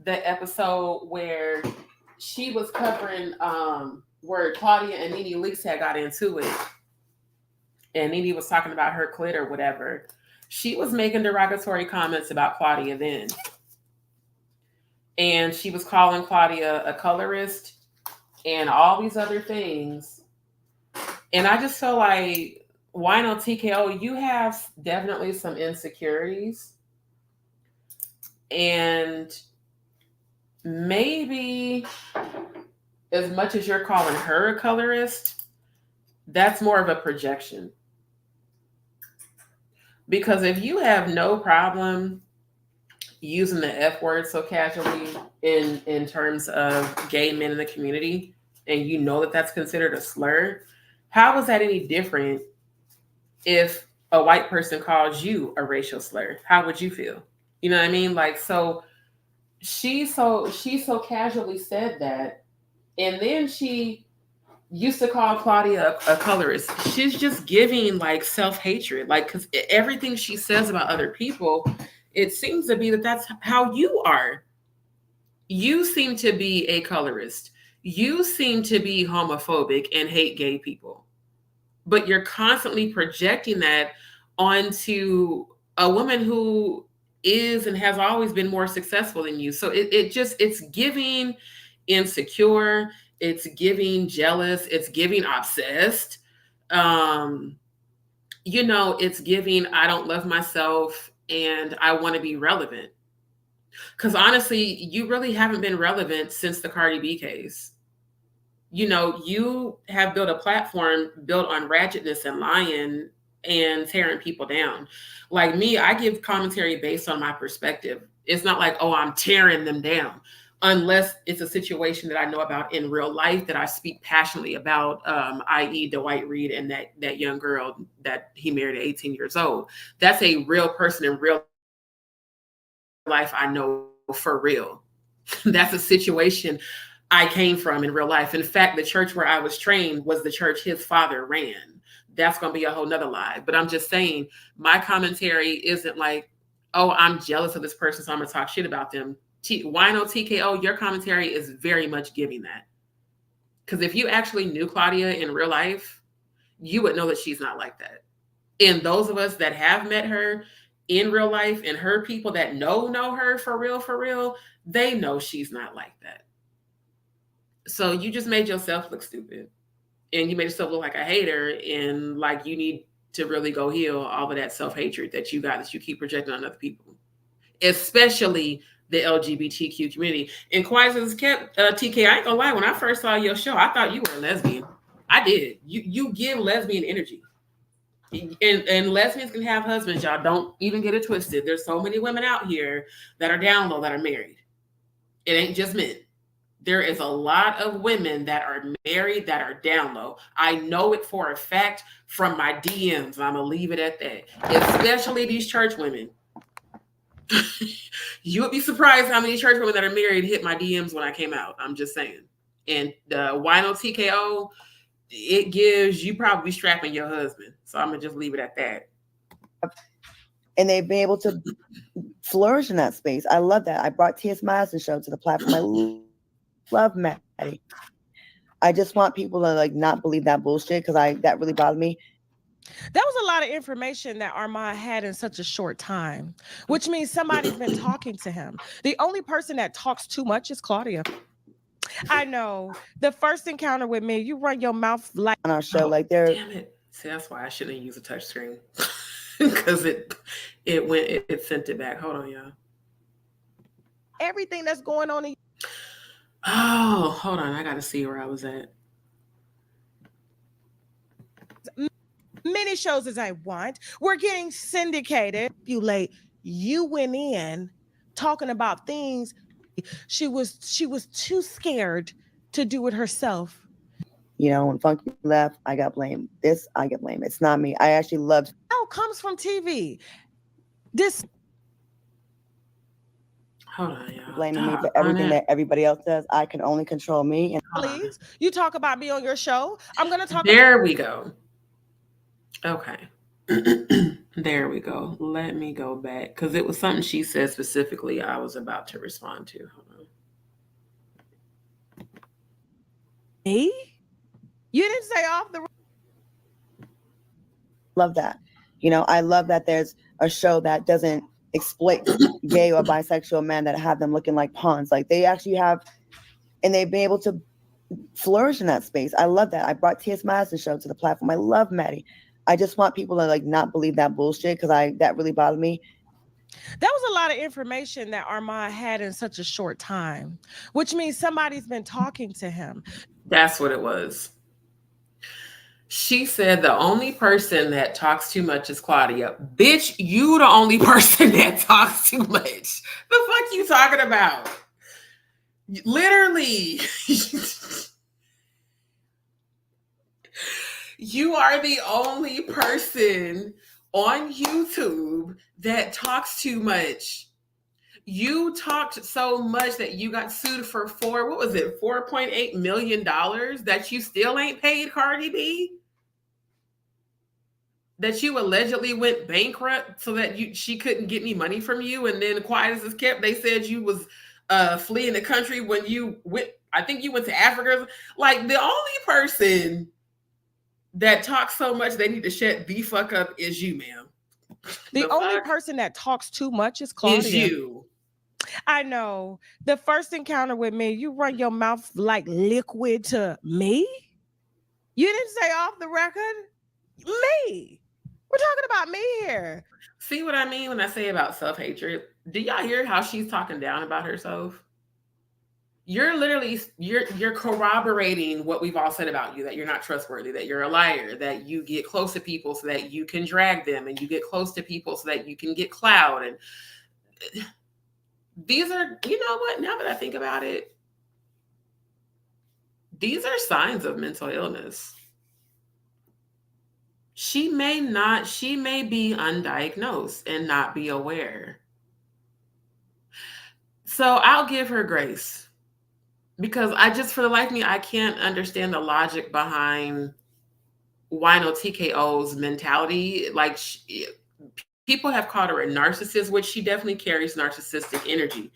the episode where she was covering where Claudia and Nene Leakes had got into it. And Nene was talking about her clit or whatever. She was making derogatory comments about Claudia then. And she was calling Claudia a colorist and all these other things. And I just feel like, Wino T.K.O, you have definitely some insecurities. And maybe as much as you're calling her a colorist, that's more of a projection. Because if you have no problem using the F word so casually in terms of gay men in the community, and you know that that's considered a slur, how is that any different if a white person calls you a racial slur? How would you feel? You know what I mean? Like, so she so casually said that, and then she used to call Claudia a colorist. She's just giving like self-hatred, like, because everything she says about other people, it seems to be that that's how you are. You seem to be a colorist. You seem to be homophobic and hate gay people, but you're constantly projecting that onto a woman who is and has always been more successful than you. So it's giving insecure, it's giving jealous, it's giving obsessed. You know, it's giving I don't love myself and I want to be relevant. Because honestly, you really haven't been relevant since the Cardi B case. You know, you have built a platform built on ratchetness and lying and tearing people down. Like me, I give commentary based on my perspective. It's not like, oh, I'm tearing them down, unless it's a situation that I know about in real life that I speak passionately about, i.e. Dwight Reed and that young girl that he married at 18 years old. That's a real person in real life I know for real. That's a situation I came from in real life. In fact, the church where I was trained was the church his father ran. That's going to be a whole nother lie. But I'm just saying, my commentary isn't like, oh, I'm jealous of this person, so I'm going to talk shit about them. Wino T.K.O, your commentary is very much giving that. Because if you actually knew Claudia in real life, you would know that she's not like that. And those of us that have met her in real life and her people that know her for real, they know she's not like that. So you just made yourself look stupid, and you made yourself look like a hater, and like you need to really go heal all of that self-hatred that you got, that you keep projecting on other people, especially the LGBTQ community. And quiet as kept, TK, I ain't gonna lie, when I first saw your show, I thought you were a lesbian. I did. You give lesbian energy. And lesbians can have husbands, y'all. Don't even get it twisted. There's so many women out here that are down low that are married. It ain't just men. There is a lot of women that are married that are down low. I know it for a fact from my DMs. I'm going to leave it at that. Especially these church women. You would be surprised how many church women that are married hit my DMs when I came out. I'm just saying. And Wino T.K.O, it gives you probably strapping your husband. So I'm gonna just leave it at that. And they've been able to flourish in that space. I love that. I brought TEA-G-I-MESSSSS show to the platform. I love Maddie. I just want people to like not believe that bullshit because that really bothered me. That was a lot of information that Armand had in such a short time, which means somebody's been talking to him. The only person that talks too much is Claudia. I know. The first encounter with me, you run your mouth like on our show. Oh, like they're damn it. See, that's why I shouldn't use a touch screen. Because it sent it back. Hold on, y'all. everything that's going on in Oh, hold on. I gotta see where I was at. many shows as I want. We're getting syndicated. You went in talking about things. She was too scared to do it herself. You know, when Funky left, I got blamed. I get blamed. It's not me. I actually loved. It comes from TV. This. Hold on, y'all. Blaming me for everything that everybody else does. I can only control me. And please, you talk about me on your show. I'm gonna talk. There we go. Okay. There we go. Let me go back because it was something she said specifically I was about to respond to. Hold on. Me? You didn't say off the. love that. You know, I love that there's a show that doesn't exploit gay or bisexual men that have them looking like pawns. Like they actually have, and they've been able to flourish in that space. I love that. I brought TEA-G-I-MESSSSS show to the platform. I love Maddie. I just want people to like not believe that bullshit because that really bothered me. That was a lot of information that Armand had in such a short time, which means somebody's been talking to him. That's what it was. She said the only person that talks too much is Claudia. Bitch, you the only person that talks too much. The fuck you talking about? Literally. You are the only person on YouTube that talks too much. You talked so much that you got sued for $4.8 million that you still ain't paid Cardi B? That you allegedly went bankrupt so that she couldn't get any money from you, and then quiet as it's kept, they said you was fleeing the country when you went, I think you went to Africa. Like the only person that talks so much they need to shut the fuck up is you, ma'am. The only person that talks too much is Claudia. Is you. I know. The first encounter with me, you run your mouth like liquid to me? You didn't say off the record? Me. We're talking about me here. See what I mean when I say about self-hatred? Do y'all hear how she's talking down about herself? You're literally, you're corroborating what we've all said about you, that you're not trustworthy, that you're a liar, that you get close to people so that you can drag them, and you get close to people so that you can get clout. And these are, you know what, now that I think about it, these are signs of mental illness. She may be undiagnosed and not be aware. So I'll give her grace. Because for the life of me, I can't understand the logic behind Wino T.K.O's mentality. Like, people have called her a narcissist, which she definitely carries narcissistic energy.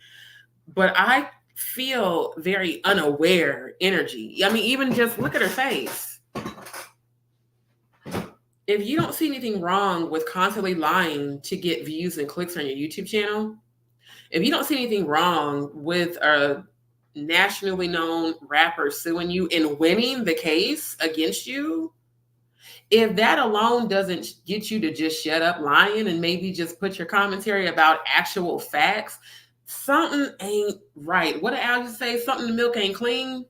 But I feel very unaware energy. I mean, even just look at her face. If you don't see anything wrong with constantly lying to get views and clicks on your YouTube channel, if you don't see anything wrong with a nationally known rapper suing you and winning the case against you, if that alone doesn't get you to just shut up lying and maybe just put your commentary about actual facts, something ain't right. What did Al just say? Something in the milk ain't clean.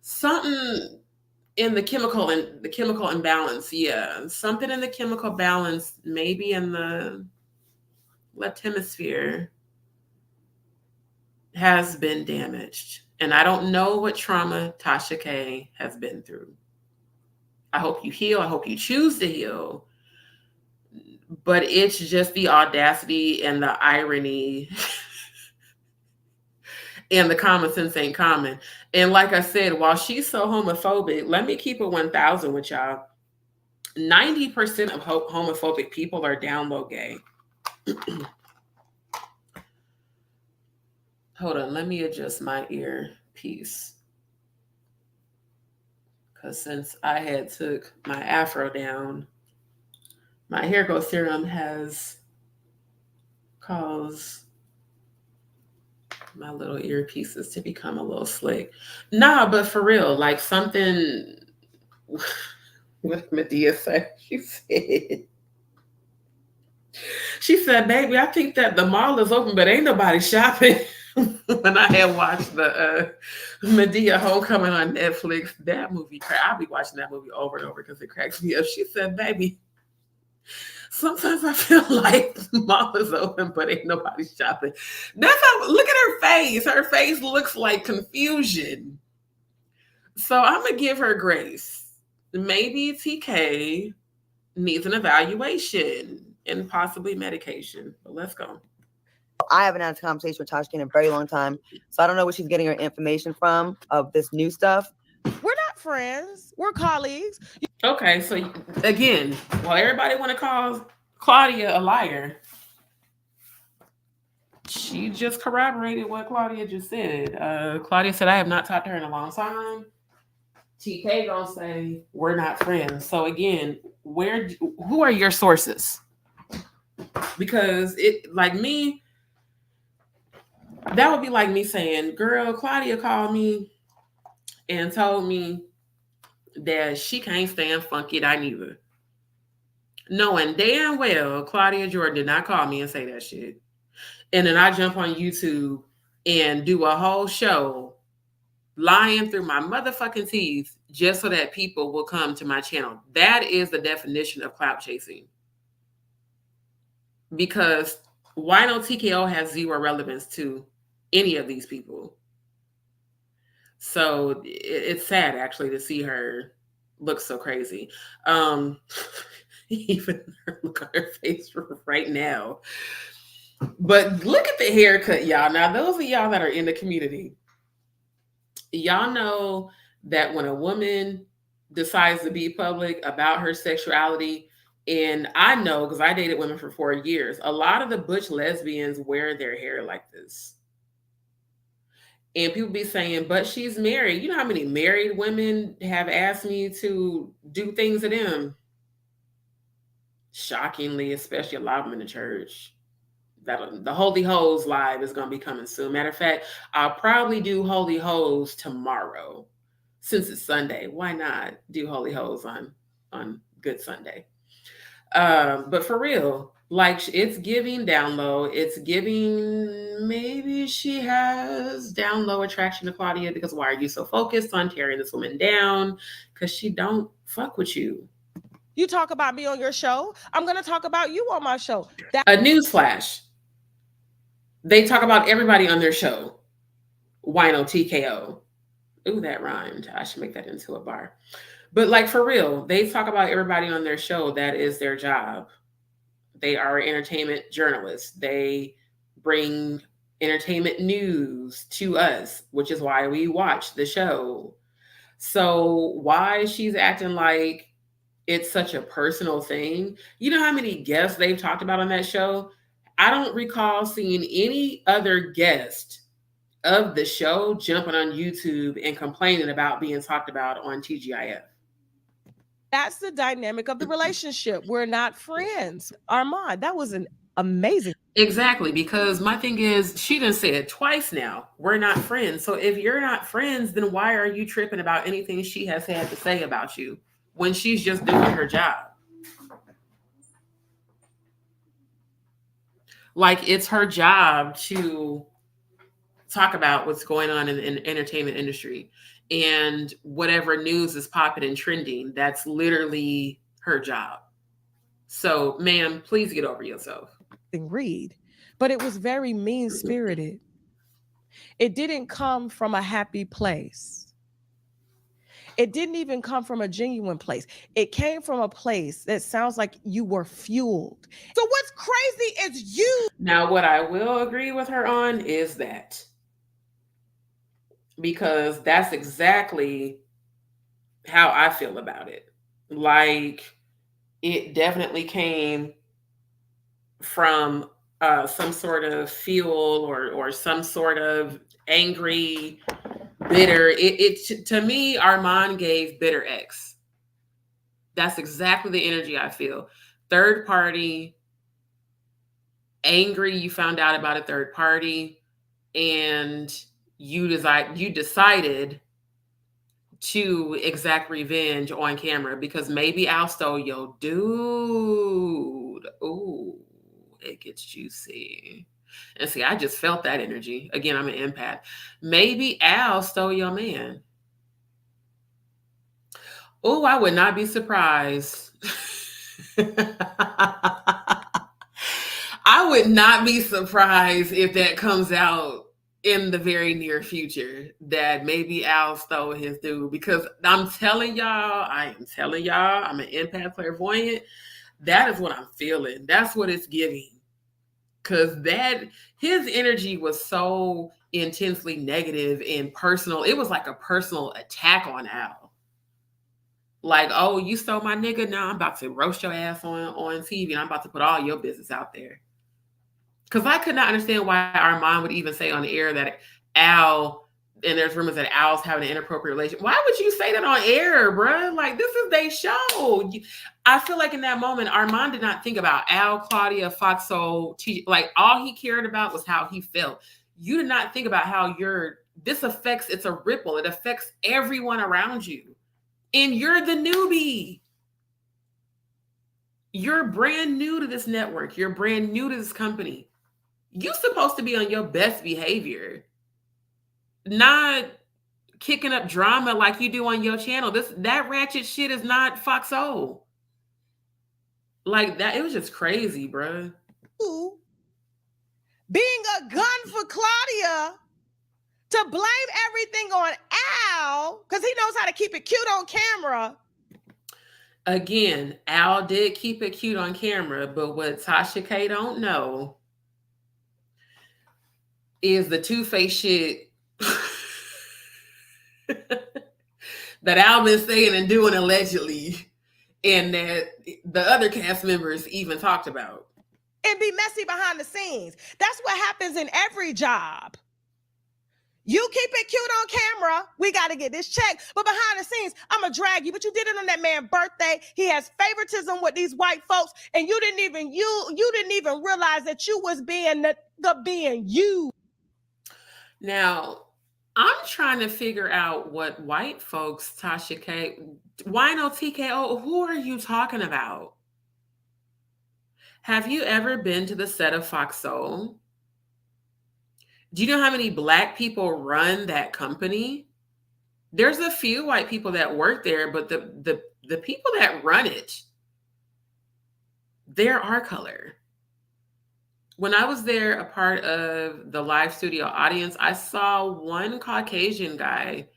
Something in the chemical imbalance. Yeah, something in the chemical balance, maybe in the left hemisphere, has been damaged. And I don't know what trauma Tasha K has been through. I hope you heal. I hope you choose to heal. But it's just the audacity and the irony and the common sense ain't common. And like I said, while she's so homophobic, let me keep it 1,000 with y'all. 90% of homophobic people are down low gay. Hold on, let me adjust my earpiece. Because since I had took my afro down, my hair growth serum has caused my little earpieces to become a little slick. Nah, but for real, like something what Medea said. She said, baby, I think that the mall is open, but ain't nobody shopping. When I had watched the Medea Homecoming on Netflix, that movie, I'll be watching that movie over and over because it cracks me up. She said, baby, sometimes I feel like the mall is open, but ain't nobody shopping. That's how, look at her face. Her face looks like confusion. So I'm going to give her grace. Maybe TK needs an evaluation and possibly medication, but let's go. I haven't had a conversation with Tasha in a very long time, so I don't know where she's getting her information from of this new stuff. We're not friends. We're colleagues. Okay, so again, while everybody want to call Claudia a liar, she just corroborated what Claudia just said. Claudia said, I have not talked to her in a long time. TK gonna say, we're not friends. So again, who are your sources? Because it, like me, that would be like me saying, girl, Claudia called me and told me that she can't stand Funky Die neither. Knowing damn well Claudia Jordan did not call me and say that shit. And then I jump on YouTube and do a whole show lying through my motherfucking teeth just so that people will come to my channel. That is the definition of clout chasing. Because Wino T.K.O has zero relevance to any of these people. So it's sad actually to see her look so crazy. Even her look on her face right now. But look at the haircut, y'all. Now, those of y'all that are in the community, y'all know that when a woman decides to be public about her sexuality, and I know because I dated women for 4 years, a lot of the butch lesbians wear their hair like this. And people be saying, but she's married. You know how many married women have asked me to do things to them? Shockingly, especially a lot of them in the church. That the Holy Hose live is going to be coming soon. Matter of fact, I'll probably do Holy Hose tomorrow. Since it's Sunday, why not do Holy Hose on Good Sunday? But for real, like it's giving down low. It's giving maybe she has down low attraction to Claudia because why are you so focused on tearing this woman down? Because she don't fuck with you. You talk about me on your show, I'm going to talk about you on my show. A newsflash. They talk about everybody on their show. Wino T.K.O. Ooh, that rhymed. I should make that into a bar. But like for real, they talk about everybody on their show. That is their job. They are entertainment journalists. They bring entertainment news to us, which is why we watch the show. So why she's acting like it's such a personal thing. You know how many guests they've talked about on that show? I don't recall seeing any other guest of the show jumping on YouTube and complaining about being talked about on TGIF. That's the dynamic of the relationship. We're not friends. Armand, that was an amazing. Exactly, because my thing is, she done said twice now, we're not friends. So if you're not friends, then why are you tripping about anything she has had to say about you when she's just doing her job? Like it's her job to talk about what's going on in the entertainment industry and whatever news is popping and trending. That's literally her job. So, ma'am, please get over yourself. Read, but it was very mean-spirited. It didn't come from a happy place. It didn't even come from a genuine place. It came from a place that sounds like you were fueled. So what's crazy is you. Now, what I will agree with her on is that because that's exactly how I feel about it. Like, it definitely came from some sort of fuel or some sort of angry, bitter. To me, Armand gave bitter X. That's exactly the energy I feel. Third party, angry. You found out about a third party, and you decided to exact revenge on camera because maybe Al stole your dude. Ooh, it gets juicy. And see, I just felt that energy. Again, I'm an empath. Maybe Al stole your man. Oh, I would not be surprised. I would not be surprised if that comes out in the very near future, that maybe Al stole his dude, because I'm telling y'all, I'm an empath clairvoyant. That is what I'm feeling. That's what it's giving. Because his energy was so intensely negative and personal. It was like a personal attack on Al. Like, oh, you stole my nigga. Now I'm about to roast your ass on TV, and I'm about to put all your business out there. Because I could not understand why Armand would even say on the air that Al, and there's rumors that Al's having an inappropriate relationship. Why would you say that on air, bruh? Like, this is their show. I feel like in that moment, Armand did not think about Al, Claudia, Foxo, like, all he cared about was how he felt. You did not think about how it's a ripple. It affects everyone around you. And you're the newbie. You're brand new to this network. You're brand new to this company. You're supposed to be on your best behavior, not kicking up drama like you do on your channel. That ratchet shit is not Foxo. Like that, it was just crazy, bro. Being a gun for Claudia to blame everything on Al because he knows how to keep it cute on camera. Again, Al did keep it cute on camera, but what Tasha K don't know is the two-faced shit that Al been saying and doing allegedly, and that the other cast members even talked about. And be messy behind the scenes. That's what happens in every job. You keep it cute on camera. We got to get this check. But behind the scenes, I'm going to drag you. But you did it on that man's birthday. He has favoritism with these white folks. And you didn't even realize that you was being you. Now, I'm trying to figure out what white folks, Tasha K, Wino T.K.O, who are you talking about? Have you ever been to the set of Foxo? Do you know how many Black people run that company? There's a few white people that work there, but the people that run it, they're our color. When I was there, a part of the live studio audience, I saw one Caucasian guy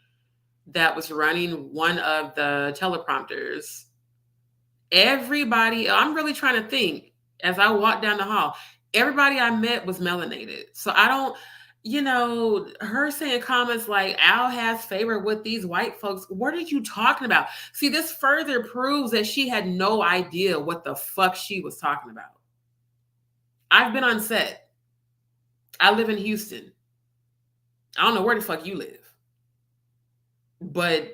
that was running one of the teleprompters. Everybody, I'm really trying to think as I walked down the hall, everybody I met was melanated. So I don't, her saying comments like Al has favor with these white folks. What are you talking about? See, this further proves that she had no idea what the fuck she was talking about. I've been on set. I live in Houston. I don't know where the fuck you live. But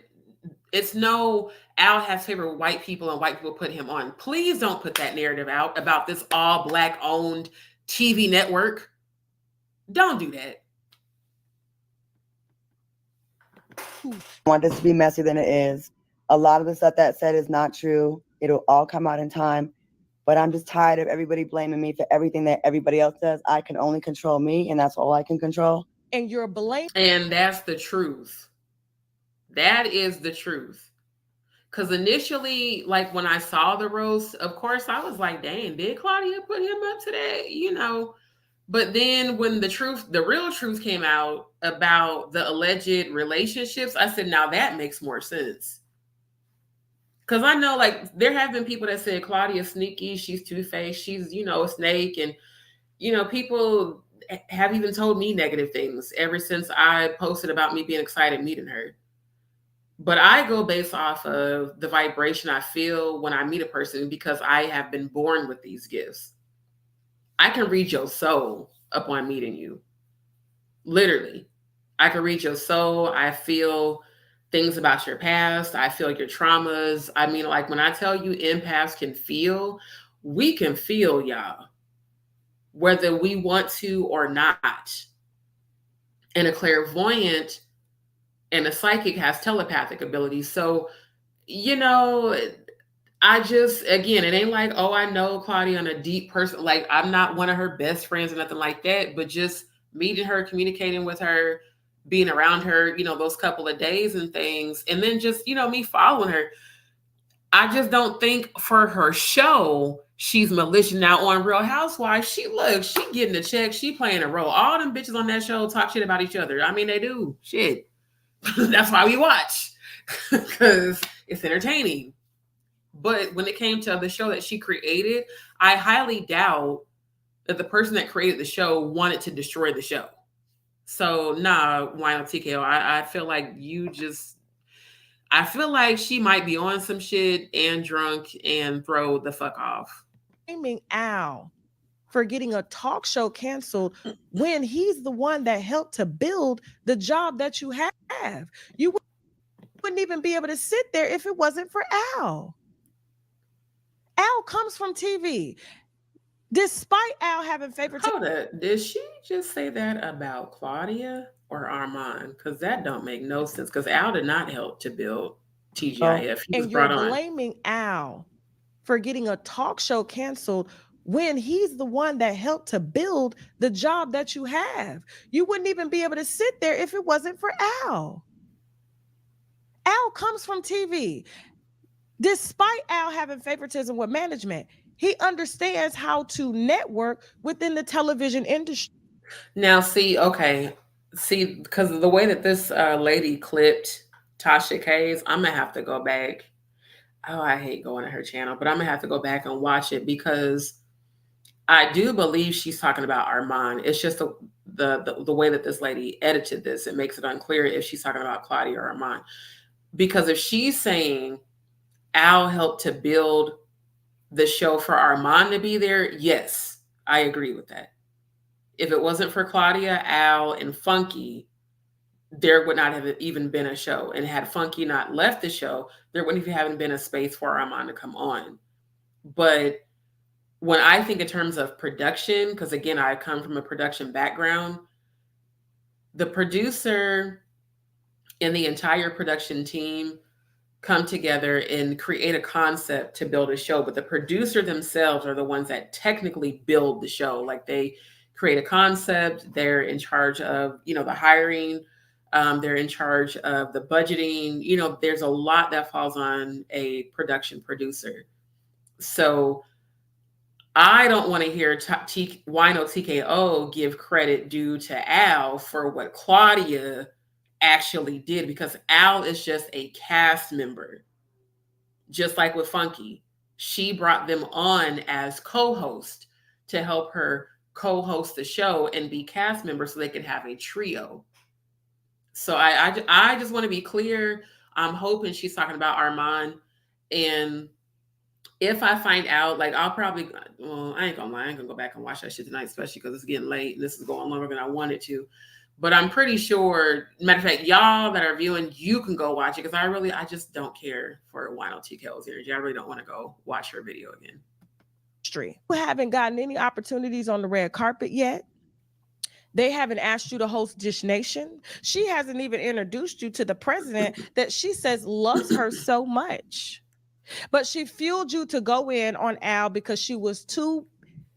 it's no Al has favor with white people and white people put him on. Please don't put that narrative out about this all Black owned TV network. Don't do that. I want this to be messier than it is. A lot of the stuff that said is not true. It'll all come out in time. But I'm just tired of everybody blaming me for everything that everybody else does. I can only control me, and that's all I can control. And you're blaming. And that's the truth. That is the truth. Because initially, like when I saw the roast, of course, I was like, dang, did Claudia put him up today? But then when the real truth came out about the alleged relationships, I said, now that makes more sense. Because I know, like, there have been people that said Claudia's sneaky, she's two-faced, she's, a snake. And, people, have even told me negative things ever since I posted about me being excited meeting her. But I go based off of the vibration I feel when I meet a person because I have been born with these gifts. I can read your soul upon meeting you. Literally. I can read your soul. I feel things about your past. I feel your traumas. I mean, like when I tell you empaths can feel, we can feel, y'all, whether we want to or not. And a clairvoyant and a psychic has telepathic abilities. So, you know, I just, again, it ain't like, oh, I know Claudia on a deep person. Like, I'm not one of her best friends or nothing like that, but just meeting her, communicating with her, being around her, those couple of days and things. And then just, me following her. I just don't think for her show, she's malicious. Now on Real Housewives, she getting a check. She playing a role. All them bitches on that show talk shit about each other. I mean, they do. Shit. That's why we watch. Because it's entertaining. But when it came to the show that she created, I highly doubt that the person that created the show wanted to destroy the show. So, nah, Wino T.K.O, I feel like I feel like she might be on some shit and drunk and throw the fuck off. Blaming Al for getting a talk show canceled when he's the one that helped to build the job that you have. You wouldn't even be able to sit there if it wasn't for Al. Al comes from TV. Despite Al having favoritism. Hold up. Did she just say that about Claudia or Armand? Because that don't make no sense. Because Al did not help to build TGIF. He was brought on. And you're blaming Al for getting a talk show canceled when he's the one that helped to build the job that you have. You wouldn't even be able to sit there if it wasn't for Al. Al comes from TV. Despite Al having favoritism with management, he understands how to network within the television industry. Now, because of the way that this lady clipped Tasha K's, I'm going to have to go back. Oh, I hate going to her channel, but I'm going to have to go back and watch it because I do believe she's talking about Armand. It's just the way that this lady edited this. It makes it unclear if she's talking about Claudia or Armand. Because if she's saying Al helped to build the show for Armand to be there, yes, I agree with that. If it wasn't for Claudia, Al, and Funky, there would not have even been a show. And had Funky not left the show, there wouldn't even been a space for Armand to come on. But when I think in terms of production, because again, I come from a production background, the producer and the entire production team come together and create a concept to build a show, but the producer themselves are the ones that technically build the show. Like they create a concept, they're in charge of, the hiring, they're in charge of the budgeting. There's a lot that falls on a production producer. So I don't want to hear Wino T.K.O give credit due to Al for what Claudia actually did, because Al is just a cast member. Just like with Funky, she brought them on as co-host to help her co-host the show and be cast members so they could have a trio. So I just want to be clear. I'm hoping she's talking about Armand. And if I find out, like I'll probably, I ain't gonna lie, I ain't gonna go back and watch that shit tonight, especially because it's getting late and this is going longer than I wanted to. But I'm pretty sure, matter of fact, y'all that are viewing, you can go watch it because I just don't care for Wino T.K.O's energy. I really don't want to go watch her video again. You haven't gotten any opportunities on the red carpet yet. They haven't asked you to host Dish Nation. She hasn't even introduced you to the president that she says loves her so much. But she fueled you to go in on Al because she was too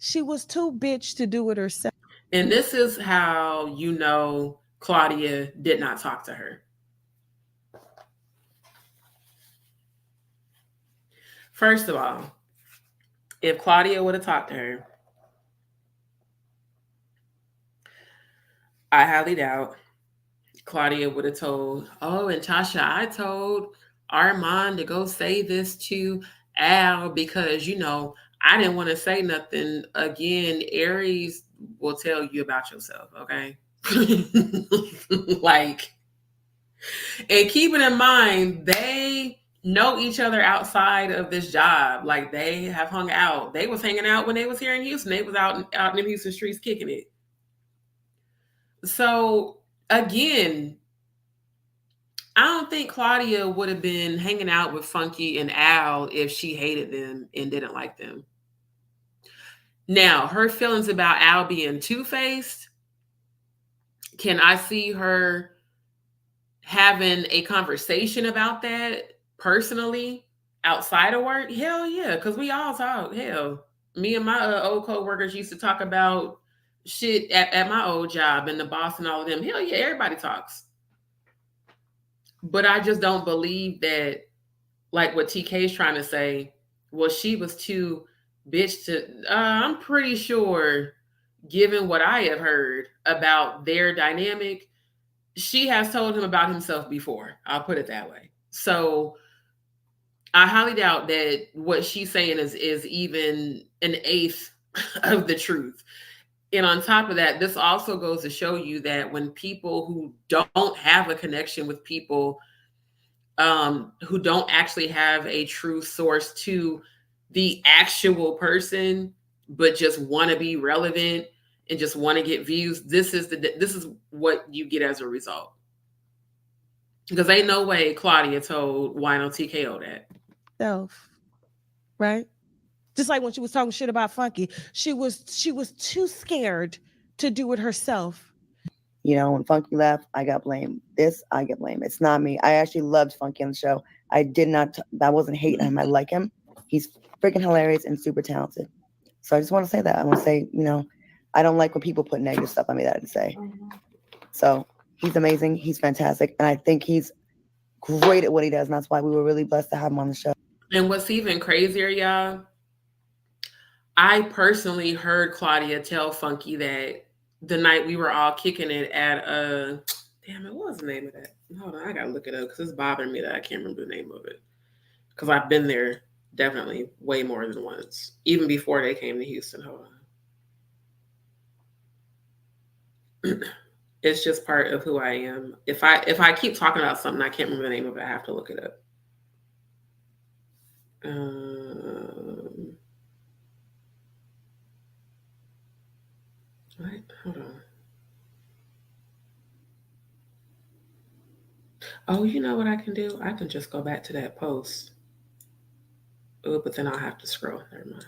bitch to do it herself. And this is how Claudia did not talk to her. First of all, if Claudia would have talked to her, I highly doubt Claudia would have told, oh, and Tasha, I told Armand to go say this to Al because, I didn't want to say nothing. Again, Aries will tell you about yourself, okay? Like, and keep it in mind, they know each other outside of this job. Like, they have hung out. They was hanging out when they was here in Houston. They was out in the Houston streets kicking it. So again, I don't think Claudia would have been hanging out with Funky and Al if she hated them and didn't like them. Now, her feelings about Al being two-faced, can I see her having a conversation about that personally outside of work? Hell yeah, because we all talk. Hell, me and my old co-workers used to talk about shit at my old job and the boss and all of them. Hell yeah, everybody talks. But I just don't believe that, like what TK is trying to say, well, she was too bitch to, I'm pretty sure, given what I have heard about their dynamic, she has told him about himself before. I'll put it that way. So I highly doubt that what she's saying is even an eighth of the truth. And on top of that, this also goes to show you that when people who don't have a connection with people, who don't actually have a true source to the actual person, but just want to be relevant and just want to get views, this is what you get as a result. Because ain't no way Claudia told Wino T.K.O that. Self, right? Just like when she was talking shit about Funky, she was too scared to do it herself. You know, when Funky left, I got blamed. I get blamed. It's not me. I actually loved Funky on the show. I wasn't hating him. I like him. He's freaking hilarious and super talented. So I just want to say that. I want to say, you know, I don't like when people put negative stuff on me that I didn't say. So he's amazing. He's fantastic. And I think he's great at what he does. And that's why we were really blessed to have him on the show. And what's even crazier, y'all, I personally heard Claudia tell Funky that the night we were all kicking it at damn it, what was the name of that? Hold on, I gotta look it up because it's bothering me that I can't remember the name of it. Because I've been there definitely way more than once, even before they came to Houston. Hold on. It's just part of who I am. If I keep talking about something, I can't remember the name of it, I have to look it up. What? Hold on. Oh, you know what I can do? I can just go back to that post. Oh, but then I'll have to scroll. Never mind.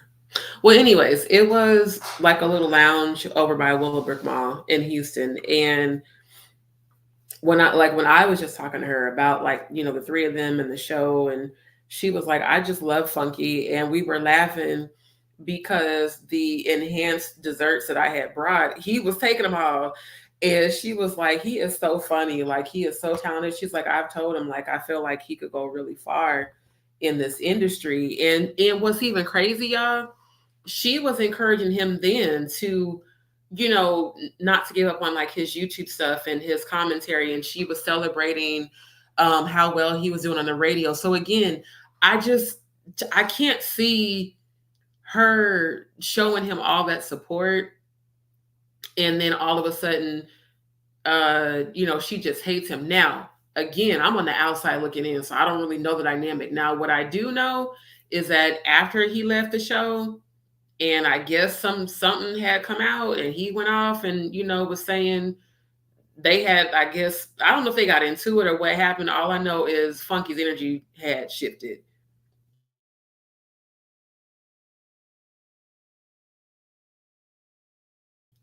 Well, anyways, it was like a little lounge over by Willowbrook Mall in Houston. And when I was just talking to her about, like, you know, the three of them and the show, and she was like, I just love Funky. And we were laughing because the enhanced desserts that I had brought, he was taking them all. And she was like, he is so funny. Like, he is so talented. She's like, I've told him, like, I feel like he could go really far in this industry. And what's even crazy, y'all, she was encouraging him then to, you know, not to give up on like his YouTube stuff and his commentary. And she was celebrating how well he was doing on the radio. So again, I can't see her showing him all that support and then all of a sudden, you know, she just hates him. Now, again, I'm on the outside looking in, so I don't really know the dynamic. Now, what I do know is that after he left the show, and I guess something had come out, and he went off and, you know, was saying they had, I guess, I don't know if they got into it or what happened. All I know is Funky's energy had shifted.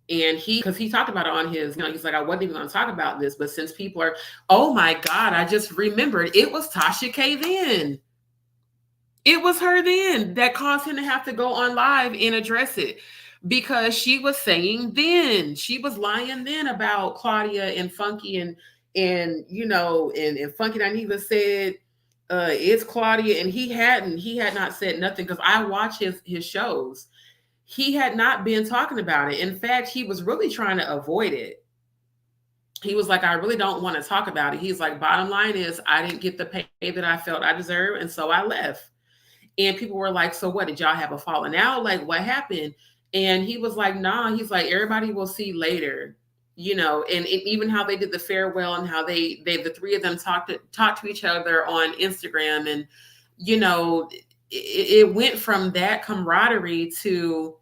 And because he talked about it on his, you know, he's like, I wasn't even going to talk about this, but since people are, oh my God, I just remembered it was Tasha K then. It was her then that caused him to have to go on live and address it, because she was saying then, she was lying then about Claudia and Funky and you know, and Funky Dineva said, it's Claudia, and he had not said nothing, because I watch his shows. He had not been talking about it. In fact, he was really trying to avoid it. He was like, I really don't want to talk about it. He's like, bottom line is I didn't get the pay that I felt I deserved, and so I left. And people were like, so what, did y'all have a falling out? Like, what happened? And he was like, nah, he's like, everybody will see later, you know, and even how they did the farewell and how they the three of them talked to each other on Instagram. And, you know, it went from that camaraderie to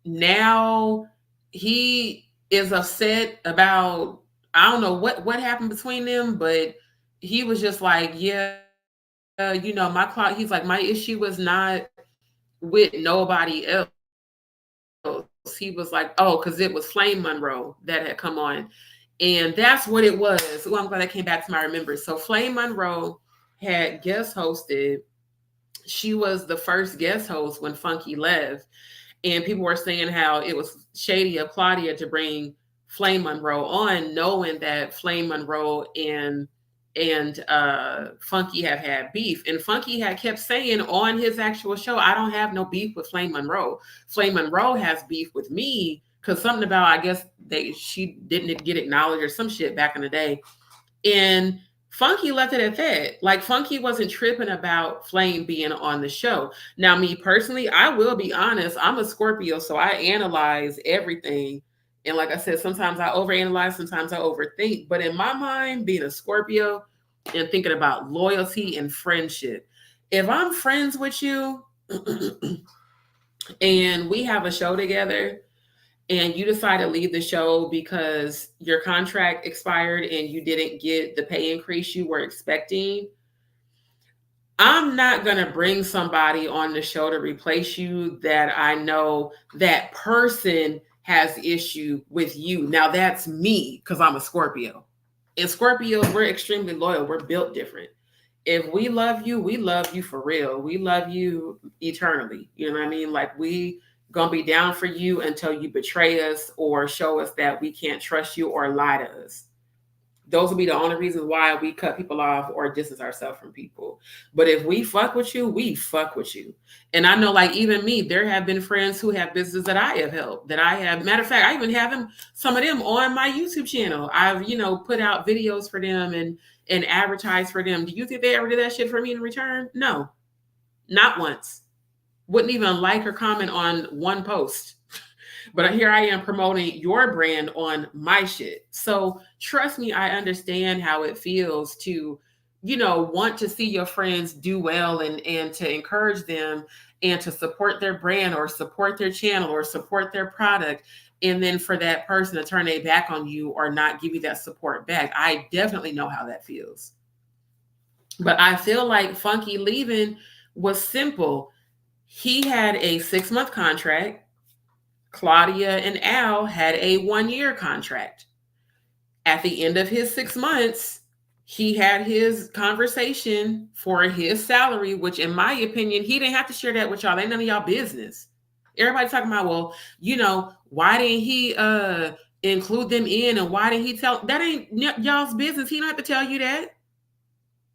now he is upset about, I don't know what happened between them, but he was just like, yeah, you know, he's like, my issue was not with nobody else. He was like, oh, because it was Flame Monroe that had come on. And that's what it was. Oh, I'm glad I came back to my remembrance. So Flame Monroe had guest hosted. She was the first guest host when Funky left. And people were saying how it was shady of Claudia to bring Flame Monroe on, knowing that Flame Monroe and Funky have had beef. And Funky had kept saying on his actual show, I don't have no beef with Flame Monroe. Flame Monroe has beef with me because something about, I guess she didn't get acknowledged or some shit back in the day. And Funky left it at that. Like, Funky wasn't tripping about Flame being on the show. Now, me personally, I will be honest, I'm a Scorpio, so I analyze everything. And like I said, sometimes I overanalyze, sometimes I overthink. But in my mind, being a Scorpio and thinking about loyalty and friendship, if I'm friends with you and we have a show together, and you decide to leave the show because your contract expired and you didn't get the pay increase you were expecting, I'm not going to bring somebody on the show to replace you that I know that person has issue with you. Now, that's me because I'm a Scorpio. And Scorpios, we're extremely loyal. We're built different. If we love you for real. We love you eternally. You know what I mean? Like, we gonna be down for you until you betray us or show us that we can't trust you or lie to us. Those will be the only reasons why we cut people off or distance ourselves from people. But if we fuck with you, we fuck with you. And I know, like, even me, there have been friends who have businesses that I have helped, that I have. Matter of fact, I even have some of them on my YouTube channel. I've, you know, put out videos for them and advertise for them. Do you think they ever did that shit for me in return? No, not once. Wouldn't even like or comment on one post. But here I am promoting your brand on my shit. So trust me, I understand how it feels to, you know, want to see your friends do well and to encourage them and to support their brand or support their channel or support their product. And then for that person to turn their back on you or not give you that support back. I definitely know how that feels. But I feel like Funky leaving was simple. He had a 6-month contract. Claudia and Al had a 1-year contract. At the end of his 6 months, he had his conversation for his salary, which in my opinion, he didn't have to share that with y'all. Ain't none of y'all business. Everybody talking about, well, you know, why didn't he include them in and why didn't he tell? That ain't y'all's business. He don't have to tell you that.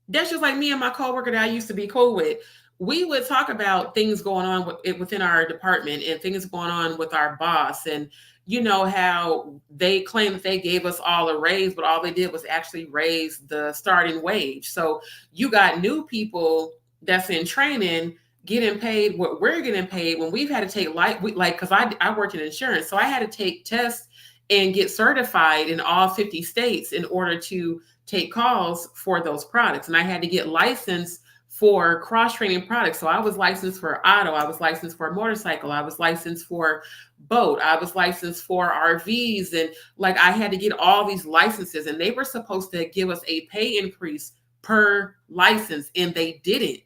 That's just like me and my coworker that I used to be cool with. We would talk about things going on within our department and things going on with our boss. And, you know, how they claim that they gave us all a raise, but all they did was actually raise the starting wage. So you got new people that's in training getting paid what we're getting paid when we've had to take because I worked in insurance. So I had to take tests and get certified in all 50 states in order to take calls for those products. And I had to get licensed for cross-training products. So I was licensed for auto, I was licensed for motorcycle, I was licensed for boat, I was licensed for RVs. And like, I had to get all these licenses and they were supposed to give us a pay increase per license and they didn't.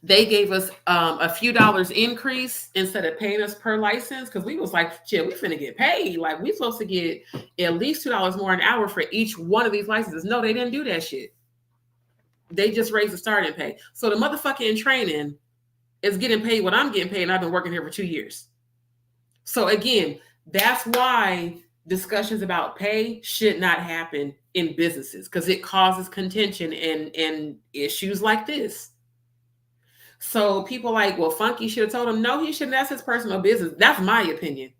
They gave us a few dollars increase instead of paying us per license because we was like, shit, we finna get paid. Like, we supposed to get at least $2 more an hour for each one of these licenses. No, they didn't do that shit. They just raised the starting pay. So the motherfucker in training is getting paid what I'm getting paid, and I've been working here for 2 years. So again, that's why discussions about pay should not happen in businesses because it causes contention and issues like this. So people like, well, Funky should have told him, no, he shouldn't. That's his personal business. That's my opinion.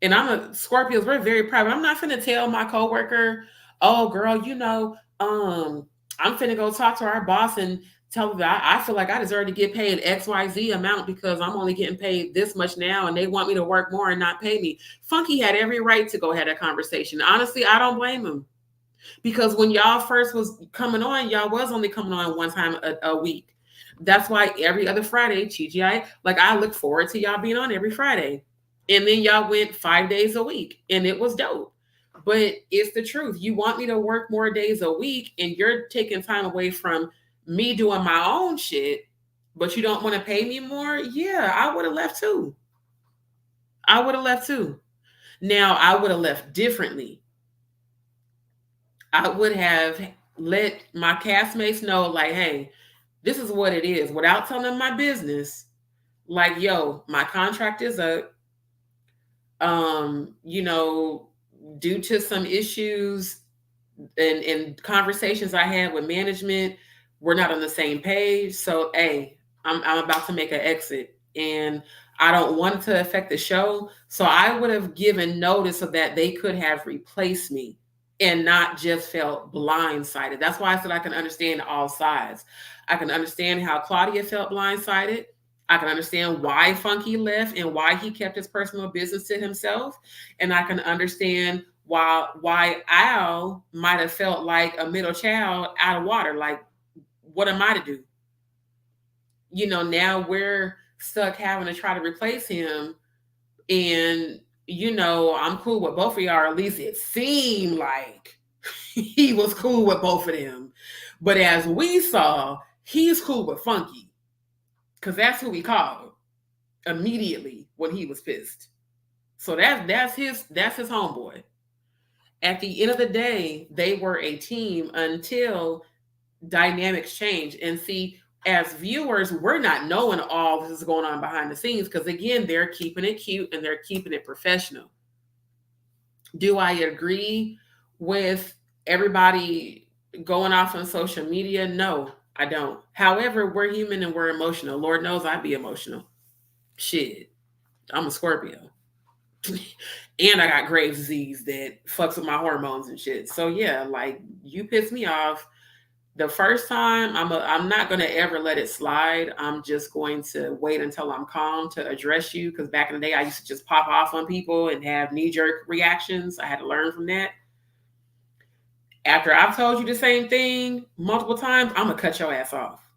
And I'm a Scorpios. We're very private. I'm not finna tell my coworker, oh, girl, you know, I'm finna go talk to our boss and tell them that I feel like I deserve to get paid XYZ amount because I'm only getting paid this much now and they want me to work more and not pay me. Funky had every right to go have that conversation. Honestly, I don't blame him. Because when y'all first was coming on, y'all was only coming on one time a week. That's why every other Friday, TGI, like I look forward to y'all being on every Friday. And then y'all went 5 days a week and it was dope. But it's the truth. You want me to work more days a week and you're taking time away from me doing my own shit, but you don't want to pay me more? Yeah, I would have left too. I would have left too. Now, I would have left differently. I would have let my castmates know, like, hey, this is what it is, without telling them my business. Like, yo, my contract is up. You know, due to some issues and conversations I had with management, we're not on the same page. So, hey, I'm about to make an exit, and I don't want it to affect the show. So I would have given notice so that they could have replaced me and not just felt blindsided. That's why I said I can understand all sides. I can understand how Claudia felt blindsided. I can understand why Funky left and why he kept his personal business to himself. And I can understand why Al might have felt like a middle child out of water. Like, what am I to do? You know, now we're stuck having to try to replace him. And, you know, I'm cool with both of y'all, or at least it seemed like he was cool with both of them. But as we saw, he's cool with Funky. Because that's who we called immediately when he was pissed. So that's his homeboy. At the end of the day, they were a team until dynamics change. And see, as viewers, we're not knowing all this is going on behind the scenes because, again, they're keeping it cute and they're keeping it professional. Do I agree with everybody going off on social media? No, I don't. However, we're human and we're emotional. Lord knows I'd be emotional. Shit, I'm a Scorpio. And I got Graves' disease that fucks with my hormones and shit. So yeah, like, you piss me off. The first time, I'm not going to ever let it slide. I'm just going to wait until I'm calm to address you. Because back in the day, I used to just pop off on people and have knee-jerk reactions. I had to learn from that. After I've told you the same thing multiple times, I'm going to cut your ass off.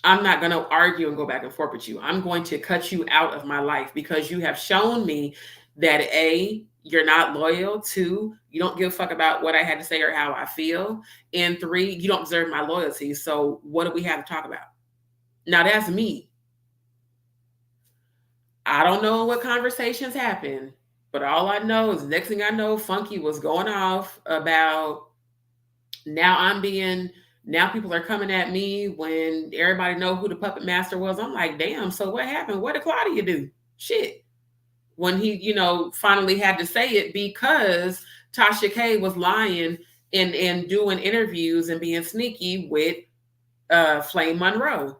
I'm not going to argue and go back and forth with you. I'm going to cut you out of my life because you have shown me that A, you're not loyal. 2, you don't give a fuck about what I had to say or how I feel. And 3, you don't deserve my loyalty. So what do we have to talk about? Now that's me. I don't know what conversations happened, but all I know is next thing I know, Funky was going off about now people are coming at me when everybody know who the puppet master was. I'm like, damn, so what happened? What did Claudia do? Shit. When he, you know, finally had to say it because Tasha K was lying and doing interviews and being sneaky with Flame Monroe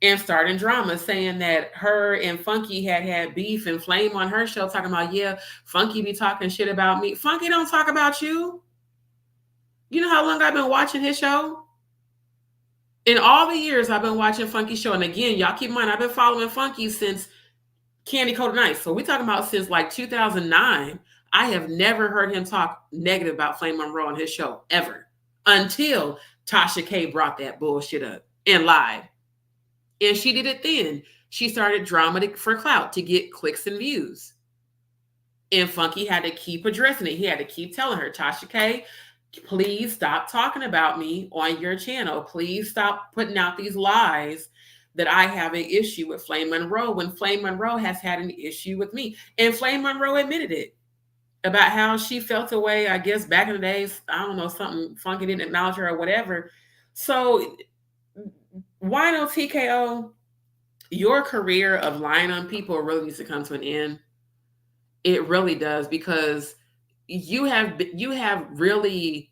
and starting drama, saying that her and Funky had beef, and Flame on her show talking about, yeah, Funky be talking shit about me. Funky don't talk about you. You know how long I've been watching his show? In all the years I've been watching Funky's show, and again, y'all keep in mind, I've been following Funky since Candy Coated Ice. So we're talking about since like 2009. I have never heard him talk negative about Flame Monroe on his show, ever. Until Tasha K brought that bullshit up and lied. And she did it then. She started drama for clout to get clicks and views. And Funky had to keep addressing it. He had to keep telling her, Tasha K, please stop talking about me on your channel. Please stop putting out these lies that I have an issue with Flame Monroe when Flame Monroe has had an issue with me. And Flame Monroe admitted it about how she felt away, I guess, back in the days. I don't know, something Funky didn't acknowledge her or whatever. So Wino T.K.O, your career of lying on people really needs to come to an end. It really does, because you have really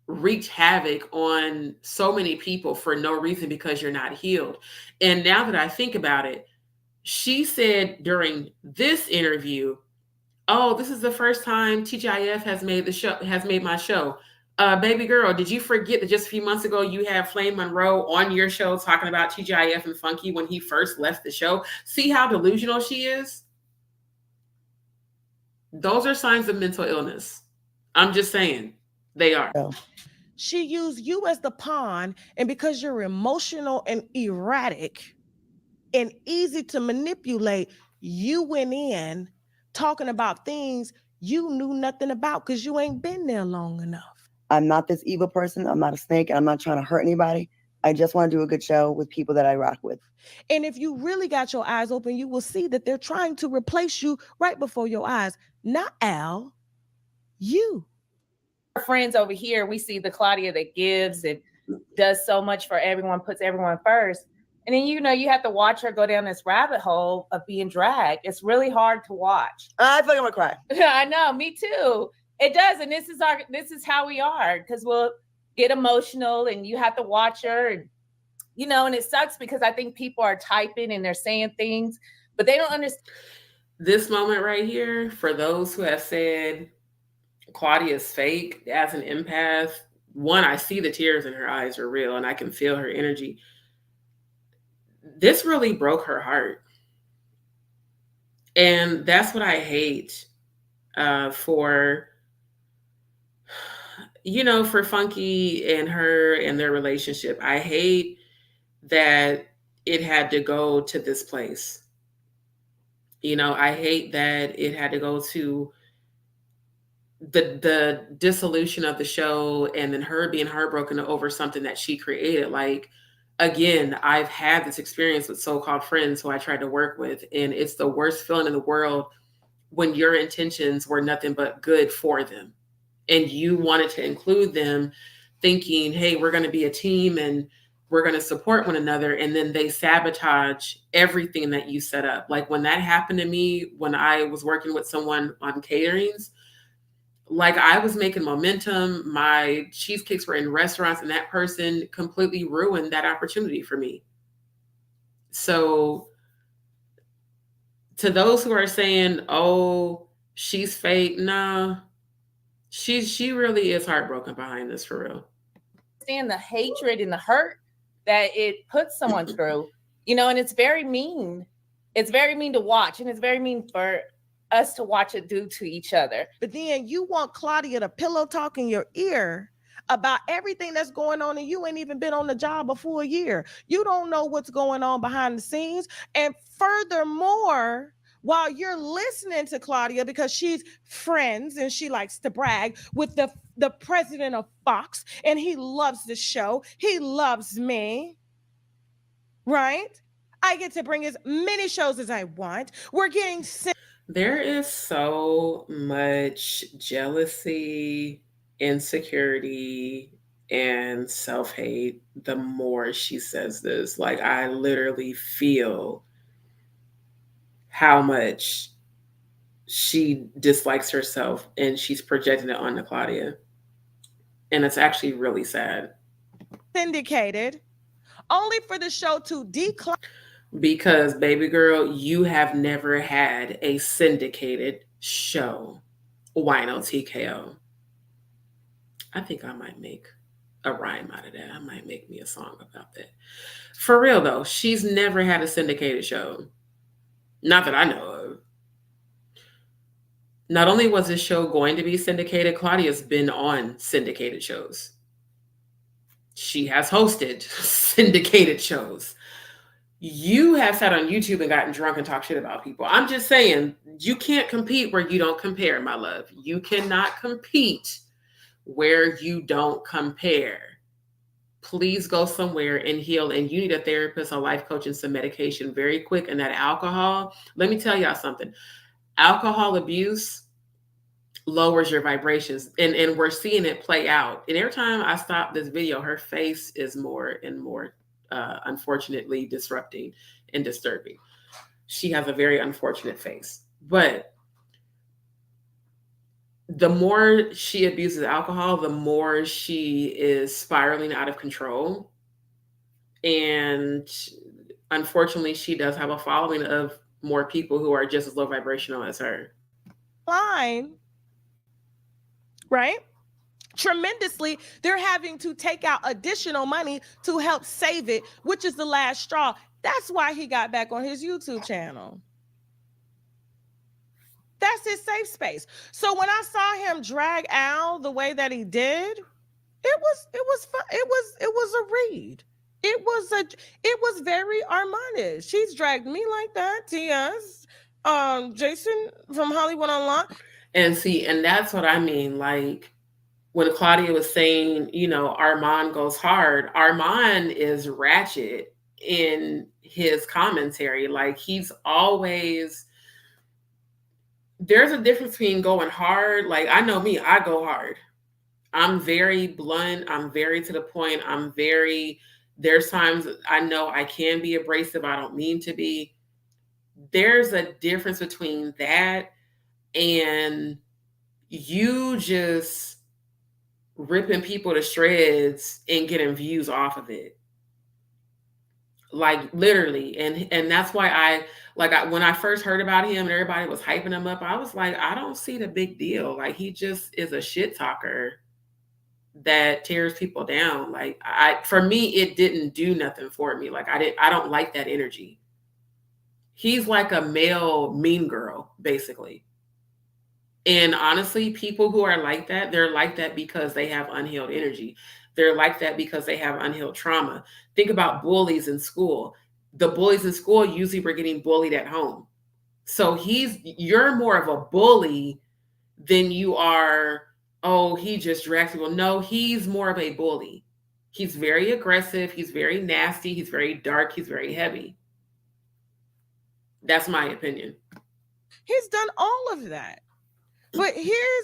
wreaked havoc on so many people for no reason because you're not healed. And now that I think about it, she said during this interview, oh, this is the first time TGIF has made my show. Baby girl, did you forget that just a few months ago you had Flame Monroe on your show talking about TGIF and Funky when he first left the show? See how delusional she is? Those are signs of mental illness. I'm just saying, they are. She used you as the pawn, and because you're emotional and erratic and easy to manipulate, you went in talking about things you knew nothing about because you ain't been there long enough. I'm not this evil person. I'm not a snake. And I'm not trying to hurt anybody. I just want to do a good show with people that I rock with. And if you really got your eyes open, you will see that they're trying to replace you right before your eyes. Not Al, you. Our friends over here, we see the Claudia that gives and does so much for everyone, puts everyone first. And then, you have to watch her go down this rabbit hole of being dragged. It's really hard to watch. I feel like I'm gonna cry. I know, me too. It does, and this is how we are, because we'll get emotional, and you have to watch her, and and it sucks because I think people are typing and they're saying things, but they don't understand. This moment right here, for those who have said Claudia's fake as an empath, one, I see the tears in her eyes are real, and I can feel her energy. This really broke her heart, and that's what I hate for Funky and her and their relationship. I hate that it had to go to this place. I hate that it had to go to the dissolution of the show, and then her being heartbroken over something that she created. Like, again, I've had this experience with so-called friends who I tried to work with, and it's the worst feeling in the world when your intentions were nothing but good for them. And you wanted to include them thinking, hey, we're going to be a team and we're going to support one another. And then they sabotage everything that you set up. Like when that happened to me, when I was working with someone on caterings, like I was making momentum, my cheesecakes were in restaurants, and that person completely ruined that opportunity for me. So to those who are saying, oh, she's fake, no. She really is heartbroken behind this, for real. Understand the hatred and the hurt that it puts someone through, and it's very mean. It's very mean to watch, and it's very mean for us to watch it do to each other. But then you want Claudia to pillow talk in your ear about everything that's going on, and you ain't even been on the job a full year. You don't know what's going on behind the scenes. And furthermore, while you're listening to Claudia, because she's friends and she likes to brag with the president of Fox, and he loves the show. He loves me, right? I get to bring as many shows as I want. We're getting sick. There is so much jealousy, insecurity, and self-hate the more she says this. Like, I literally feel how much she dislikes herself, and she's projecting it onto Claudia. And it's actually really sad. Syndicated, only for the show to decline. Because, baby girl, you have never had a syndicated show. Wino T.K.O. I think I might make a rhyme out of that. I might make me a song about that. For real, though, she's never had a syndicated show. Not that I know of. Not only was this show going to be syndicated, Claudia's been on syndicated shows. She has hosted syndicated shows. You have sat on YouTube and gotten drunk and talked shit about people. I'm just saying, you can't compete where you don't compare, my love. You cannot compete where you don't compare. Please go somewhere and heal. And you need a therapist, a life coach, and some medication very quick. And that alcohol, let me tell y'all something. Alcohol abuse lowers your vibrations. And we're seeing it play out. And every time I stop this video, her face is more and more unfortunately disrupting and disturbing. She has a very unfortunate face. But the more she abuses alcohol, the more she is spiraling out of control. And unfortunately, she does have a following of more people who are just as low vibrational as her. Fine. Right? tremendously. They're having to take out additional money to help save it, which is the last straw. That's why he got back on his YouTube channel. That's his safe space. So when I saw him drag Al the way that he did, it was fun. It was a read. It was very Armanish. She's dragged me like that. T.S. Jason from Hollywood Online. And see, and that's what I mean. Like when Claudia was saying, you know, Armand goes hard. Armand is ratchet in his commentary. Like he's always. There's a difference between going hard. Like I know me, I go hard. I'm very blunt. I'm very to the point. There's times I know I can be abrasive. I don't mean to be. There's a difference between that and you just ripping people to shreds and getting views off of it. Like literally. And that's why when I first heard about him and everybody was hyping him up, I was like, I don't see the big deal. Like he just is a shit talker that tears people down. Like for me, it didn't do nothing for me. Like I don't like that energy. He's like a male mean girl, basically. And honestly, people who are like that, they're like that because they have unhealed energy. They're like that because they have unhealed trauma. Think about bullies in school. The bullies in school usually were getting bullied at home. So you're more of a bully than you are, oh, he just drags people. No, he's more of a bully. He's very aggressive. He's very nasty. He's very dark. He's very heavy. That's my opinion. He's done all of that. But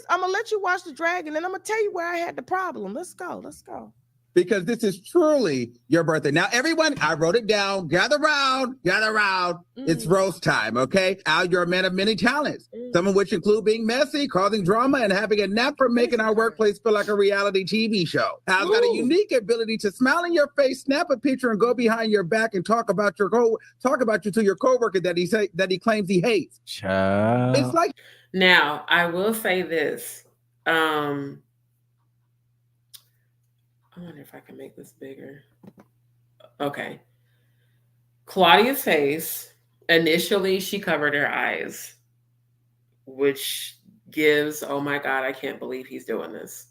I'm going to let you watch the drag and then I'm going to tell you where I had the problem. Let's go. Because this is truly your birthday. Now, everyone, I wrote it down. Gather round. It's roast time, okay? Al, you're a man of many talents, some of which include being messy, causing drama, and having a knack for making our workplace feel like a reality TV show. Al's got a unique ability to smile in your face, snap a picture, and go behind your back and talk about you to your coworker that he claims he hates. Child. It's like. Now, I will say this. I wonder if I can make this bigger. Okay. Claudia's face, initially she covered her eyes, which gives, oh my God, I can't believe he's doing this.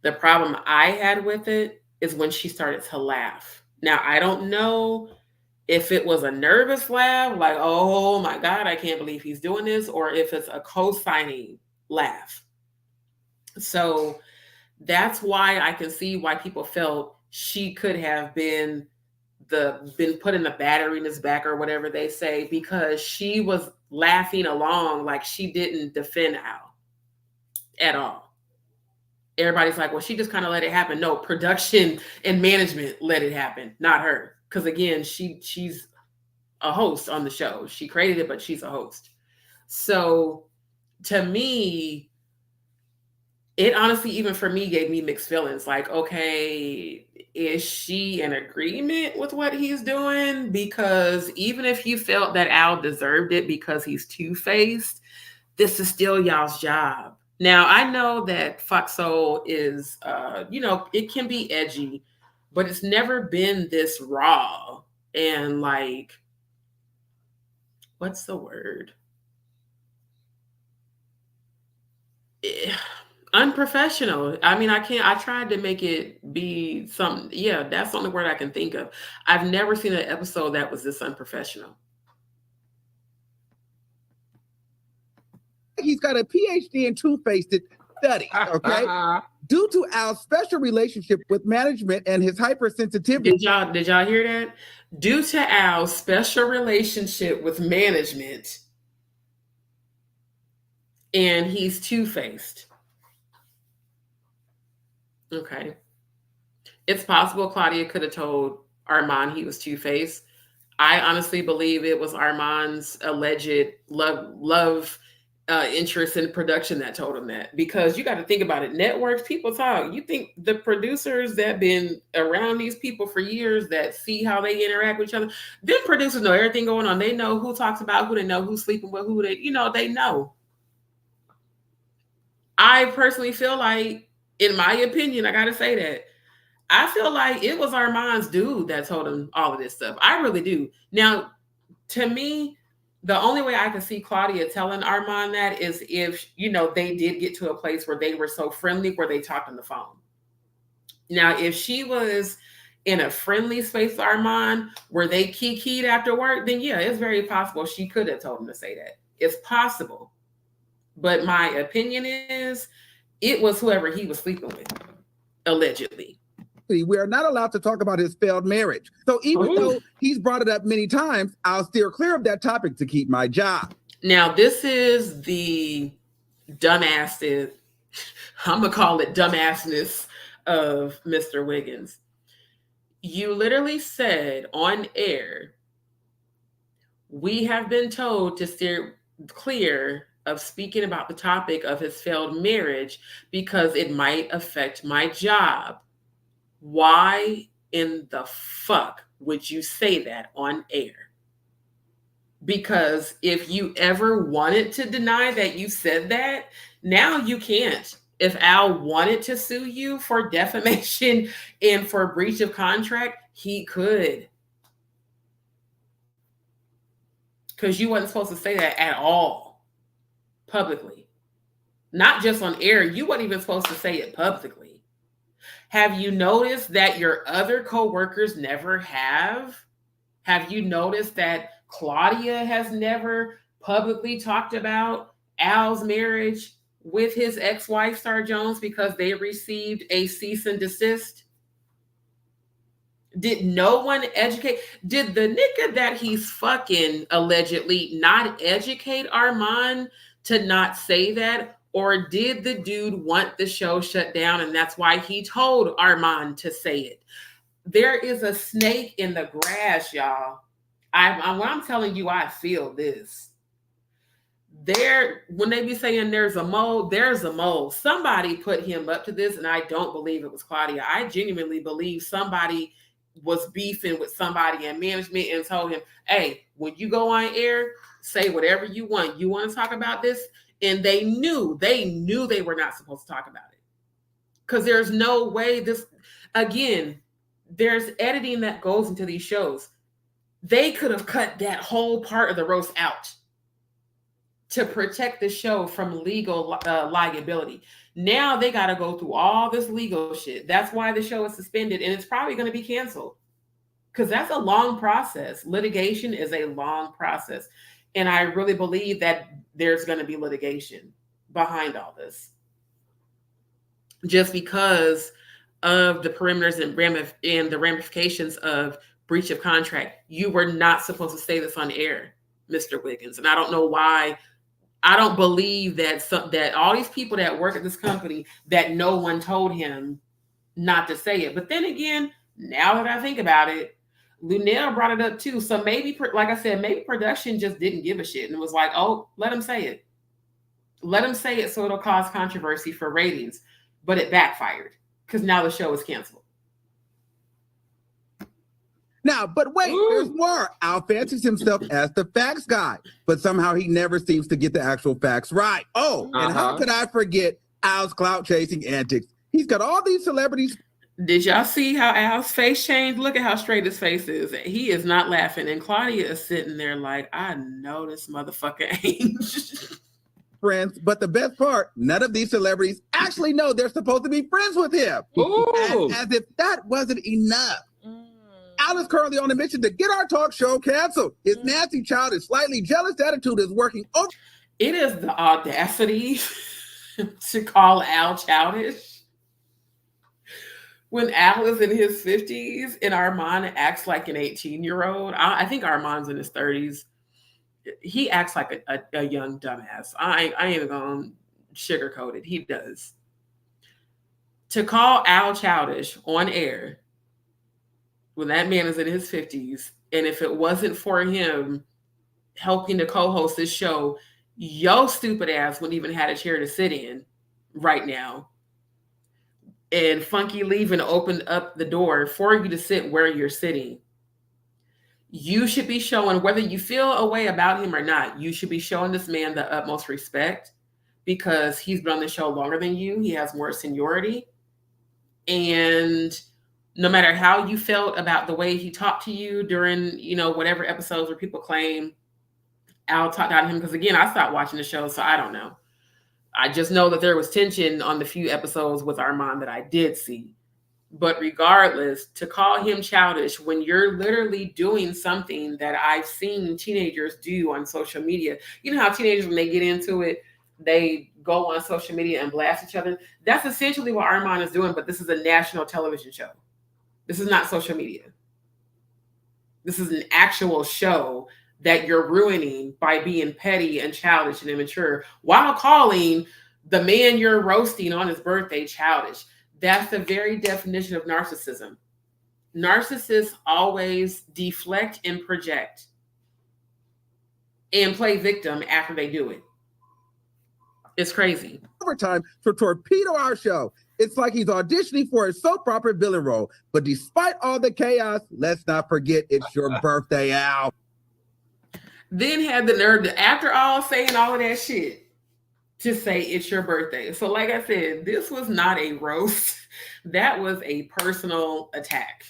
The problem I had with it is when she started to laugh. Now, I don't know if it was a nervous laugh, like, oh my God, I can't believe he's doing this, or if it's a co-signing laugh. So that's why I can see why people felt she could have been put in the battery in his back or whatever they say, because she was laughing along like she didn't defend Al at all. Everybody's like, well, she just kind of let it happen. No, production and management let it happen, not her. Because again, she's a host on the show. She created it, but she's a host. So to me, it honestly, even for me, gave me mixed feelings. Like, okay, is she in agreement with what he's doing? Because even if you felt that Al deserved it because he's two-faced, this is still y'all's job. Now, I know that Foxo is, it can be edgy, but it's never been this raw and like, what's the word? Unprofessional. I mean, I tried to make it be something. Yeah, that's the only word I can think of. I've never seen an episode that was this unprofessional. He's got a PhD in two-faced studies, okay? Due to Al's special relationship with management and his hypersensitivity. Did y'all hear that? Due to Al's special relationship with management and he's two-faced. Okay. It's possible Claudia could have told Armand he was two-faced. I honestly believe it was Armand's alleged love interest in production that told him that, because you got to think about it. Networks, people talk. You think the producers that been around these people for years, that see how they interact with each other, them producers know everything going on. They know who talks about who, they know who's sleeping with who, they know. I personally feel like In my opinion, I gotta say that. I feel like it was Armand's dude that told him all of this stuff. I really do. Now, to me, the only way I can see Claudia telling Armand that is if, they did get to a place where they were so friendly where they talked on the phone. Now, if she was in a friendly space with Armand where they kikied after work, then yeah, it's very possible she could have told him to say that. It's possible. But my opinion is it was whoever he was sleeping with, allegedly. We are not allowed to talk about his failed marriage. So even though he's brought it up many times, I'll steer clear of that topic to keep my job. Now, this is the dumbass, I'm going to call it dumbassness of Mr. Wiggins. You literally said on air, we have been told to steer clear of speaking about the topic of his failed marriage because it might affect my job. Why in the fuck would you say that on air? Because if you ever wanted to deny that you said that, now you can't. If Al wanted to sue you for defamation and for breach of contract, he could. Because you wasn't supposed to say that at all publicly. Not just on air. You weren't even supposed to say it publicly. Have you noticed that your other co-workers never have? Have you noticed that Claudia has never publicly talked about Al's marriage with his ex-wife, Star Jones, because they received a cease and desist? Did no one educate? Did the nigga that he's fucking allegedly not educate Armand to not say that? Or did the dude want the show shut down and that's why he told Armand to say it? There is a snake in the grass, y'all. I'm telling you, I feel this. When they be saying there's a mole. Somebody put him up to this, and I don't believe it was Claudia. I genuinely believe somebody was beefing with somebody in management and told him, hey, when you go on air, say whatever you want. You want to talk about this? And they knew they were not supposed to talk about it. Because there's no way there's editing that goes into these shows. They could have cut that whole part of the roast out to protect the show from legal liability. Now they got to go through all this legal shit. That's why the show is suspended, and it's probably going to be canceled because that's a long process. Litigation is a long process. And I really believe that there's going to be litigation behind all this. Just because of the perimeters and the ramifications of breach of contract. You were not supposed to say this on air, Mr. Wiggins. And I don't know why. I don't believe that all these people that work at this company, that no one told him not to say it. But then again, now that I think about it, Lunel brought it up too. So maybe, like I said, maybe production just didn't give a shit and was like, oh, let him say it. Let him say it so it'll cause controversy for ratings. But it backfired because now the show is canceled. Now, but wait, there's more. Al fancies himself as the facts guy, but somehow he never seems to get the actual facts right. Oh, and how could I forget Al's clout chasing antics? He's got all these celebrities. Did y'all see how Al's face changed? Look at how straight his face is. He is not laughing. And Claudia is sitting there like, I know this motherfucker ain't. Friends, but the best part, none of these celebrities actually know they're supposed to be friends with him. As if that wasn't enough. Al is currently on a mission to get our talk show canceled. His nasty, childish, slightly jealous attitude is working over. It is the audacity to call Al childish. When Al is in his 50s and Armand acts like an 18-year-old, I think Armand's in his 30s. He acts like a young dumbass. I ain't even gonna sugarcoat it. He does. To call Al childish on air when that man is in his 50s, and if it wasn't for him helping to co-host this show, your stupid ass wouldn't even have a chair to sit in right now. And Funky leaving opened up the door for you to sit where you're sitting. You should be showing, whether you feel a way about him or not, you should be showing this man the utmost respect because he's been on the show longer than you. He has more seniority. And no matter how you felt about the way he talked to you during, you know, whatever episodes where people claim Al talked down to him, because again, I stopped watching the show, so I don't know. I just know that there was tension on the few episodes with Armand that I did see. But regardless, to call him childish when you're literally doing something that I've seen teenagers do on social media. You know how teenagers, when they get into it, they go on social media and blast each other. That's essentially what Armand is doing, but this is a national television show. This is not social media. This is an actual show that you're ruining by being petty and childish and immature while calling the man you're roasting on his birthday childish. That's the very definition of narcissism. Narcissists always deflect and project and play victim after they do it. It's crazy. Overtime to torpedo our show. It's like he's auditioning for a soap opera villain role. But despite all the chaos, let's not forget it's your birthday, Al. Then had the nerve to, after all saying all of that shit, to say it's your birthday. So like I said, this was not a roast. That was a personal attack.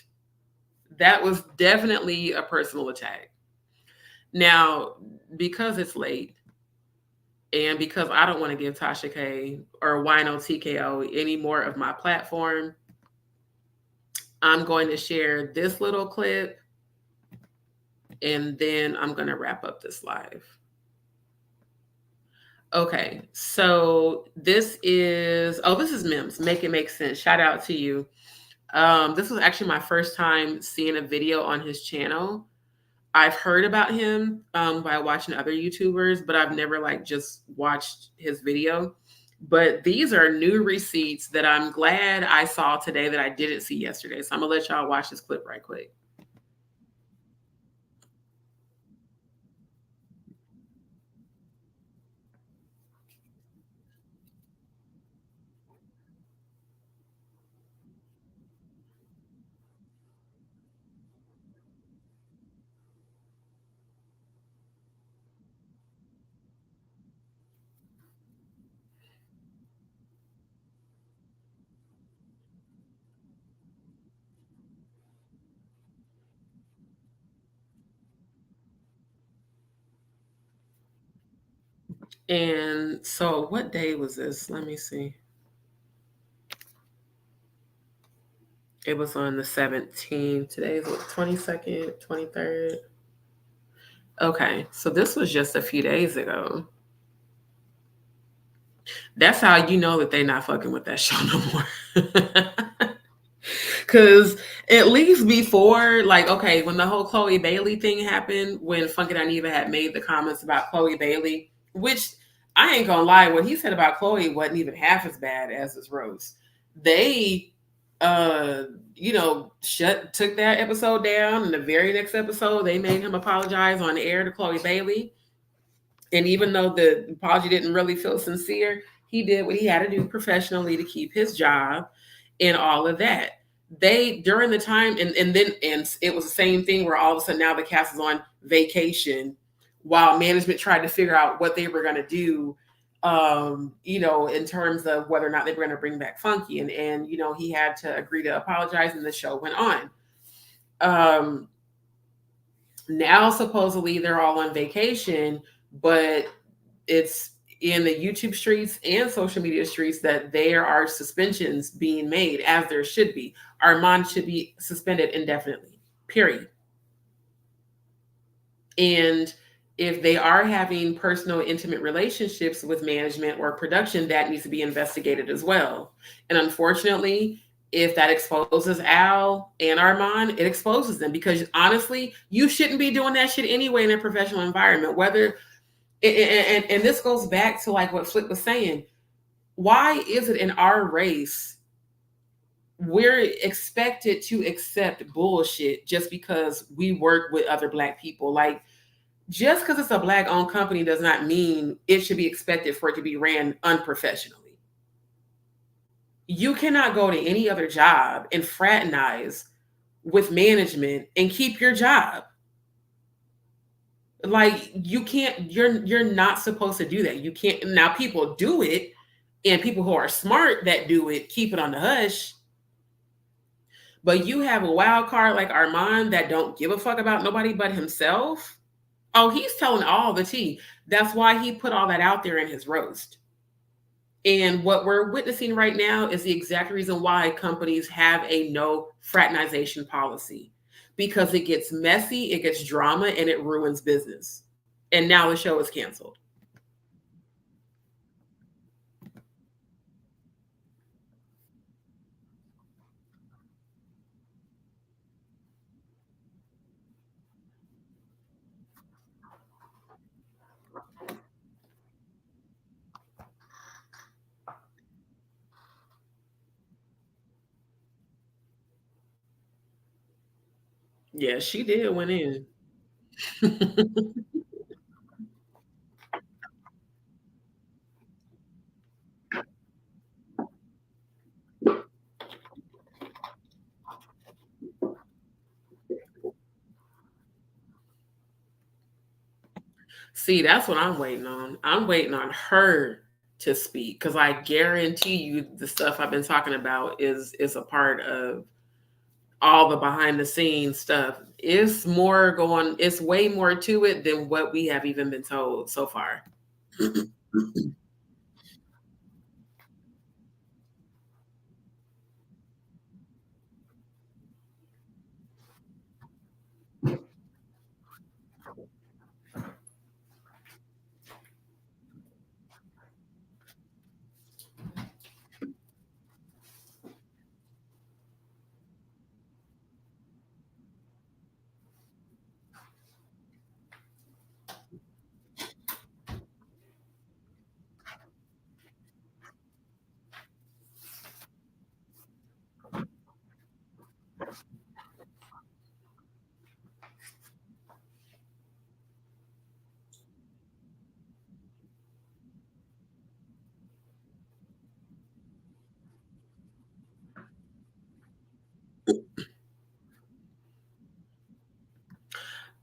That was definitely a personal attack. Now, because it's late, and because I don't want to give Tasha K or Wino T.K.O any more of my platform, I'm going to share this little clip, and then I'm going to wrap up this live. Okay, so this is Mims. Make It Make Sense. Shout out to you. This was actually my first time seeing a video on his channel. I've heard about him by watching other YouTubers, but I've never just watched his video. But these are new receipts that I'm glad I saw today that I didn't see yesterday. So I'm gonna let y'all watch this clip right quick. And so what day was this? Let me see. It was on the 17th. Today is what, 22nd, 23rd? Okay, so this was just a few days ago. That's how you know that they're not fucking with that show no more. Because at least before, okay, when the whole Chloe Bailey thing happened, when Funky Dineva had made the comments about Chloe Bailey, which I ain't gonna lie, what he said about Chloe wasn't even half as bad as his roast. They, took that episode down, and the very next episode, they made him apologize on the air to Chloe Bailey. And even though the apology didn't really feel sincere, he did what he had to do professionally to keep his job and all of that. They, during the time, and it was the same thing where all of a sudden now the cast is on vacation while management tried to figure out what they were going to do, in terms of whether or not they were going to bring back Funky. And he had to agree to apologize, and the show went on. Now, supposedly, they're all on vacation, but it's in the YouTube streets and social media streets that there are suspensions being made, as there should be. Armand should be suspended indefinitely, period. And if they are having personal, intimate relationships with management or production, that needs to be investigated as well. And unfortunately, if that exposes Al and Armand, it exposes them, because honestly, you shouldn't be doing that shit anyway in a professional environment. Whether, and this goes back to what Flip was saying. Why is it in our race we're expected to accept bullshit just because we work with other Black people? Just because it's a Black-owned company does not mean it should be expected for it to be ran unprofessionally. You cannot go to any other job and fraternize with management and keep your job. Like you can't, you're not supposed to do that. You can't. Now people do it, and people who are smart that do it keep it on the hush. But you have a wild card like Armand that don't give a fuck about nobody but himself. Oh, he's telling all the tea. That's why he put all that out there in his roast. And what we're witnessing right now is the exact reason why companies have a no fraternization policy, because it gets messy, it gets drama, and it ruins business. And now the show is canceled. Yeah, she did went in. See, that's what I'm waiting on. I'm waiting on her to speak, because I guarantee you the stuff I've been talking about is a part of all the behind the scenes stuff. It's more going, it's way more to it than what we have even been told so far.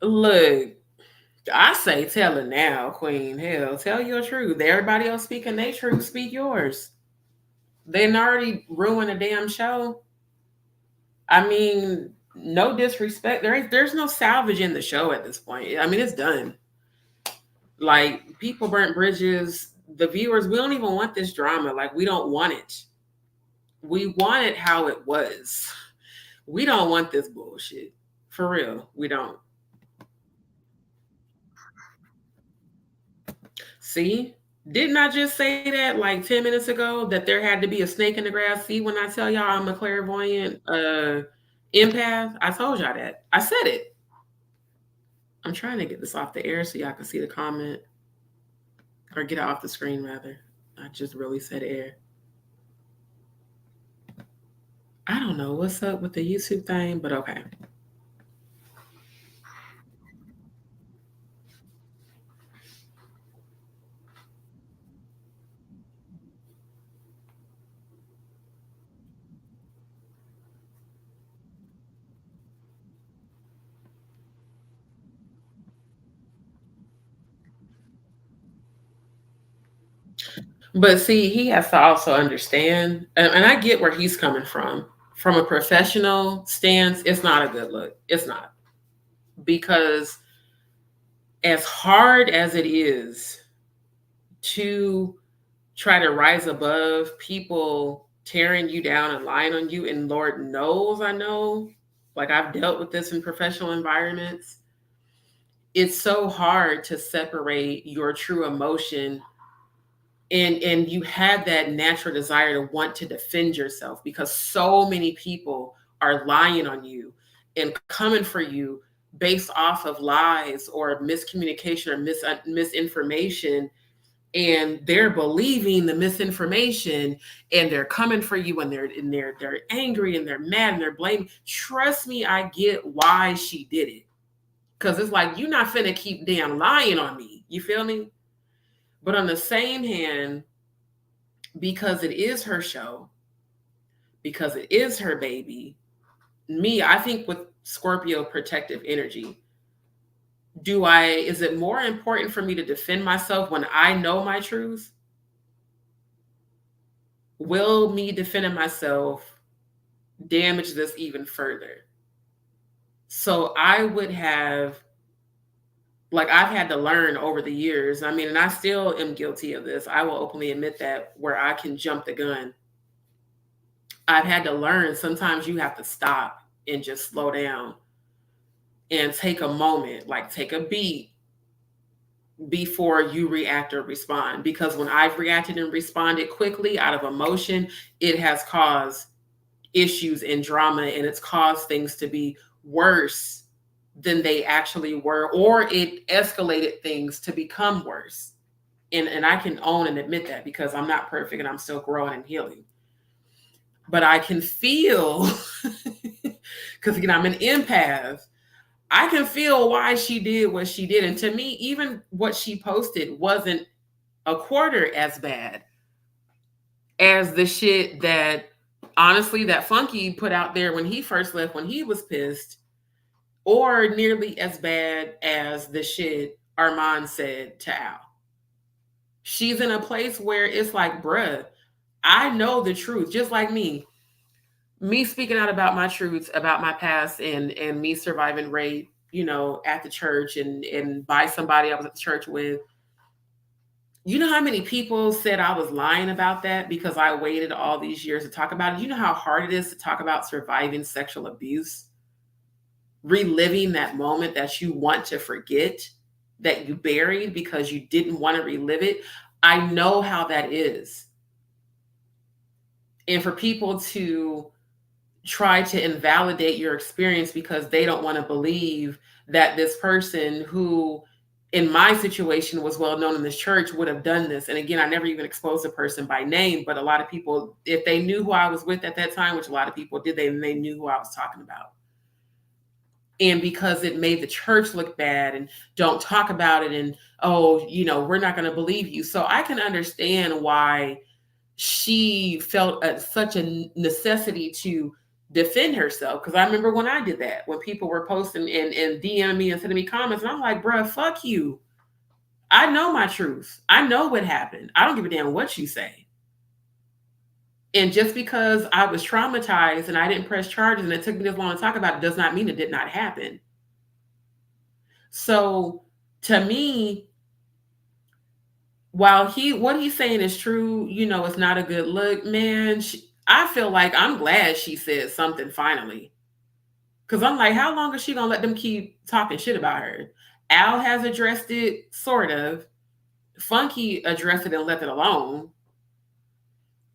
Look, I say tell it now, Queen. Hell, tell your truth. Everybody else speaking their truth, speak yours. They already ruined a damn show. I mean, no disrespect. There's no salvage in the show at this point. I mean, it's done. Like, people burnt bridges. The viewers, we don't even want this drama. Like, we don't want it. We want it how it was. We don't want this bullshit. For real, we don't. See? Didn't I just say that like 10 minutes ago, that there had to be a snake in the grass? See, when I tell y'all I'm a clairvoyant empath, I told y'all that. I said it. I'm trying to get this off the air so y'all can see the comment, or get it off the screen rather. I just really said air. I don't know what's up with the YouTube thing, but okay. But see, he has to also understand, and I get where he's coming from. From a professional stance, it's not a good look. It's not. Because as hard as it is to try to rise above people tearing you down and lying on you, and Lord knows I know, like I've dealt with this in professional environments, it's so hard to separate your true emotion, and you have that natural desire to want to defend yourself, because so many people are lying on you and coming for you based off of lies or miscommunication or misinformation, and they're believing the misinformation, and they're coming for you, and they're angry and they're mad and they're blaming. Trust me, I get why she did it, because it's like, you're not finna keep damn lying on me. You feel me? But on the same hand, because it is her show, because it is her baby, I think with Scorpio protective energy, Is it more important for me to defend myself when I know my truth? Will me defending myself damage this even further? So I would have, like, I've had to learn over the years. I mean, and I still am guilty of this. I will openly admit that, where I can jump the gun. I've had to learn sometimes you have to stop and just slow down and take a moment, like take a beat before you react or respond. Because when I've reacted and responded quickly out of emotion, it has caused issues and drama, and it's caused things to be worse than they actually were, or it escalated things to become worse. And I can own and admit that, because I'm not perfect and I'm still growing and healing. But I can feel, because again, I'm an empath, I can feel why she did what she did. And to me, even what she posted wasn't a quarter as bad as the shit that, honestly, that Funky put out there when he first left, when he was pissed, or nearly as bad as the shit Armand said to Al. She's in a place where it's like, bruh, I know the truth, just like me speaking out about my truths, about my past, and me surviving rape, you know, at the church and by somebody I was at the church with. You know how many people said I was lying about that because I waited all these years to talk about it? You know how hard it is to talk about surviving sexual abuse? Reliving that moment that you want to forget, that you buried because you didn't want to relive it. I know how that is. And for people to try to invalidate your experience because they don't want to believe that this person who, in my situation, was well known in this church would have done this. And again, I never even exposed the person by name, but a lot of people, if they knew who I was with at that time, which a lot of people did, they knew who I was talking about. And because it made the church look bad and don't talk about it, and, oh, you know, we're not going to believe you. So I can understand why she felt such a necessity to defend herself. Because I remember when I did that, when people were posting and DMing me and sending me comments, and I'm like, bruh, fuck you. I know my truth. I know what happened. I don't give a damn what you say. And just because I was traumatized and I didn't press charges and it took me this long to talk about it does not mean it did not happen. So to me, while what he's saying is true, you know, it's not a good look, man. I feel like I'm glad she said something finally. Because I'm like, how long is she going to let them keep talking shit about her? Al has addressed it, sort of. Funky addressed it and left it alone.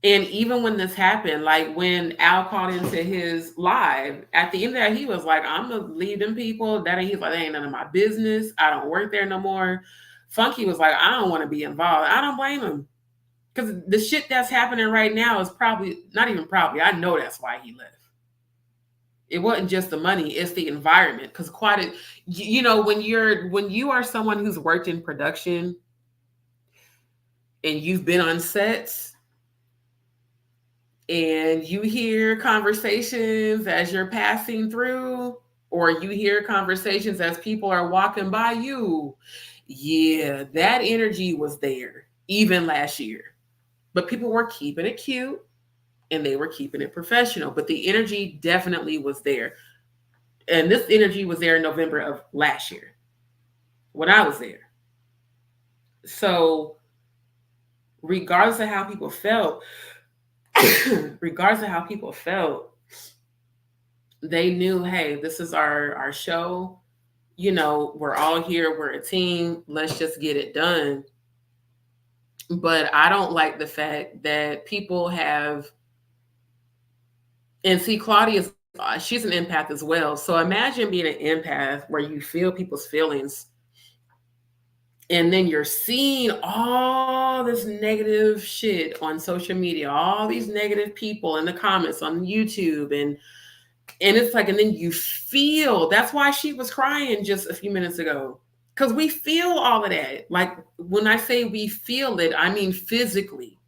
And even when this happened, like when Al called into his live, at the end of that, he was like, I'm going to leave them people. He's like, that ain't none of my business. I don't work there no more. Funky was like, I don't want to be involved. I don't blame him. Because the shit that's happening right now is probably, not even probably, I know that's why he left. It wasn't just the money, it's the environment. Because you know, when you are someone who's worked in production and you've been on sets and you hear conversations as you're passing through, or you hear conversations as people are walking by you, yeah, that energy was there even last year. But people were keeping it cute and they were keeping it professional. But the energy definitely was there. And this energy was there in November of last year when I was there. So regardless of how people felt, they knew, hey, this is our show. You know, we're all here. We're a team. Let's just get it done. But I don't like the fact that people have, and see, Claudia's, she's an empath as well. So imagine being an empath where you feel people's feelings and then you're seeing all this negative shit on social media, all these negative people in the comments on YouTube. And it's like, and then you feel, that's why she was crying just a few minutes ago. Because we feel all of that. Like when I say we feel it, I mean physically,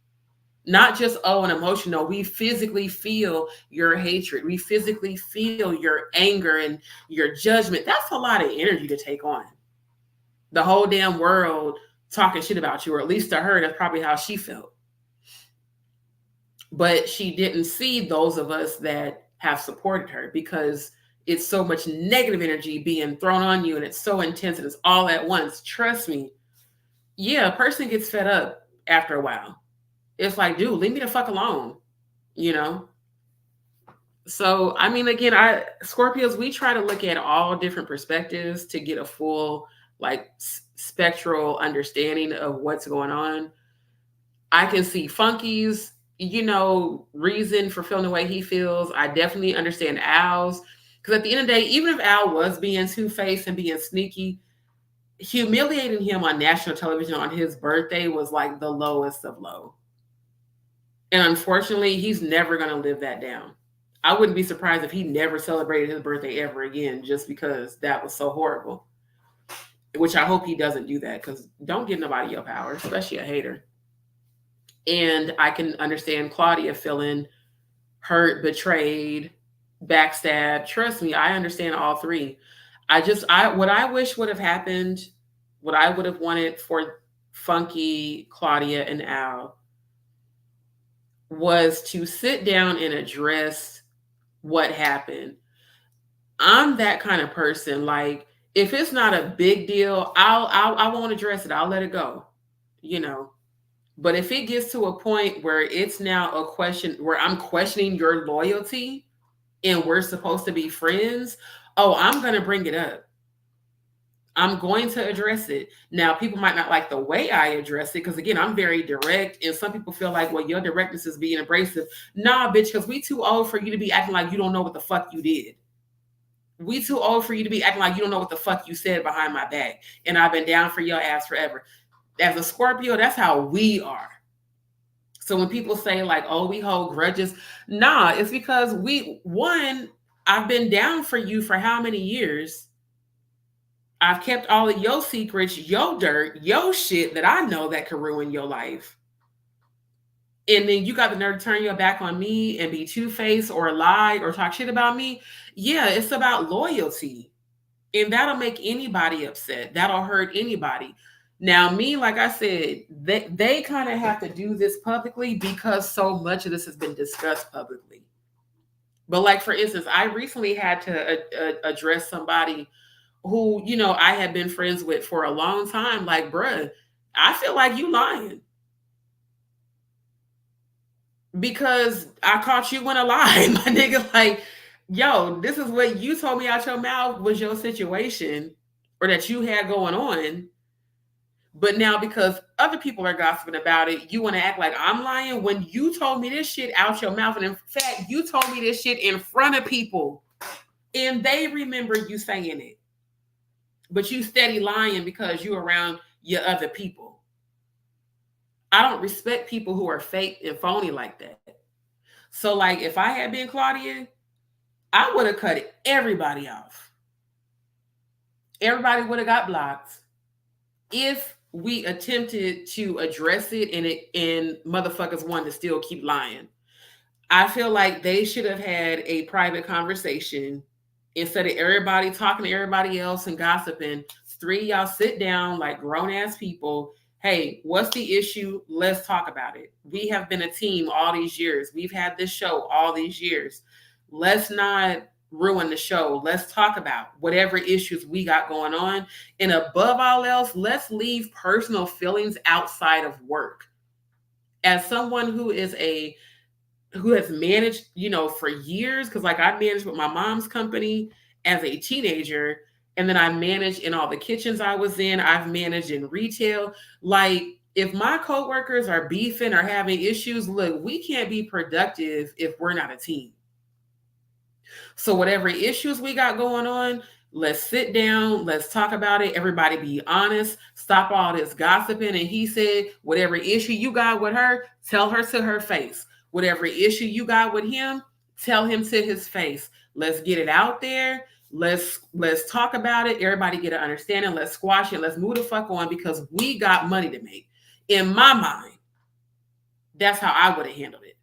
not just, an emotional. We physically feel your hatred. We physically feel your anger and your judgment. That's a lot of energy to take on. The whole damn world talking shit about you, or at least to her, that's probably how she felt. But she didn't see those of us that have supported her, because it's so much negative energy being thrown on you, and it's so intense and it's all at once. Trust me. Yeah, a person gets fed up after a while. It's like, dude, leave me the fuck alone, you know? So, I mean, again, Scorpios, we try to look at all different perspectives to get a full, like, spectral understanding of what's going on. I can see Funky's, you know, reason for feeling the way he feels. I definitely understand Al's, because at the end of the day, even if Al was being two-faced and being sneaky, humiliating him on national television on his birthday was like the lowest of low. And unfortunately, he's never going to live that down. I wouldn't be surprised if he never celebrated his birthday ever again, just because that was so horrible. Which I hope he doesn't do that, because don't give nobody your power, especially a hater. And I can understand Claudia feeling hurt, betrayed, backstabbed. Trust me, I understand all three. What I wish would have happened, what I would have wanted for Funky, Claudia, and Al was to sit down and address what happened. I'm that kind of person. Like, if it's not a big deal, I won't address it. I'll let it go, you know. But if it gets to a point where it's now a question where I'm questioning your loyalty and we're supposed to be friends, oh, I'm going to bring it up. I'm going to address it. Now, people might not like the way I address it, because again, I'm very direct, and some people feel like, well, your directness is being abrasive. Nah, bitch, because we too old for you to be acting like you don't know what the fuck you did. We too old for you to be acting like you don't know what the fuck you said behind my back. And I've been down for your ass forever. As a Scorpio, that's how we are. So when people say like, oh, we hold grudges, nah, it's because I've been down for you for how many years? I've kept all of your secrets, your dirt, your shit that I know that could ruin your life. And then you got the nerve to turn your back on me and be two-faced or lie or talk shit about me. Yeah, it's about loyalty. And that'll make anybody upset. That'll hurt anybody. Now, me, like I said, they kind of have to do this publicly because so much of this has been discussed publicly. But like, for instance, I recently had to address somebody who, you know, I had been friends with for a long time. Like, bruh, I feel like you lying. Because I caught you in a lie, my nigga. Like, yo, this is what you told me out your mouth was your situation or that you had going on. But now because other people are gossiping about it, you want to act like I'm lying when you told me this shit out your mouth. And in fact, you told me this shit in front of people and they remember you saying it. But you steady lying because you around your other people. I don't respect people who are fake and phony like that. So like, if I had been Claudia, I would have cut everybody off. Everybody would have got blocked if we attempted to address it and motherfuckers wanted to still keep lying. I feel like they should have had a private conversation instead of everybody talking to everybody else and gossiping. Three, y'all sit down like grown-ass people. Hey, what's the issue? Let's talk about it. We have been a team all these years. We've had this show all these years. Let's not ruin the show. Let's talk about whatever issues we got going on. And above all else, let's leave personal feelings outside of work. As someone who has managed, you know, for years, because like I managed with my mom's company as a teenager, and then I managed in all the kitchens I was in. I've managed in retail. Like, if my coworkers are beefing or having issues, look, we can't be productive if we're not a team. So whatever issues we got going on, let's sit down, let's talk about it. Everybody be honest, stop all this gossiping. And he said, whatever issue you got with her, tell her to her face. Whatever issue you got with him, tell him to his face. Let's get it out there. Let's talk about it. Everybody get an understanding. Let's squash it. Let's move the fuck on because we got money to make. In my mind, that's how I would have handled it.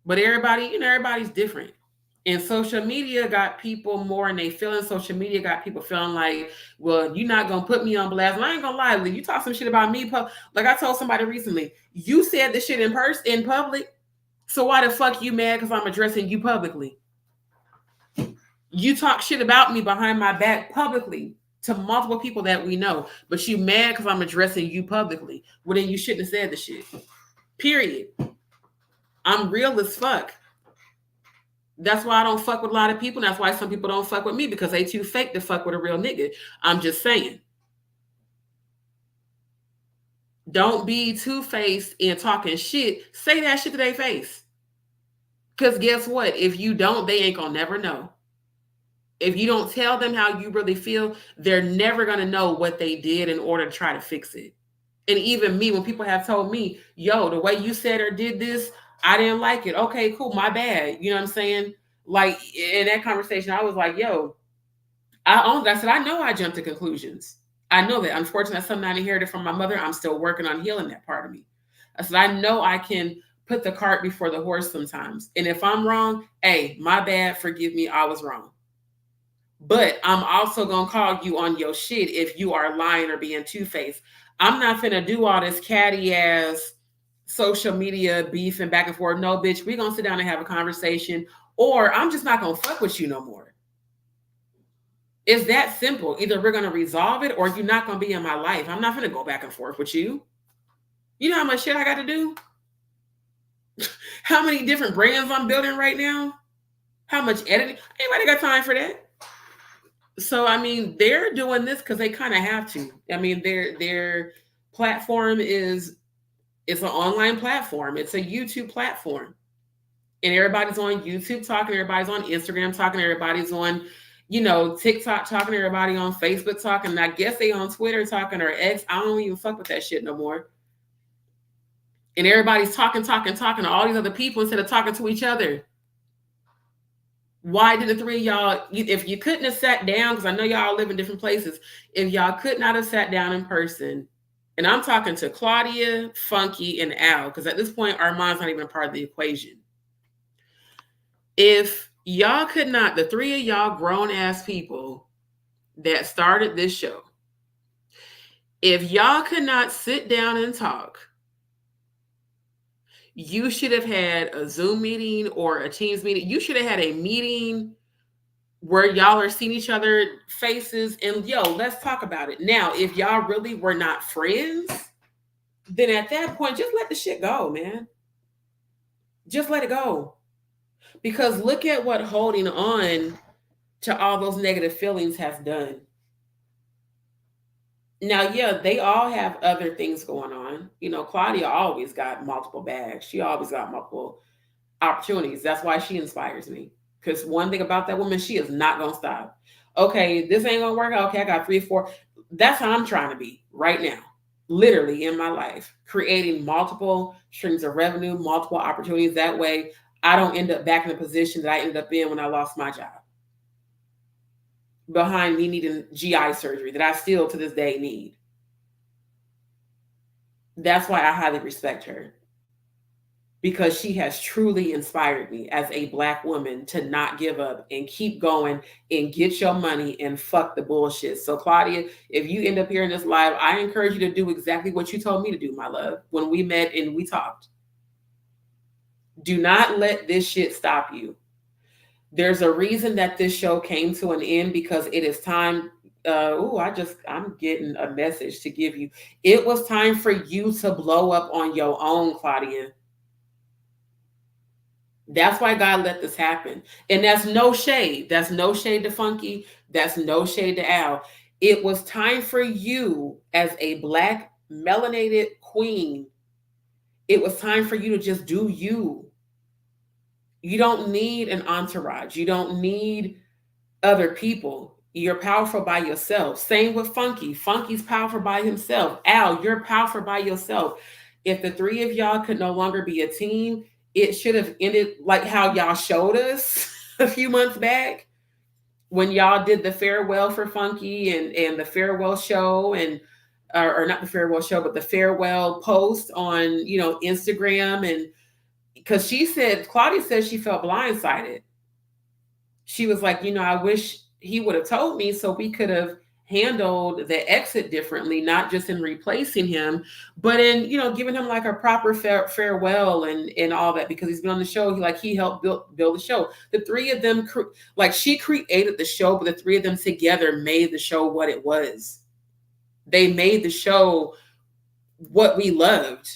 But everybody, you know, everybody's different. And social media got people more, and they feeling social media got people feeling like, well, you're not gonna put me on blast. And I ain't gonna lie, Lee, you talk some shit about me. Like I told somebody recently, you said this shit in public. So why the fuck you mad because I'm addressing you publicly? You talk shit about me behind my back publicly to multiple people that we know, but you mad because I'm addressing you publicly. Well, then you shouldn't have said the shit. Period. I'm real as fuck. That's why I don't fuck with a lot of people. That's why some people don't fuck with me, because they too fake to fuck with a real nigga. I'm just saying. Don't be two-faced and talking shit. Say that shit to their face. Because guess what? If you don't, they ain't gonna never know. If you don't tell them how you really feel, they're never gonna know what they did in order to try to fix it. And even me, when people have told me, yo, the way you said or did this, I didn't like it. Okay, cool, my bad. You know what I'm saying? Like in that conversation, I was like, yo, I said, I know I jumped to conclusions. I know that. Unfortunately, that's something I inherited from my mother. I'm still working on healing that part of me. I said, I know I can put the cart before the horse sometimes. And if I'm wrong, hey, my bad, forgive me, I was wrong. But I'm also going to call you on your shit if you are lying or being two-faced. I'm not finna do all this catty ass social media beef and back and forth. No, bitch, we're going to sit down and have a conversation, or I'm just not going to fuck with you no more. It's that simple. Either we're going to resolve it or you're not going to be in my life. I'm not going to go back and forth with you. You know how much shit I got to do? How many different brands I'm building right now? How much editing? Anybody got time for that? So, I mean, they're doing this because they kind of have to. I mean, their platform it's an online platform. It's a YouTube platform. And everybody's on YouTube talking. Everybody's on Instagram talking. Everybody's on, TikTok talking. Everybody on Facebook talking. And I guess they on Twitter talking, or X. I don't even fuck with that shit no more. And everybody's talking to all these other people instead of talking to each other. Why did the three of y'all, if you couldn't have sat down, because I know y'all live in different places, if y'all could not have sat down in person, and I'm talking to Claudia, Funky, and Al, because at this point, Armand's not even a part of the equation. If y'all could not, the three of y'all grown-ass people that started this show, if y'all could not sit down and talk, you should have had a Zoom meeting or a Teams meeting. You should have had a meeting where y'all are seeing each other faces and, let's talk about it. Now, if y'all really were not friends, then at that point, just let the shit go, man. Just let it go. Because look at what holding on to all those negative feelings has done. Now, they all have other things going on. Claudia always got multiple bags. She always got multiple opportunities. That's why she inspires me. Because one thing about that woman, she is not going to stop. Okay, this ain't going to work out. Okay, I got 3 or 4. That's how I'm trying to be right now. Literally in my life. Creating multiple streams of revenue, multiple opportunities. That way, I don't end up back in the position that I ended up in when I lost my job. Behind me needing GI surgery that I still to this day need. That's why I highly respect her. Because she has truly inspired me as a Black woman to not give up and keep going and get your money and fuck the bullshit. So Claudia, if you end up hearing this live, I encourage you to do exactly what you told me to do, my love, when we met and we talked. Do not let this shit stop you. There's a reason that this show came to an end, because it is time. I'm getting a message to give you. It was time for you to blow up on your own, Claudia. That's why God let this happen. And that's no shade. That's no shade to Funky. That's no shade to Al. It was time for you as a Black melanated queen. It was time for you to just do you. You don't need an entourage. You don't need other people. You're powerful by yourself. Same with Funky. Funky's powerful by himself. Al, you're powerful by yourself. If the three of y'all could no longer be a team, it should have ended like how y'all showed us a few months back when y'all did the farewell for Funky and the farewell show or not the farewell show, but the farewell post on, Instagram. And because Claudia said she felt blindsided. she was like, I wish he would have told me so we could have handled the exit differently, not just in replacing him, but in, giving him like a proper farewell and all that, because he's been on the show. He helped build the show. The three of them, she created the show, but the three of them together made the show what it was. They made the show what we loved.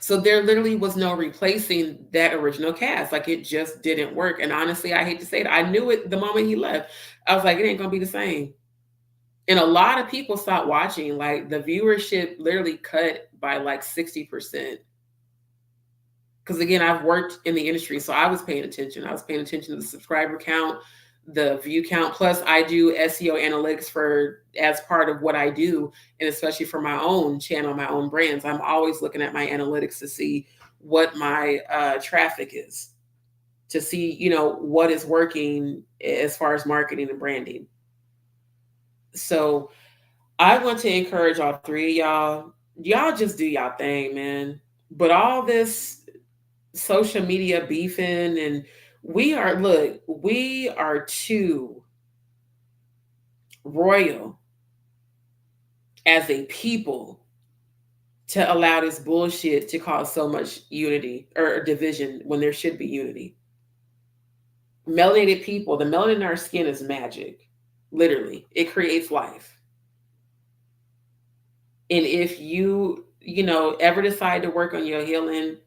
So there literally was no replacing that original cast. Like, it just didn't work. And honestly, I hate to say it, I knew it the moment he left. I was like, it ain't gonna be the same. And a lot of people stopped watching. Like, the viewership literally cut by like 60%. Because again, I've worked in the industry, so I was paying attention. I was paying attention to the subscriber count, the view count. Plus, I do SEO analytics as part of what I do, and especially for my own channel, my own brands. I'm always looking at my analytics to see what my traffic is, to see what is working as far as marketing and branding. So I want to encourage all three of y'all. Y'all just do y'all thing, man. But all this social media beefing, and we are too royal as a people to allow this bullshit to cause so much unity or division when there should be unity. Melanated people, the melanin in our skin is magic. Literally, it creates life. And if you ever decide to work on your healing,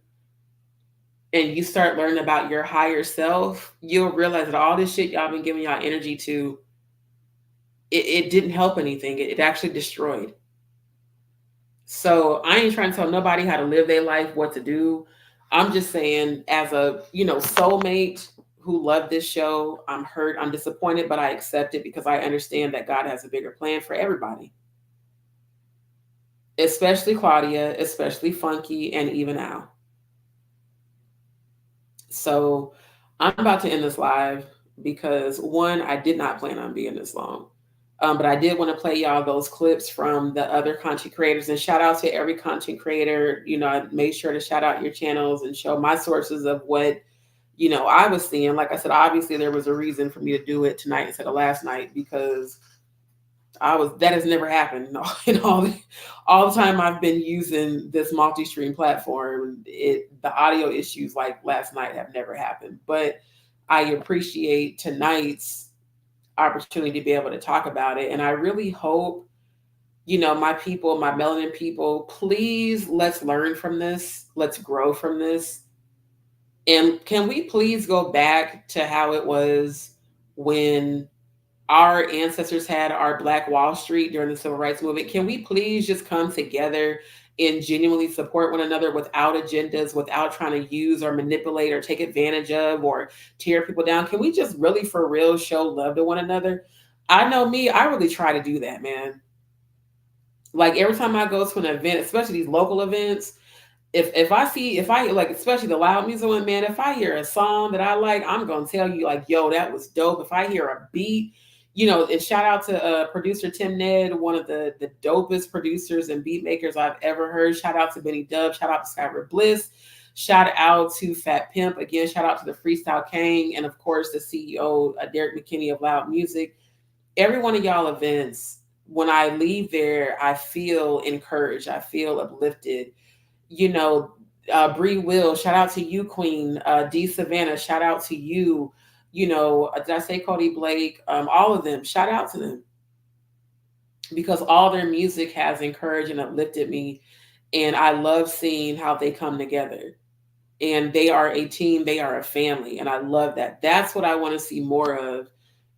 and you start learning about your higher self, you'll realize that all this shit y'all been giving y'all energy to, it didn't help anything. It actually destroyed. So I ain't trying to tell nobody how to live their life, what to do. I'm just saying, as a, soulmate who loved this show, I'm hurt, I'm disappointed, but I accept it because I understand that God has a bigger plan for everybody. Especially Claudia, especially Funky, and even Al. So I'm about to end this live because, one, I did not plan on being this long. But I did want to play y'all those clips from the other content creators, and shout out to every content creator. I made sure to shout out your channels and show my sources of what, I was seeing. Like I said, obviously there was a reason for me to do it tonight instead of last night, because that has never happened in all the time I've been using this multi-stream platform. The audio issues like last night have never happened, but I appreciate tonight's opportunity to be able to talk about it. And I really hope, my people, my melanin people, please, let's learn from this. Let's grow from this. And can we please go back to how it was when our ancestors had our Black Wall Street during the Civil Rights Movement? Can we please just come together and genuinely support one another without agendas, without trying to use or manipulate or take advantage of or tear people down? Can we just really, for real, show love to one another? I know me, I really try to do that, man. Like, every time I go to an event, especially these local events, if I like, especially the loud music one, man, if I hear a song that I like, I'm going to tell you, like, yo, that was dope. If I hear a beat, and shout out to producer Tim Ned, one of the dopest producers and beat makers I've ever heard. Shout out to Benny Dub. Shout out to Skyler Bliss. Shout out to Fat Pimp. Again, shout out to the Freestyle King. And of course, the CEO, Derek McKinney of Loud Music. Every one of y'all events, when I leave there, I feel encouraged. I feel uplifted. Bree Will, shout out to you, Queen. D Savannah, shout out to you. Did I say Cody Blake? All of them, shout out to them, because all their music has encouraged and uplifted me. And I love seeing how they come together. And they are a team, they are a family. And I love that. That's what I want to see more of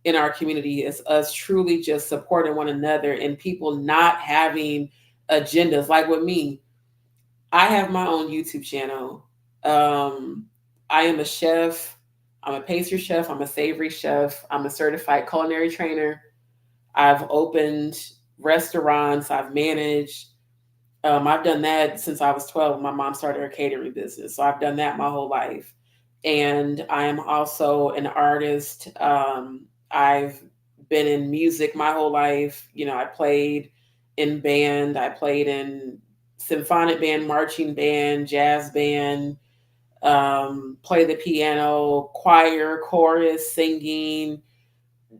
in our community, is us truly just supporting one another and people not having agendas. Like with me, I have my own YouTube channel. I am a chef. I'm a pastry chef. I'm a savory chef. I'm a certified culinary trainer. I've opened restaurants. I've managed. I've done that since I was 12. My mom started her catering business. So I've done that my whole life. And I am also an artist. I've been in music my whole life. I played in band. I played in symphonic band, marching band, jazz band, play the piano, choir, chorus, singing.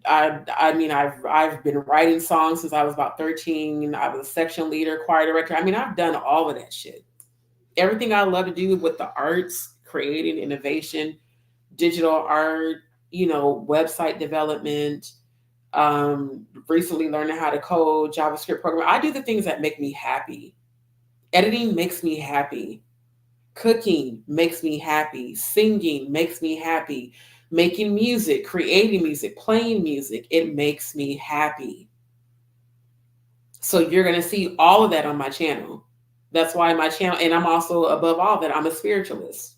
I mean, I've been writing songs since I was about 13. I was a section leader, choir director. I mean, I've done all of that shit. Everything I love to do with the arts, creating innovation, digital art, website development, recently learning how to code, JavaScript program. I do the things that make me happy. Editing makes me happy. Cooking makes me happy. Singing makes me happy. Making music, creating music, playing music, it makes me happy. So you're going to see all of that on my channel. That's why my channel, and I'm also, above all that, I'm a spiritualist.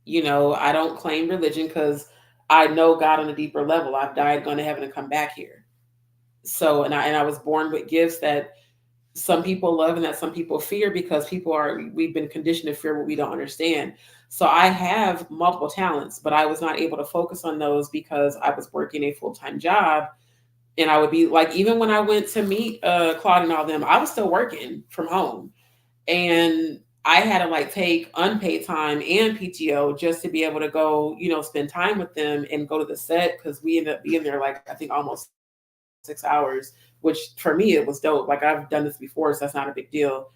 I don't claim religion because I know God on a deeper level. I've died, gone to heaven, and come back here. So, and I was born with gifts that some people love and that some people fear, because we've been conditioned to fear what we don't understand. So I have multiple talents, but I was not able to focus on those because I was working a full-time job. And I would be like, even when I went to meet Claude and all them, I was still working from home. And I had to take unpaid time and PTO just to be able to go, spend time with them and go to the set, because we ended up being there I think almost 6 hours, which for me, it was dope. I've done this before, so that's not a big deal.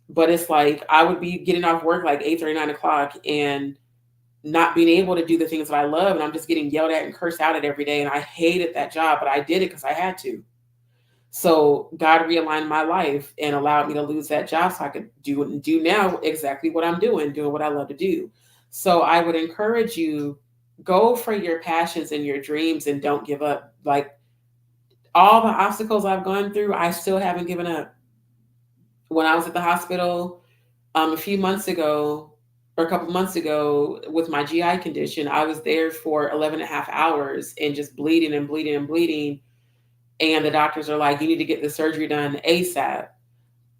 But it's I would be getting off work 8:30, 9 o'clock and not being able to do the things that I love. And I'm just getting yelled at and cursed out at every day. And I hated that job, but I did it because I had to. So God realigned my life and allowed me to lose that job so I could do now exactly what I'm doing what I love to do. So I would encourage you, go for your passions and your dreams and don't give up. All the obstacles I've gone through, I still haven't given up. When I was at the hospital a couple months ago with my GI condition, I was there for 11 and a half hours and just bleeding and bleeding and bleeding. And the doctors are like, you need to get the surgery done ASAP.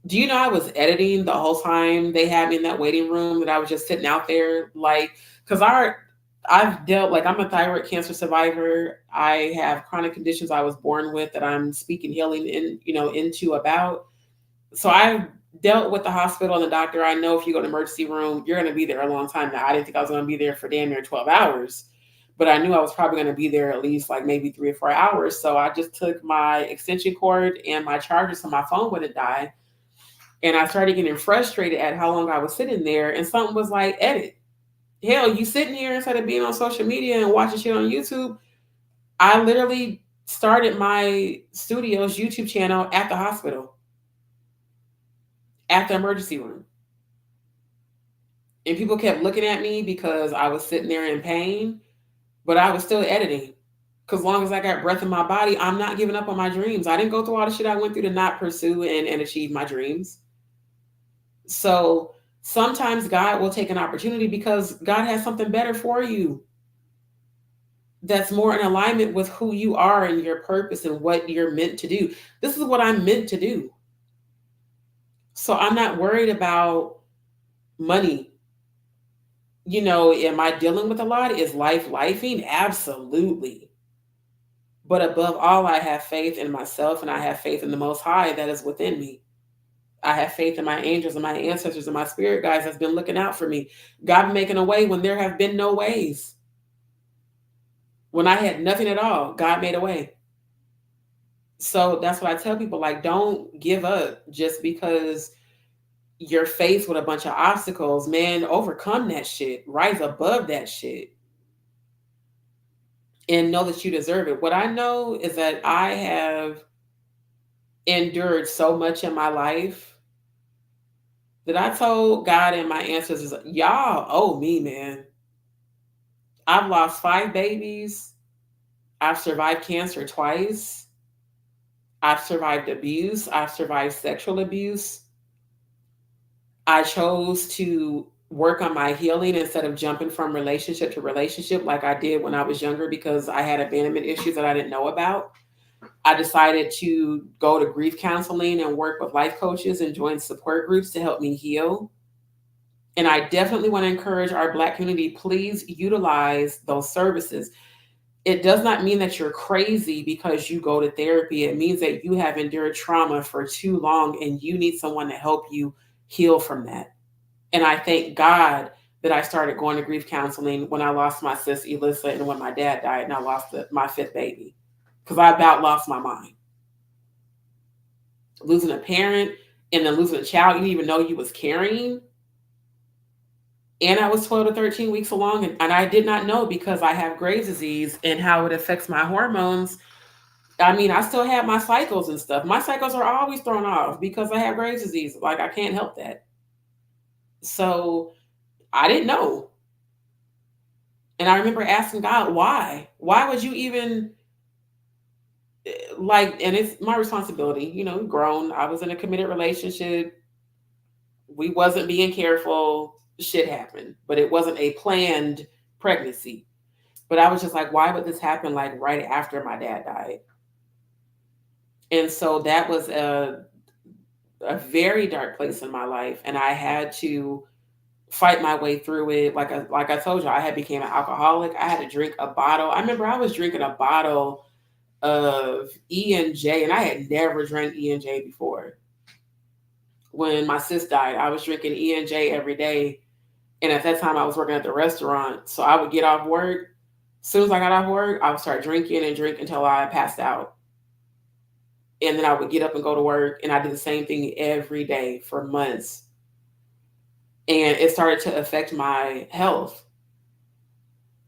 Do you know I was editing the whole time they had me in that waiting room, that I was just sitting out there? Because I've dealt, I'm a thyroid cancer survivor. I have chronic conditions I was born with that I'm speaking healing into about. So I've dealt with the hospital and the doctor. I know if you go to the emergency room, you're going to be there a long time. Now, I didn't think I was going to be there for damn near 12 hours, but I knew I was probably going to be there at least maybe 3 or 4 hours. So I just took my extension cord and my charger so my phone wouldn't die. And I started getting frustrated at how long I was sitting there. And something was like, edit. Hell, you sitting here instead of being on social media and watching shit on YouTube. I literally started my studio's YouTube channel at the hospital, at the emergency room. And people kept looking at me because I was sitting there in pain, but I was still editing. Because as long as I got breath in my body, I'm not giving up on my dreams. I didn't go through all the shit I went through to not pursue and achieve my dreams. So sometimes God will take an opportunity because God has something better for you that's more in alignment with who you are and your purpose and what you're meant to do. This is what I'm meant to do. So I'm not worried about money. Am I dealing with a lot? Is life lifing? Absolutely. But above all, I have faith in myself and I have faith in the Most High that is within me. I have faith in my angels and my ancestors and my spirit guides that's been looking out for me. God making a way when there have been no ways. When I had nothing at all, God made a way. So that's what I tell people, don't give up just because you're faced with a bunch of obstacles. Man, overcome that shit. Rise above that shit. And know that you deserve it. What I know is that I have endured so much in my life that I told God and my ancestors, y'all owe me, man. I've lost 5 babies. I've survived cancer twice. I've survived abuse. I've survived sexual abuse. I chose to work on my healing instead of jumping from relationship to relationship like I did when I was younger because I had abandonment issues that I didn't know about. I decided to go to grief counseling and work with life coaches and join support groups to help me heal. And I definitely want to encourage our Black community, please utilize those services. It does not mean that you're crazy because you go to therapy. It means that you have endured trauma for too long and you need someone to help you heal from that. And I thank God that I started going to grief counseling when I lost my sis Elissa and when my dad died and I lost my 5th baby. Because I about lost my mind. Losing a parent and then losing a child you didn't even know you was carrying. And I was 12 to 13 weeks along, and I did not know because I have Graves' disease and how it affects my hormones. I mean, I still have my cycles and stuff. My cycles are always thrown off because I have Graves' disease. Like, I can't help that. So I didn't know. And I remember asking God, why? Why would you even, like, and it's my responsibility, you know, grown. I was in a committed relationship. We wasn't being careful. Shit happened, but it wasn't a planned pregnancy. But I was just like, why would this happen like right after my dad died? And so that was a very dark place in my life, and I had to fight my way through it. Like I told you, I had became an alcoholic. I had to drink a bottle. I remember I was drinking a bottle of E&J, and I had never drank E&J before. When my sis died, I was drinking E&J every day. And at that time, I was working at the restaurant. So I would get off work. As soon as I got off work, I would start drinking and drink until I passed out. And then I would get up and go to work. And I did the same thing every day for months. And it started to affect my health.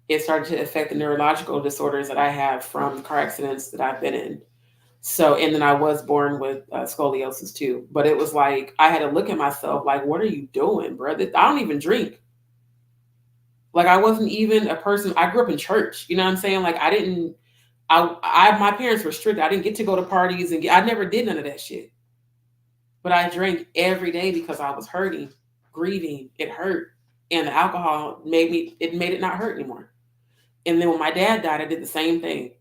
It started to affect the neurological disorders that I have from car accidents that I've been in. So, and then I was born with scoliosis too. But it was like, I had to look at myself like, what are you doing, brother? I don't even drink. Like, I wasn't even a person. I grew up in church. You know what I'm saying? Like, my parents were strict. I didn't get to go to parties and I never did none of that shit. But I drank every day because I was hurting, grieving. It hurt. And the alcohol made it not hurt anymore. And then when my dad died, I did the same thing.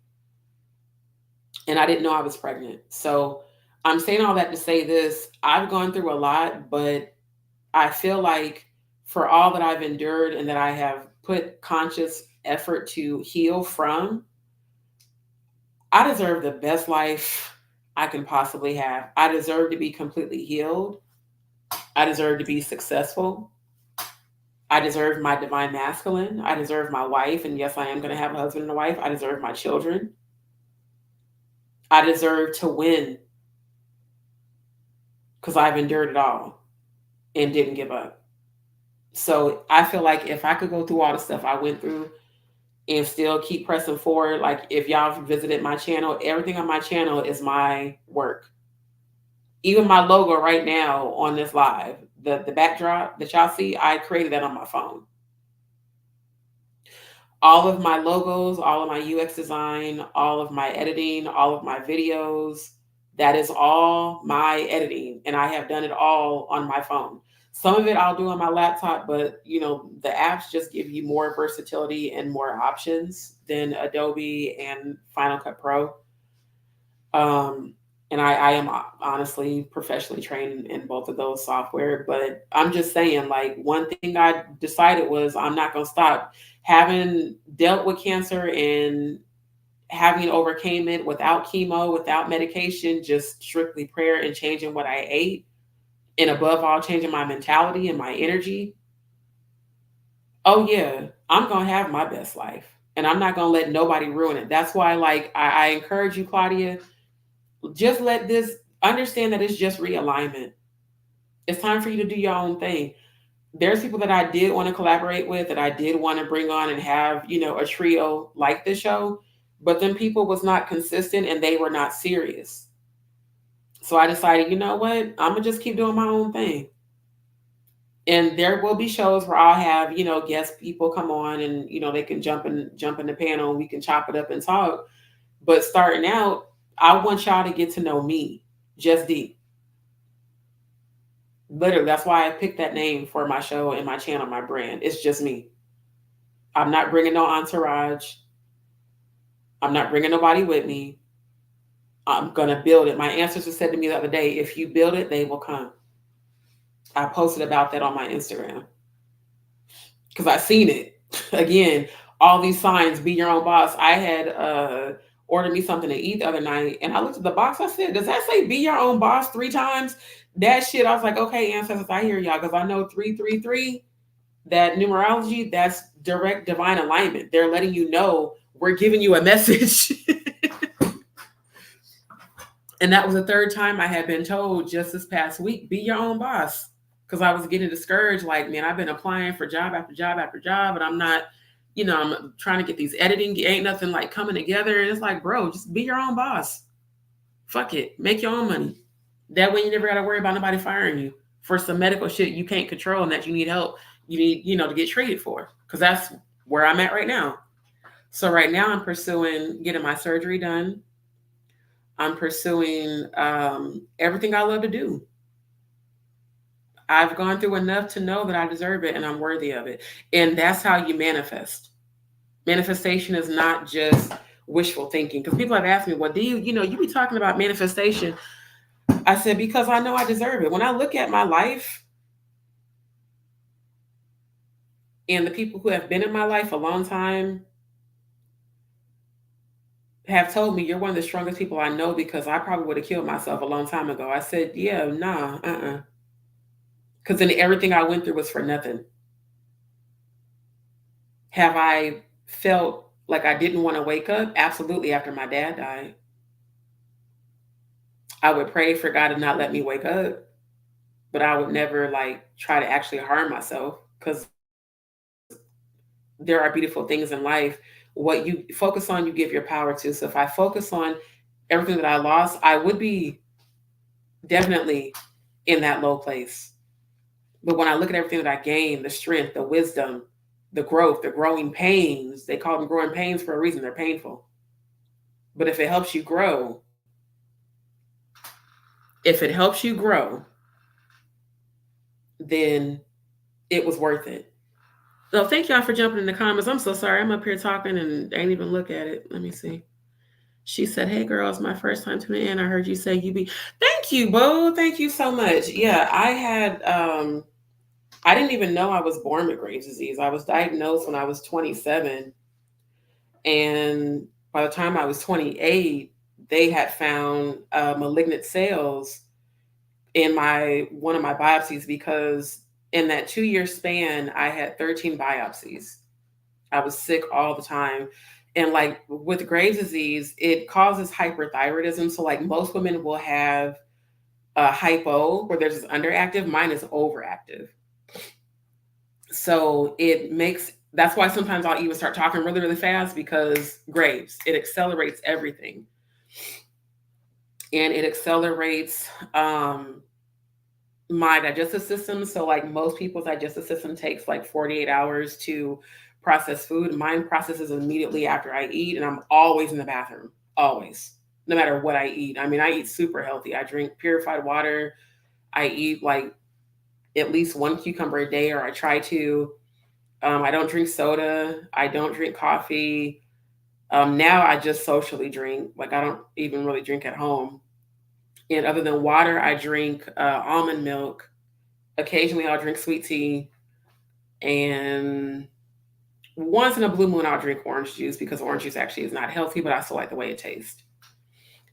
And I didn't know I was pregnant. So I'm saying all that to say this. I've gone through a lot, but I feel like for all that I've endured and that I have put conscious effort to heal from, I deserve the best life I can possibly have. I deserve to be completely healed. I deserve to be successful. I deserve my divine masculine. I deserve my wife. And yes, I am going to have a husband and a wife. I deserve my children. I deserve to win because I've endured it all and didn't give up. So I feel like if I could go through all the stuff I went through and still keep pressing forward, like if y'all visited my channel, everything on my channel is my work. Even my logo right now on this live, the backdrop that y'all see, I created that on my phone. All of my logos, all of my UX design, all of my editing, all of my videos, that is all my editing. And I have done it all on my phone. Some of it I'll do on my laptop, but you know, the apps just give you more versatility and more options than Adobe and Final Cut Pro. And I am honestly professionally trained in both of those software, but I'm just saying, like, one thing I decided was I'm not going to stop. Having dealt with cancer and having overcame it without chemo, without medication, just strictly prayer and changing what I ate, and above all, changing my mentality and my energy. Oh yeah, I'm going to have my best life, and I'm not going to let nobody ruin it. That's why, like, I encourage you, Claudia, just understand that it's just realignment. It's time for you to do your own thing. There's people that I did want to collaborate with, that I did want to bring on and have, you know, a trio like this show, but then people was not consistent and they were not serious. So I decided, you know what, I'm gonna just keep doing my own thing. And there will be shows where I'll have, you know, guest people come on and, you know, they can jump in the panel and we can chop it up and talk. But starting out, I want y'all to get to know me, Just D. Literally, that's why I picked that name for my show and my channel, my brand. It's just me. I'm not bringing no entourage. I'm not bringing nobody with me. I'm going to build it. My ancestor said to me the other day, if you build it, they will come. I posted about that on my Instagram because I seen it. Again, all these signs, be your own boss. I had ordered me something to eat the other night, and I looked at the box. I said, does that say be your own boss 3 times? That shit, I was like, okay, ancestors, I hear y'all, because I know 333 That numerology, that's direct divine alignment. They're letting you know we're giving you a message. And that was the third time I had been told just this past week, be your own boss. Because I was getting discouraged. Like, man, I've been applying for job after job after job, and I'm not, I'm trying to get these editing. Ain't nothing like coming together. And it's like, bro, just be your own boss. Fuck it. Make your own money. That way you never got to worry about nobody firing you for some medical shit you can't control and that you need help. You need, to get treated for. Because that's where I'm at right now. So right now I'm pursuing getting my surgery done. I'm pursuing everything I love to do. I've gone through enough to know that I deserve it and I'm worthy of it. And that's how you manifest. Manifestation is not just wishful thinking. Because people have asked me, well, do you be talking about manifestation? I said, because I know I deserve it. When I look at my life and the people who have been in my life a long time have told me, you're one of the strongest people I know, because I probably would have killed myself a long time ago. I said, yeah, nah, because then everything I went through was for nothing. Have I felt like I didn't want to wake up? Absolutely. After my dad died, I would pray for God to not let me wake up, but I would never try to actually harm myself, because there are beautiful things in life. What you focus on, you give your power to. So if I focus on everything that I lost, I would be definitely in that low place. But when I look at everything that I gained, the strength, the wisdom, the growth, the growing pains, they call them growing pains for a reason. They're painful. But if it helps you grow, then it was worth it. So thank y'all for jumping in the comments. I'm so sorry. I'm up here talking and I ain't even look at it. Let me see. She said, hey, girls, my first time tuning in. I heard you say you be. Thank you, Bo. Thank you so much. Yeah, I had, I didn't even know I was born with Graves' disease. I was diagnosed when I was 27. And by the time I was 28, they had found malignant cells in one of my biopsies, because in that 2-year span, I had 13 biopsies. I was sick all the time. And with Graves' disease, it causes hyperthyroidism. So most women will have a hypo where there's this underactive. Mine is overactive. So that's why sometimes I'll even start talking really, really fast, because Graves, it accelerates everything. And it accelerates my digestive system. So most people's digestive system takes 48 hours to process food. Mine processes immediately after I eat, and I'm always in the bathroom, always, no matter what I eat. I mean, I eat super healthy. I drink purified water. I eat at least 1 cucumber a day, or I try to. I don't drink soda. I don't drink coffee. Now I just socially drink. I don't even really drink at home. And other than water, I drink almond milk. Occasionally I'll drink sweet tea. And once in a blue moon, I'll drink orange juice, because orange juice actually is not healthy, but I still like the way it tastes.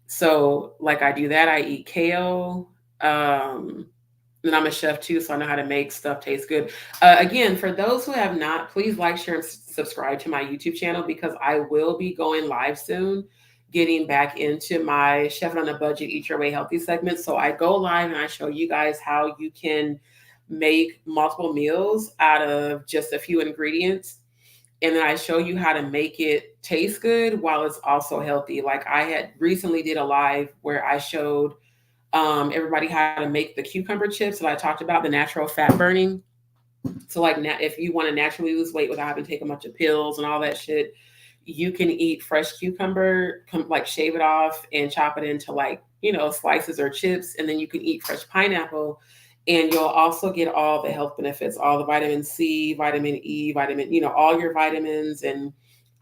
So I do that. I eat kale. And I'm a chef too, so I know how to make stuff taste good. Again, for those who have not, please like, share, and subscribe to my YouTube channel, because I will be going live soon, getting back into my Chef on a Budget, Eat Your Way Healthy segment. So I go live and I show you guys how you can make multiple meals out of just a few ingredients. And then I show you how to make it taste good while it's also healthy. I had recently did a live where I showed everybody how to make the cucumber chips that I talked about, the natural fat burning. So if you want to naturally lose weight without having to take a bunch of pills and all that shit, you can eat fresh cucumber, shave it off and chop it into slices or chips. And then you can eat fresh pineapple, and you'll also get all the health benefits, all the vitamin C, vitamin E, all your vitamins and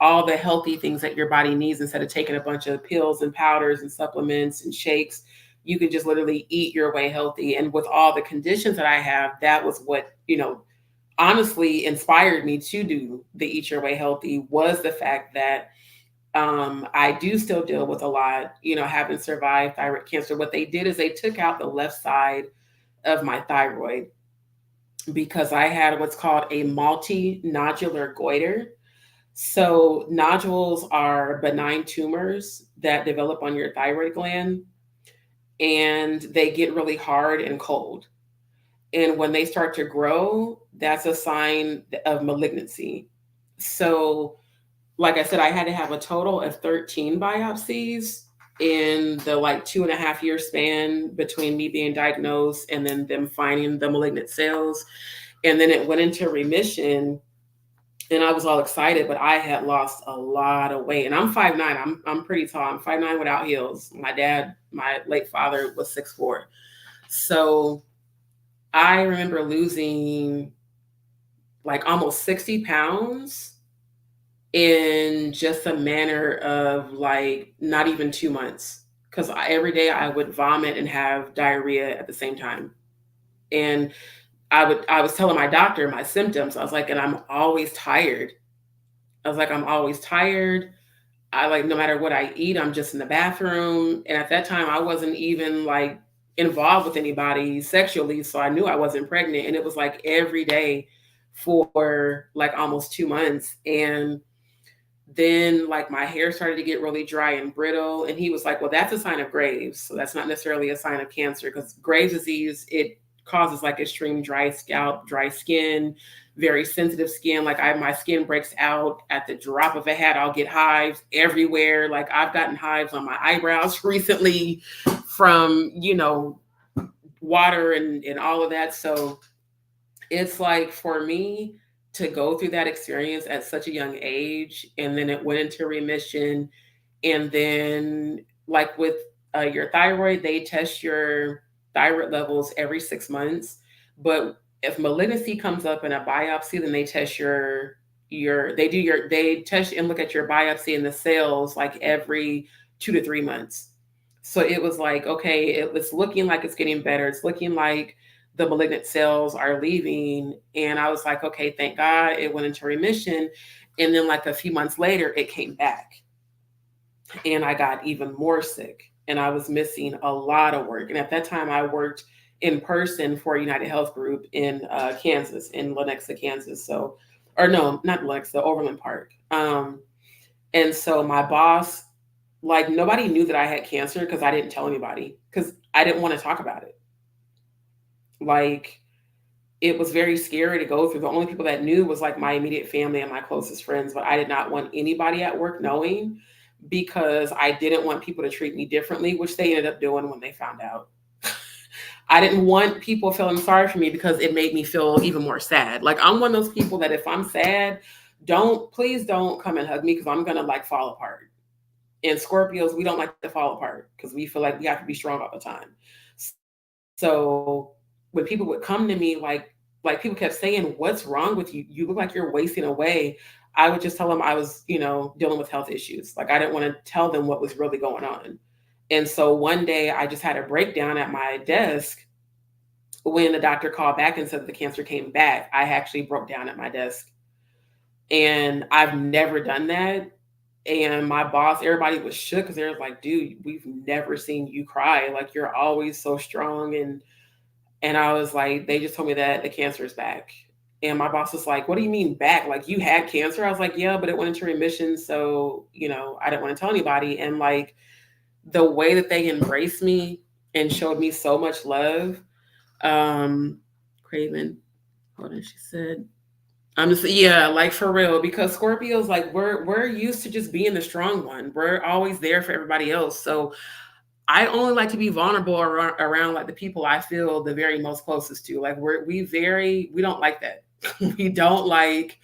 all the healthy things that your body needs, instead of taking a bunch of pills and powders and supplements and shakes. You can just literally eat your way healthy. And with all the conditions that I have, that was what, honestly inspired me to do the Eat Your Way Healthy, was the fact that I do still deal with a lot, having survived thyroid cancer. What they did is they took out the left side of my thyroid. because I had what's called a multinodular goiter. So nodules are benign tumors that develop on your thyroid gland, and they get really hard and cold. And when they start to grow, that's a sign of malignancy. So, like I said, I had to have a total of 13 biopsies in the like 2.5 year span between me being diagnosed and then them finding the malignant cells. And then it went into remission, and I was all excited, but I had lost a lot of weight. And I'm 5'9". I'm pretty tall. I'm 5'9" without heels. My dad, my late father, was 6'4". So I remember losing like almost 60 pounds in just a manner of like not even 2 months. Because every day I would vomit and have diarrhea at the same time. And I was telling my doctor my symptoms. I was like, and I'm always tired. I was like, I'm always tired. I like, no matter what I eat, I'm just in the bathroom. And at that time, I wasn't even like involved with anybody sexually. So I knew I wasn't pregnant. And it was like every day for like almost 2 months. And then like my hair started to get really dry and brittle. And he was like, well, that's a sign of Graves. So that's not necessarily a sign of cancer, because Graves' disease, it causes like extreme dry scalp, dry skin, very sensitive skin. Like my skin breaks out at the drop of a hat. I'll get hives everywhere. Like I've gotten hives on my eyebrows recently from, water and all of that. So it's like, for me to go through that experience at such a young age, and then it went into remission. And then like with your thyroid, they test your thyroid levels every 6 months. But if malignancy comes up in a biopsy, then they test they test and look at your biopsy and the cells like every 2 to 3 months. So it was like, okay, it was looking like it's getting better. It's looking like the malignant cells are leaving. And I was like, okay, thank God it went into remission. And then like a few months later, it came back. And I got even more sick, and I was missing a lot of work. And at that time, I worked in person for United Health Group in Kansas, in Lenexa, Kansas. So, or no, not Lenexa, Overland Park. And so my boss, like, nobody knew that I had cancer because I didn't tell anybody, because I didn't want to talk about it. Like, it was very scary to go through. The only people that knew was like my immediate family and my closest friends, but I did not want anybody at work knowing, because I didn't want people to treat me differently, which they ended up doing when they found out. I didn't want people feeling sorry for me, because it made me feel even more sad. Like, I'm one of those people that if I'm sad, please don't come and hug me, because I'm going to like fall apart. And Scorpios, we don't like to fall apart because we feel like we have to be strong all the time. So when people would come to me, like people kept saying, what's wrong with you? You look like you're wasting away. I would just tell them I was, dealing with health issues. Like, I didn't want to tell them what was really going on. And so one day I just had a breakdown at my desk. When the doctor called back and said that the cancer came back, I actually broke down at my desk. And I've never done that. And my boss, everybody was shook, because they were like, dude, we've never seen you cry. Like, you're always so strong. And I was like, they just told me that the cancer is back. And my boss was like, what do you mean back? Like, you had cancer? I was like, yeah, but it went into remission. So, I didn't want to tell anybody. And like, the way that they embraced me and showed me so much love. Craven, hold on, she said, I'm just, yeah, like, for real, because Scorpios, like, we're used to just being the strong one. We're always there for everybody else. So I only like to be vulnerable around like the people I feel the very most closest to. Like, we don't like that. We don't like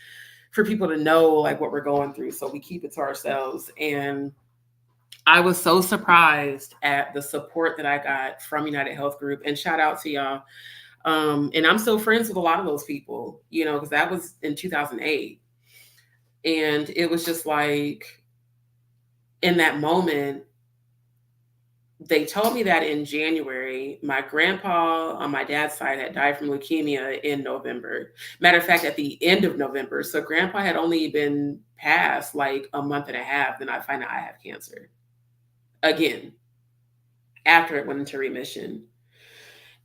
for people to know like what we're going through. So we keep it to ourselves. And I was so surprised at the support that I got from United Health Group, and shout out to y'all. And I'm still friends with a lot of those people, because that was in 2008. And it was just like, in that moment, they told me that in January. My grandpa on my dad's side had died from leukemia in November. Matter of fact, at the end of November. So grandpa had only been passed like a month and a half. Then I find out I have cancer again, after it went into remission.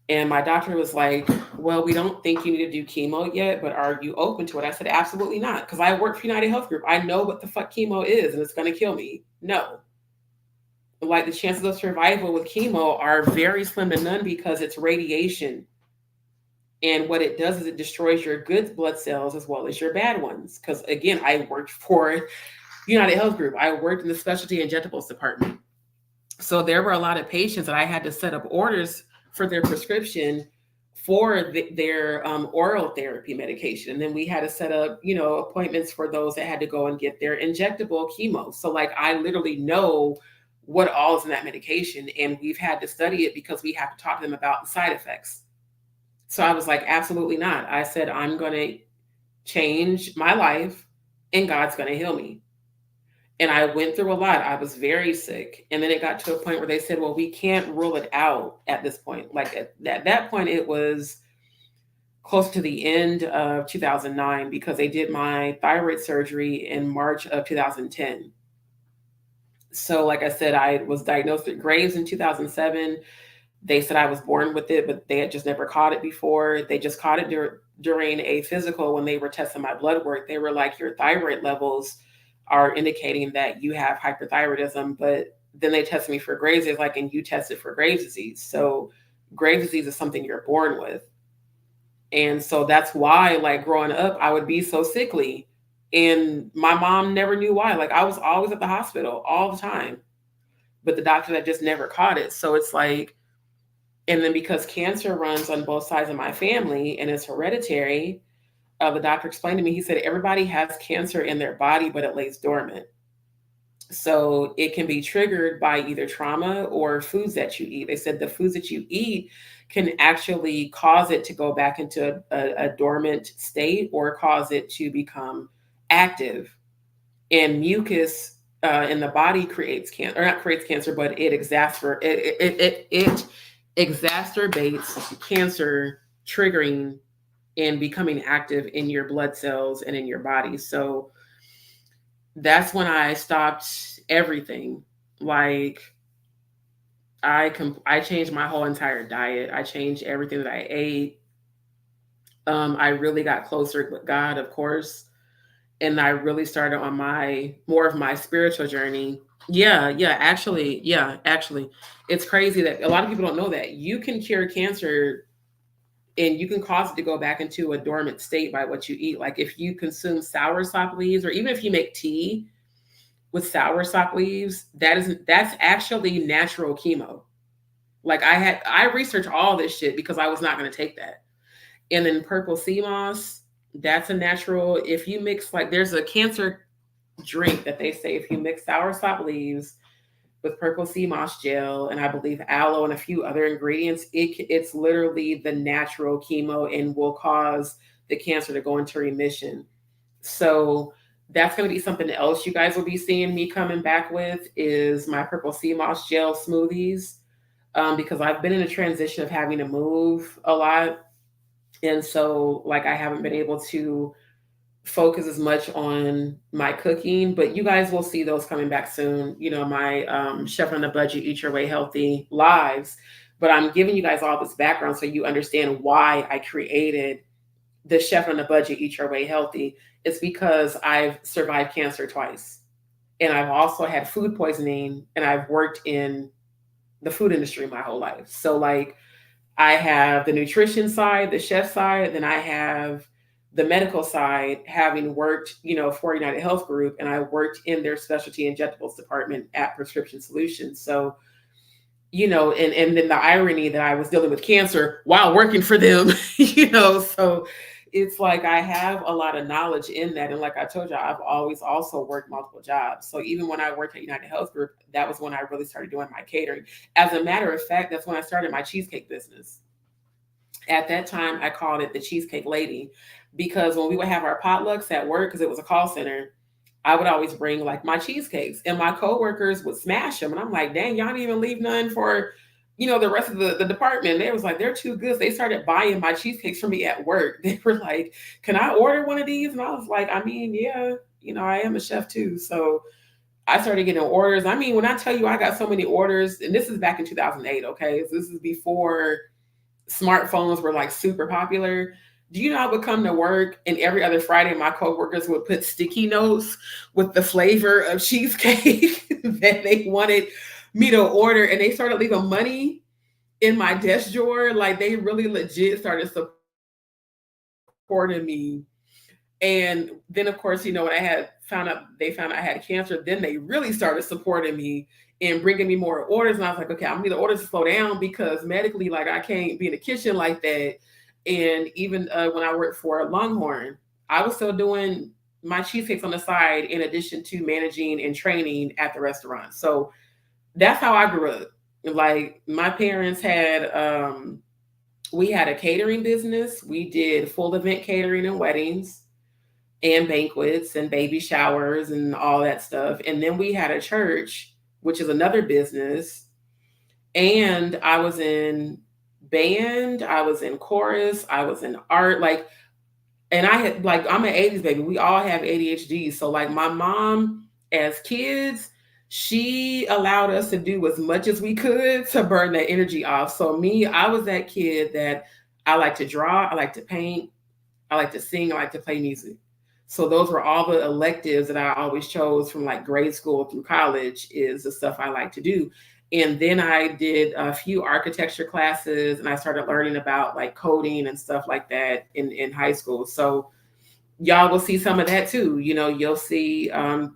And my doctor was like, well, we don't think you need to do chemo yet, but are you open to it? I said, absolutely not. Because I work for United Health Group. I know what the fuck chemo is and it's going to kill me. No. Like the chances of survival with chemo are very slim to none because it's radiation. And what it does is it destroys your good blood cells as well as your bad ones. Because again, I worked for United Health Group. I worked in the specialty injectables department. So there were a lot of patients that I had to set up orders for their prescription for their oral therapy medication. And then we had to set up, appointments for those that had to go and get their injectable chemo. So like, I literally know what all is in that medication. And we've had to study it because we have to talk to them about the side effects. So I was like, absolutely not. I said, I'm going to change my life and God's going to heal me. And I went through a lot. I was very sick. And then it got to a point where they said, well, we can't rule it out at this point. Like at that point, it was close to the end of 2009 because they did my thyroid surgery in March of 2010. So like I said, I was diagnosed with Graves in 2007. They said I was born with it, but they had just never caught it before. They just caught it during a physical when they were testing my blood work. They were like, your thyroid levels are indicating that you have hyperthyroidism, but then they tested me for Graves. It's like, and you tested for Graves disease. So Graves disease is something you're born with. And so that's why, like growing up, I would be so sickly. And my mom never knew why. Like I was always at the hospital all the time, but the doctor that just never caught it. So it's like, and then because cancer runs on both sides of my family and it's hereditary, the doctor explained to me, he said, everybody has cancer in their body, but it lays dormant. So it can be triggered by either trauma or foods that you eat. They said the foods that you eat can actually cause it to go back into a dormant state or cause it to become active. And mucus in the body creates cancer, or not creates cancer, but it exacerbates cancer triggering and becoming active in your blood cells and in your body. So that's when I stopped everything. Like I changed my whole entire diet. I changed everything that I ate. I really got closer with God, of course. And I really started on more of my spiritual journey. Actually, it's crazy that a lot of people don't know that you can cure cancer and you can cause it to go back into a dormant state by what you eat. Like if you consume soursop leaves, or even if you make tea with soursop leaves, that's actually natural chemo. Like I researched all this shit because I was not going to take that. And then purple sea moss, that's a natural. If you mix, like there's a cancer drink that they say if you mix soursop leaves with purple sea moss gel, and I believe aloe and a few other ingredients, it's literally the natural chemo and will cause the cancer to go into remission. So that's going to be something else you guys will be seeing me coming back with is my purple sea moss gel smoothies, because I've been in a transition of having to move a lot. And so like I haven't been able to focus as much on my cooking, but you guys will see those coming back soon. My Chef on a Budget, Eat Your Way Healthy lives, but I'm giving you guys all this background so you understand why I created the Chef on a Budget, Eat Your Way Healthy. It's because I've survived cancer twice, and I've also had food poisoning, and I've worked in the food industry my whole life. So like I have the nutrition side, the chef side, then I have the medical side, having worked, for United Health Group, and I worked in their specialty injectables department at Prescription Solutions. So, and then the irony that I was dealing with cancer while working for them, so it's like I have a lot of knowledge in that. And like I told you, I've always also worked multiple jobs. So even when I worked at United Health Group, that was when I really started doing my catering. As a matter of fact, that's when I started my cheesecake business. At that time, I called it the Cheesecake Lady, because when we would have our potlucks at work, because it was a call center, I would always bring like my cheesecakes, and my coworkers would smash them. And I'm like, dang, y'all didn't even leave none for, the rest of the department. They was like, they're too good. So they started buying my cheesecakes for me at work. They were like, can I order one of these? And I was like, I mean, yeah, I am a chef too. So I started getting orders. I mean, when I tell you I got so many orders, and this is back in 2008, okay? So this is before smartphones were like super popular. Do you know I would come to work and every other Friday my coworkers would put sticky notes with the flavor of cheesecake that they wanted me to order, and they started leaving money in my desk drawer. Like they really legit started supporting me. And then of course, when they found out I had cancer, then they really started supporting me and bringing me more orders. And I was like, okay, I need the orders to slow down because medically, like I can't be in the kitchen like that. And even when I worked for Longhorn, I was still doing my cheesecakes on the side in addition to managing and training at the restaurant. So that's how I grew up. Like my parents had, we had a catering business. We did full event catering and weddings and banquets and baby showers and all that stuff. And then we had a church, which is another business. And I was in band, I was in chorus, I was in art. And I had, I'm an 80s baby. We all have ADHD. So like my mom, as kids, she allowed us to do as much as we could to burn that energy off. So me, I was that kid that I like to draw, I like to paint, I like to sing, I like to play music. So those were all the electives that I always chose from like grade school through college, is the stuff I like to do. And then I did a few architecture classes and I started learning about like coding and stuff like that in high school. So y'all will see some of that too. You'll see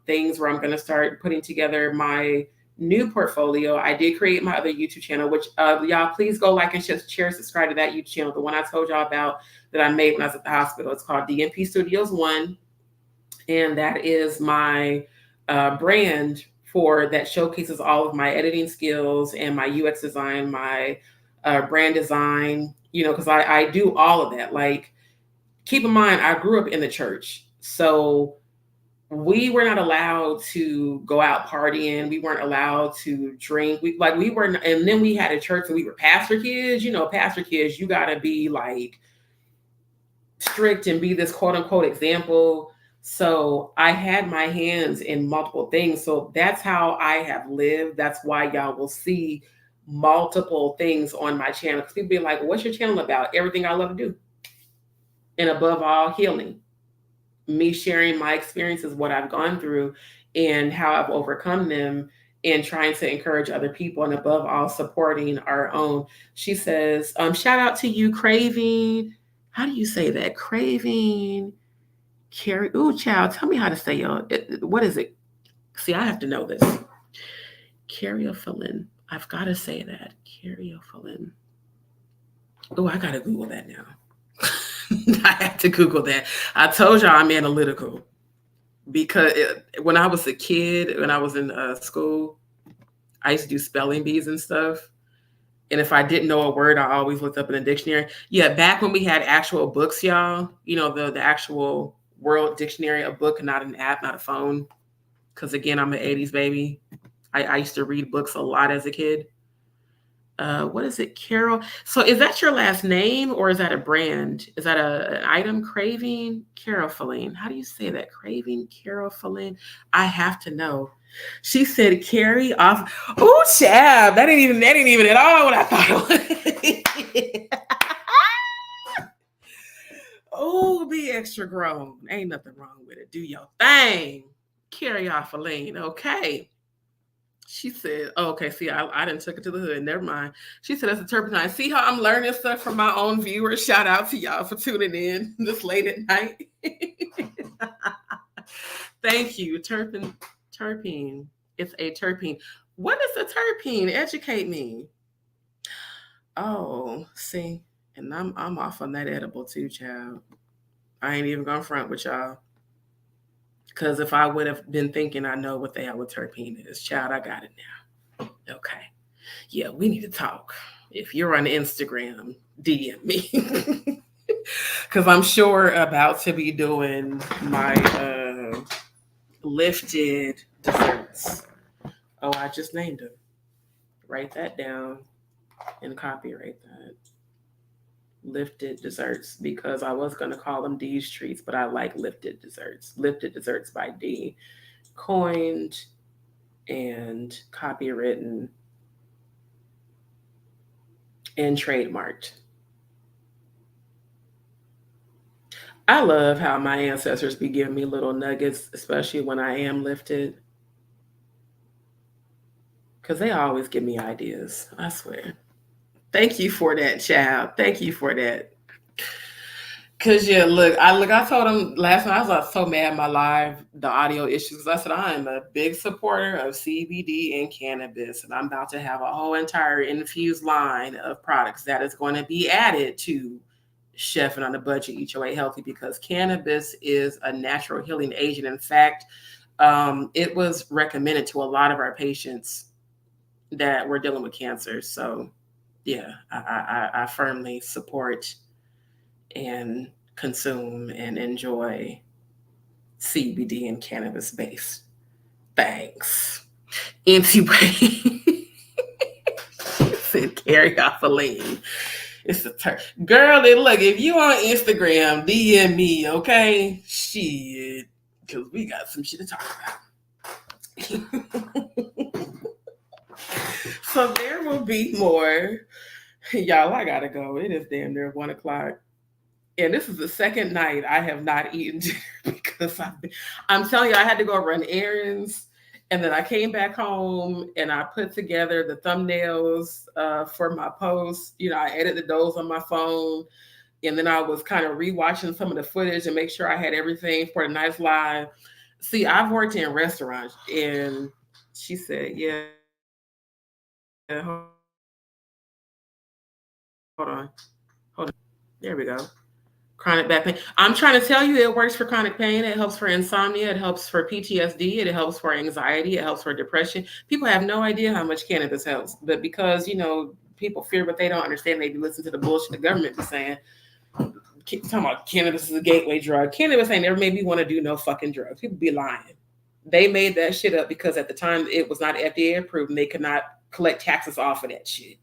things where I'm going to start putting together my new portfolio. I did create my other YouTube channel, which y'all please go like and share, subscribe to that YouTube channel. The one I told y'all about that I made when I was at the hospital. It's called DNP Studios 1. And that is my brand that showcases all of my editing skills and my UX design, my brand design, because I do all of that. Like, keep in mind, I grew up in the church. So we were not allowed to go out partying. We weren't allowed to drink. We weren't. And then we had a church and we were pastor kids. Pastor kids, you got to be like strict and be this quote unquote example. So I had my hands in multiple things. So that's how I have lived. That's why y'all will see multiple things on my channel. Because people be like, what's your channel about? Everything I love to do. And above all, healing. Me sharing my experiences, what I've gone through and how I've overcome them, and trying to encourage other people, and above all, supporting our own. She says, shout out to you, Craving. How do you say that? Craving. Carrie. Ooh, child, tell me how to say what is it? See, I have to know this. Cariophylline. I've got to say that. Cariophylline. Oh, I got to Google that now. I have to Google that. I told y'all I'm analytical because when I was a kid, when I was in school, I used to do spelling bees and stuff. And if I didn't know a word, I always looked up in a dictionary. Yeah, back when we had actual books, y'all, the actual World Dictionary, a book, not an app, not a phone. Because again, I'm an 80s baby. I used to read books a lot as a kid. What is it, Carol? So is that your last name or is that a brand? Is that an item? Craving Carofylline. How do you say that? Craving Carofylline. I have to know. She said carry off. Oh, chab. That ain't even at all what I thought it was. Oh, be extra grown. Ain't nothing wrong with it. Do your thing. Carry off a lane. Okay. She said, oh, okay, see, I didn't took it to the hood. Never mind. She said, that's a turpentine. See how I'm learning stuff from my own viewers? Shout out to y'all for tuning in this late at night. Thank you. Terpene. It's a terpene. What is a terpene? Educate me. Oh, see, and I'm off on that edible too, child. I ain't even gonna front with y'all. Because if I would have been thinking I know what the hell a terpene is, child, I got it now. Okay. Yeah, we need to talk. If you're on Instagram, DM me. Because I'm sure about to be doing my lifted desserts. Oh, I just named them. Write that down and copyright that. Lifted desserts, because I was going to call them D's treats, but I like lifted desserts. Lifted desserts by D. Coined and copywritten and trademarked. I love how my ancestors be giving me little nuggets, especially when I am lifted. Because they always give me ideas. I swear. Thank you for that, child. Thank you for that. Cause yeah, I told him last night I was like so mad at my live, the audio issues. I said I am a big supporter of CBD and cannabis, and I'm about to have a whole entire infused line of products that is going to be added to Chef and on the Budget Eat Your Way Healthy, because cannabis is a natural healing agent. In fact, it was recommended to a lot of our patients that were dealing with cancer. So yeah, I firmly support and consume and enjoy CBD and cannabis based things. Anyway, said carry off a lean. It's a turn. Girl, look, if you on Instagram, DM me, okay? Shit. Because we got some shit to talk about. So there will be more. Y'all, I gotta go. It is damn near 1 o'clock. And this is the second night I have not eaten dinner because I'm telling you, I had to go run errands. And then I came back home and I put together the thumbnails for my post. You know, I edited those on my phone. And then I was kind of rewatching some of the footage and make sure I had everything for the night's live. See, I've worked in restaurants, and she said, yeah. Hold on. There we go. Chronic back pain. I'm trying to tell you, it works for chronic pain. It helps for insomnia. It helps for PTSD. It helps for anxiety. It helps for depression. People have no idea how much cannabis helps, but because, you know, people fear what they don't understand, they be listening to the bullshit the government be saying. Talking about cannabis is a gateway drug. Cannabis ain't never made me want to do no fucking drugs. People be lying. They made that shit up because at the time it was not FDA approved and they could not collect taxes off of that shit.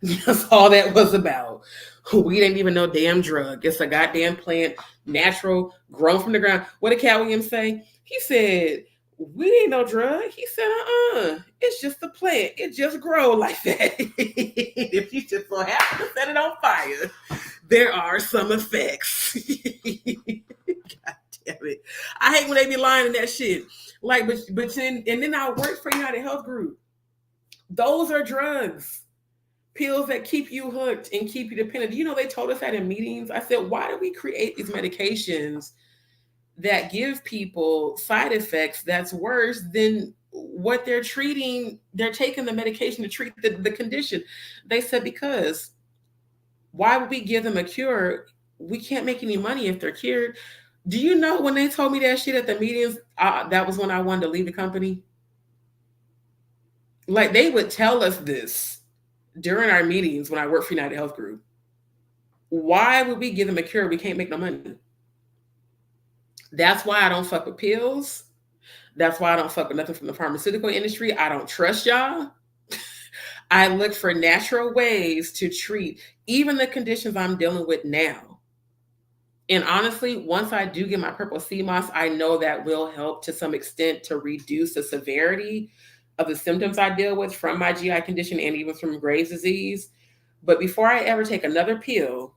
That's all that was about. We didn't even know damn drug. It's a goddamn plant, natural, grown from the ground. What did Cat Williams say? He said, we ain't no drug. He said, it's just a plant. It just grow like that. If you just so happen to set it on fire, there are some effects. God damn it. I hate when they be lying in that shit. Like, but then I work for United Health Group. Those are drugs. Pills that keep you hooked and keep you dependent. You know, they told us that in meetings. I said, why do we create these medications that give people side effects that's worse than what they're treating? They're taking the medication to treat the condition. They said, because why would we give them a cure? We can't make any money if they're cured. Do you know when they told me that shit at the meetings, that was when I wanted to leave the company? Like, they would tell us this during our meetings when I worked for United Health Group. Why would we give them a cure? We can't make no money. That's why I don't fuck with pills. That's why I don't fuck with nothing from the pharmaceutical industry. I don't trust y'all. I look for natural ways to treat even the conditions I'm dealing with now. And honestly, once I do get my purple sea moss, I know that will help to some extent to reduce the severity of the symptoms I deal with from my GI condition and even from Graves' disease. But before I ever take another pill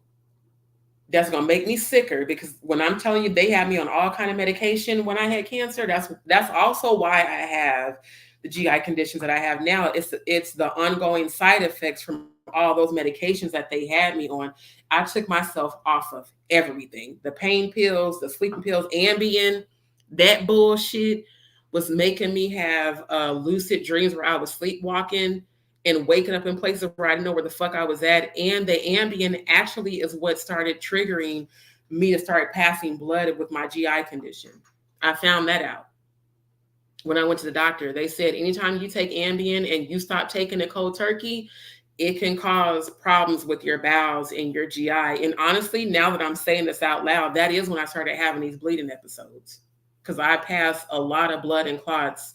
that's going to make me sicker, because when I'm telling you, they had me on all kind of medication when I had cancer, that's also why I have the GI conditions that I have now. It's the ongoing side effects from all those medications that they had me on. I took myself off of everything. The pain pills, the sleeping pills, Ambien, that bullshit was making me have lucid dreams where I was sleepwalking and waking up in places where I didn't know where the fuck I was at. And the Ambien actually is what started triggering me to start passing blood with my GI condition. I found that out when I went to the doctor. They said, anytime you take Ambien and you stop taking it cold turkey, it can cause problems with your bowels and your GI. And honestly, now that I'm saying this out loud, that is when I started having these bleeding episodes, because I passed a lot of blood and clots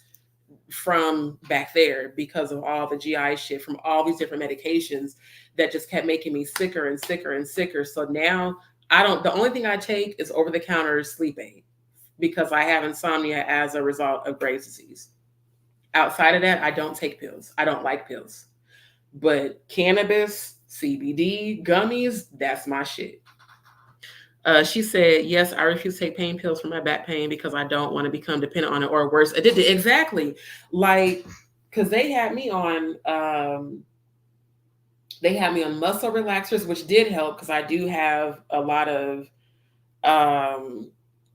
from back there because of all the GI shit from all these different medications that just kept making me sicker and sicker and sicker. So now the only thing I take is over-the-counter sleep aid because I have insomnia as a result of Graves' disease. Outside of that, I don't take pills. I don't like pills. But cannabis, CBD, gummies, that's my shit. She said, yes, I refuse to take pain pills for my back pain because I don't want to become dependent on it or worse, addicted. Exactly. Like, because they had me on muscle relaxers, which did help because I do have a lot of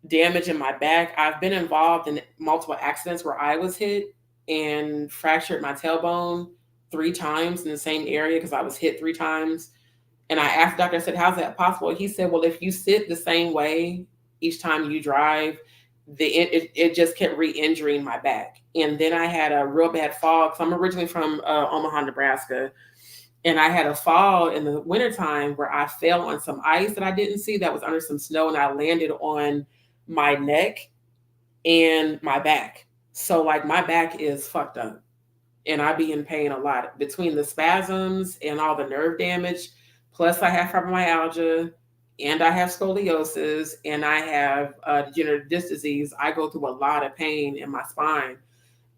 damage in my back. I've been involved in multiple accidents where I was hit and fractured my tailbone 3 times in the same area because I was hit 3 times. And I asked the doctor, I said, how's that possible? He said, well, if you sit the same way each time you drive, it just kept re-injuring my back. And then I had a real bad fall because I'm originally from Omaha, Nebraska. And I had a fall in the wintertime where I fell on some ice that I didn't see that was under some snow, and I landed on my neck and my back. So like my back is fucked up and I be in pain a lot between the spasms and all the nerve damage. Plus I have fibromyalgia and I have scoliosis and I have degenerative disc disease. I go through a lot of pain in my spine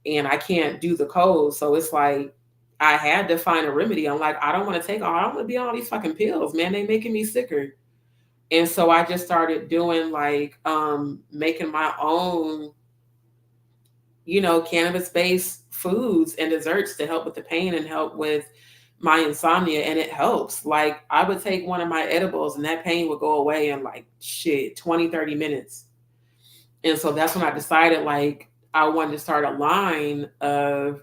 and I can't do the cold. So it's like, I had to find a remedy. I'm like, I don't want to I don't want to be on all these fucking pills, man. They making me sicker. And so I just started doing like making my own, cannabis-based foods and desserts to help with the pain and help with my insomnia. And it helps. Like I would take one of my edibles and that pain would go away in like 20, 30 minutes. And so that's when I decided like I wanted to start a line of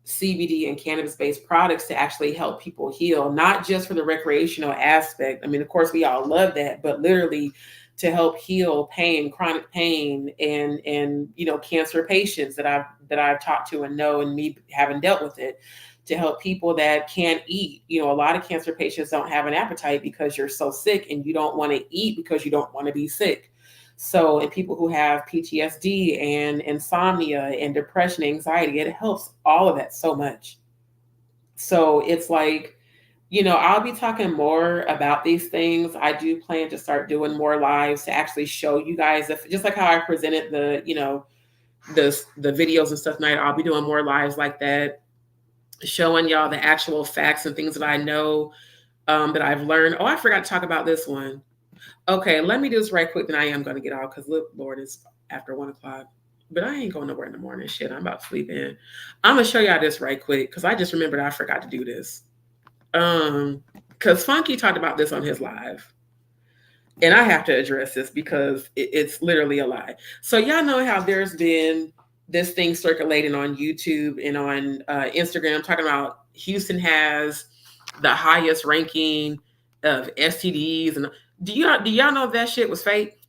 CBD and cannabis-based products to actually help people heal, not just for the recreational aspect. I mean, of course, we all love that, but literally to help heal pain, chronic pain, and cancer patients that I've talked to and know, and me having dealt with it, to help people that can't eat. A lot of cancer patients don't have an appetite because you're so sick, and you don't want to eat because you don't want to be sick. So, and people who have PTSD and insomnia and depression, anxiety, it helps all of that so much. So it's like, I'll be talking more about these things. I do plan to start doing more lives to actually show you guys, just like how I presented the videos and stuff tonight. I'll be doing more lives like that, showing y'all the actual facts and things that I know, that I've learned. Oh, I forgot to talk about this one. Okay, let me do this right quick, then I am going to get out because look, Lord, it's after 1 o'clock. But I ain't going nowhere in the morning. Shit, I'm about to sleep in. I'm going to show y'all this right quick because I just remembered I forgot to do this. Because Funky talked about this on his live. And I have to address this because it's literally a lie. So y'all know how there's been this thing circulating on YouTube and on Instagram talking about Houston has the highest ranking of STDs. And do y'all know that shit was fake?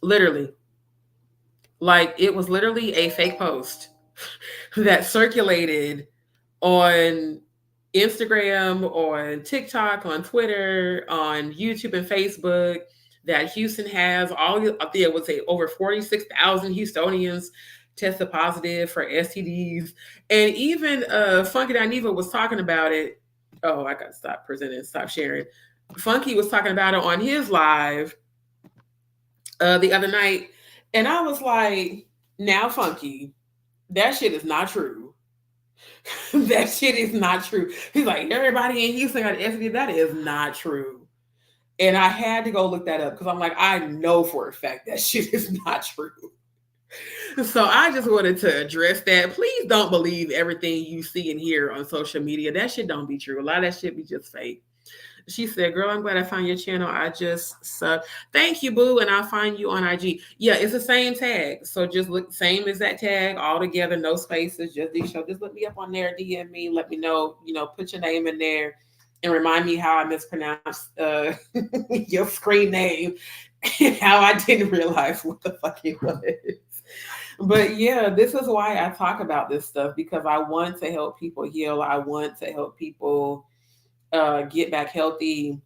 Literally. Like it was literally a fake post that circulated on Instagram, on TikTok, on Twitter, on YouTube and Facebook, that Houston has I would say over 46,000 Houstonians tested positive for STDs. And even Funky Dineva was talking about it. Oh, I got to stop presenting, stop sharing. Funky was talking about it on his live the other night. And I was like, now Funky, that shit is not true. That shit is not true. He's like, everybody in Houston got STD. That is not true. And I had to go look that up because I'm like, I know for a fact that shit is not true. So I just wanted to address that. Please don't believe everything you see and hear on social media. That shit don't be true. A lot of that shit be just fake. She said, girl, I'm glad I found your channel. I just sub. Thank you, boo. And I'll find you on IG. Yeah, it's the same tag. So just look, same as that tag, all together, no spaces, just these show. Just look me up on there, DM me, let me know, put your name in there and remind me how I mispronounced your screen name and how I didn't realize what the fuck it was. But yeah, this is why I talk about this stuff, because I want to help people heal. I want to help people get back healthy.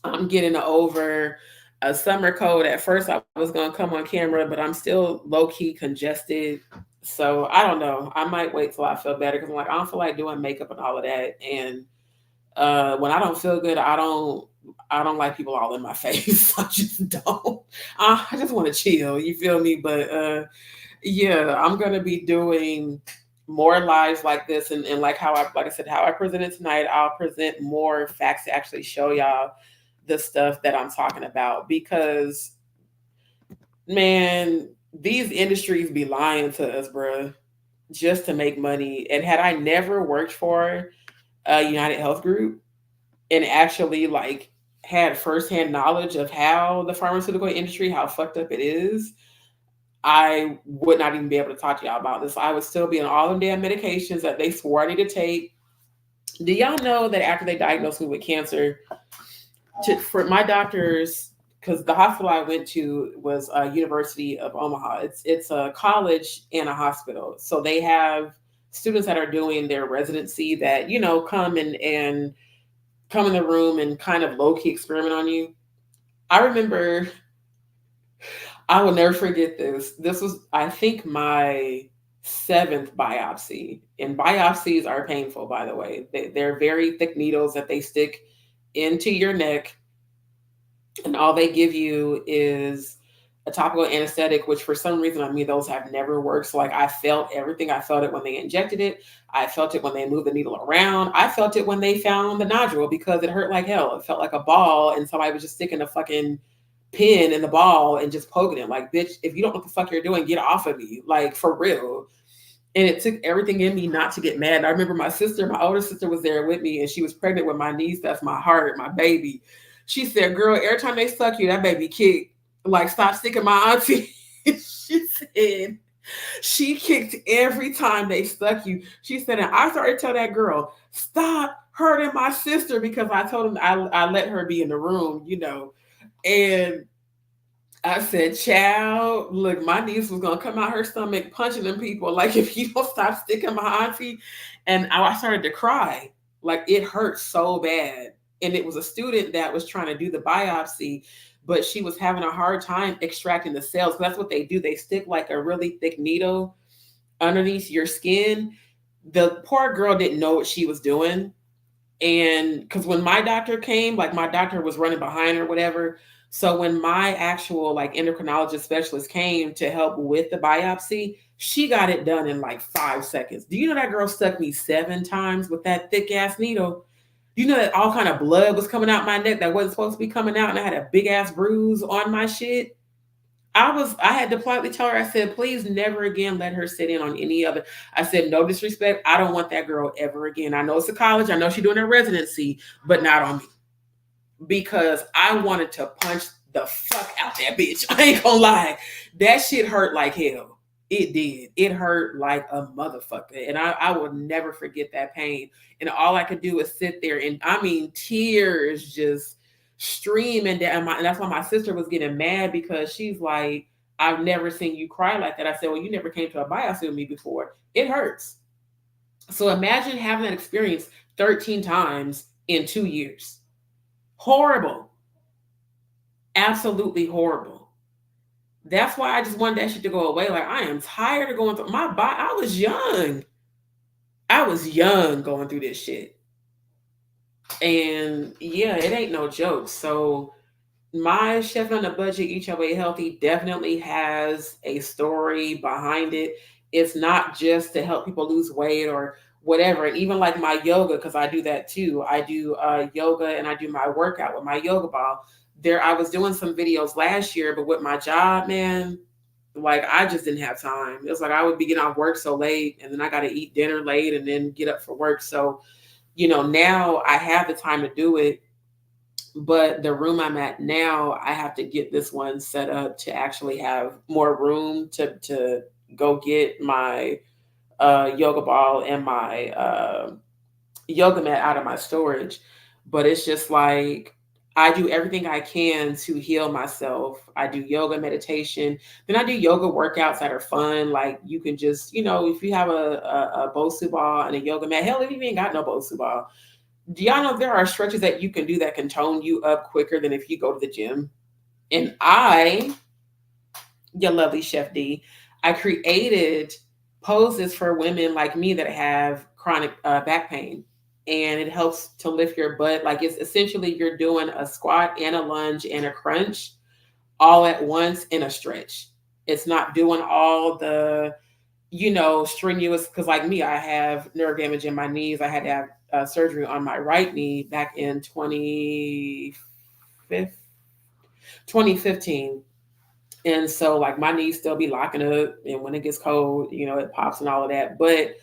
I'm getting over a summer cold. At first I was going to come on camera, but I'm still low-key congested. So I don't know. I might wait till I feel better because I'm like, I don't feel like doing makeup and all of that. And when I don't feel good, I don't like people all in my face. I just don't. I just want to chill. You feel me? But yeah, I'm going to be doing more lives like this, and like I said, how I presented tonight, I'll present more facts to actually show y'all the stuff that I'm talking about, because, man, these industries be lying to us, bruh, just to make money. And had I never worked for a United Health Group and actually like had firsthand knowledge of how the pharmaceutical industry, how fucked up it is, I would not even be able to talk to y'all about this. I would still be on all them damn medications that they swore I need to take. Do y'all know that after they diagnosed me with cancer, for my doctors, because the hospital I went to was University of Omaha. It's a college and a hospital. So they have students that are doing their residency that, you know, come and come in the room and kind of low-key experiment on you. I remember, I will never forget this. This was, I think, my 7th biopsy. And biopsies are painful, by the way. They're very thick needles that they stick into your neck. And all they give you is a topical anesthetic, which for some reason on me, those have never worked. So like I felt everything. I felt it when they injected it. I felt it when they moved the needle around. I felt it when they found the nodule because it hurt like hell. It felt like a ball and somebody was just sticking a fucking pin in the ball and just poking it. Like, bitch, if you don't know what the fuck you're doing, get off of me. Like, for real. And it took everything in me not to get mad. And I remember my sister, my older sister, was there with me, and she was pregnant with my niece. That's my heart, my baby. She said, girl, every time they suck you, that baby kicked. Like, stop sticking my auntie. She said, she kicked every time they stuck you. She said, and I started to tell that girl, stop hurting my sister, because I told him I let her be in the room, you know. And I said, child, look, my niece was going to come out her stomach punching them people. Like, if you don't stop sticking my auntie. And I started to cry. Like, it hurt so bad. And it was a student that was trying to do the biopsy, but she was having a hard time extracting the cells. That's what they do. They stick like a really thick needle underneath your skin. The poor girl didn't know what she was doing. And because when my doctor came, like my doctor was running behind her, whatever. So when my actual like endocrinologist specialist came to help with the biopsy, she got it done in like 5 seconds. Do you know that girl stuck me 7 times with that thick ass needle? You know that all kind of blood was coming out my neck that wasn't supposed to be coming out, and I had a big ass bruise on my shit. I had to politely tell her, I said, please never again let her sit in on any other. I said, no disrespect. I don't want that girl ever again. I know it's a college. I know she's doing her residency, but not on me. Because I wanted to punch the fuck out that bitch. I ain't gonna lie. That shit hurt like hell. It did. It hurt like a motherfucker. And I will never forget that pain. And all I could do was sit there and, I mean, tears just streaming down and that's why my sister was getting mad, because she's like, I've never seen you cry like that. I said, well, you never came to a biopsy with me before. It hurts. So imagine having that experience 13 times in 2 years. Horrible. Absolutely horrible. That's why I just wanted that shit to go away. Like, I am tired of going through my body. I was young going through this shit. And yeah, it ain't no joke. So my Chef on a Budget, Eat Your Way Healthy definitely has a story behind it. It's not just to help people lose weight or whatever. And even like my yoga, because I do that too. I do yoga and I do my workout with my yoga ball. I was doing some videos last year, but with my job, man, like I just didn't have time. It was like I would be getting off work so late, and then I got to eat dinner late and then get up for work. So, you know, now I have the time to do it, but the room I'm at now, I have to get this one set up to actually have more room to go get my yoga ball and my yoga mat out of my storage. But it's just like, I do everything I can to heal myself. I do yoga, meditation. Then I do yoga workouts that are fun. Like you can just, you know, if you have a Bosu ball and a yoga mat, hell, if you ain't got no Bosu ball, do y'all know there are stretches that you can do that can tone you up quicker than if you go to the gym? And your lovely Chef D, I created poses for women like me that have chronic back pain. And it helps to lift your butt. Like it's essentially you're doing a squat and a lunge and a crunch all at once in a stretch. It's not doing all the, you know, strenuous, because like me, I have nerve damage in my knees. I had to have surgery on my right knee back in 2015, 2015. And so like my knees still be locking up, and when it gets cold, you know, it pops and all of that. But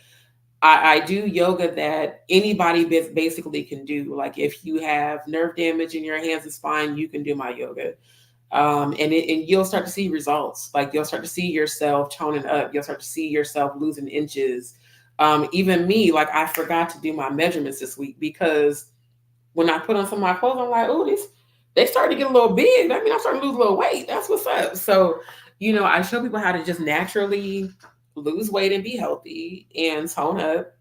I do yoga that anybody basically can do. Like if you have nerve damage in your hands and spine, you can do my yoga. And you'll start to see results. Like you'll start to see yourself toning up. You'll start to see yourself losing inches. Even me, like I forgot to do my measurements this week because when I put on some of my clothes, I'm like, oh, they started to get a little big. That means I'm starting to lose a little weight. That's what's up. So, you know, I show people how to just naturally lose weight and be healthy and tone up.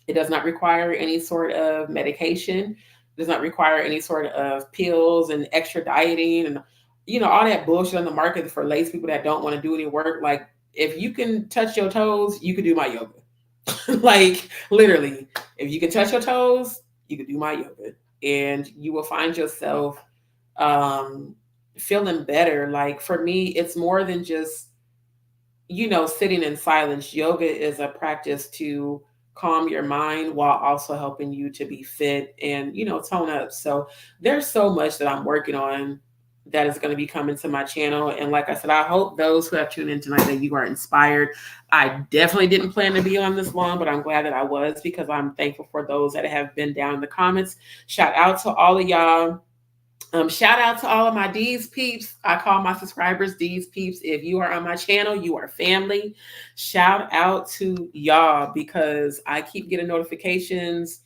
It does not require any sort of medication. It does not require any sort of pills and extra dieting and, you know, all that bullshit on the market for lazy people that don't want to do any work. Like if you can touch your toes, you can do my yoga. Like literally, if you can touch your toes, you can do my yoga and you will find yourself feeling better. Like for me, it's more than just, you know, sitting in silence. Yoga is a practice to calm your mind while also helping you to be fit and, you know, tone up. So there's so much that I'm working on that is going to be coming to my channel. And like I said, I hope those who have tuned in tonight that you are inspired. I definitely didn't plan to be on this long, but I'm glad that I was because I'm thankful for those that have been down in the comments. Shout out to all of y'all. Shout out to all of my DzPeepz. I call my subscribers DzPeepz. If you are on my channel, you are family. Shout out to y'all because I keep getting notifications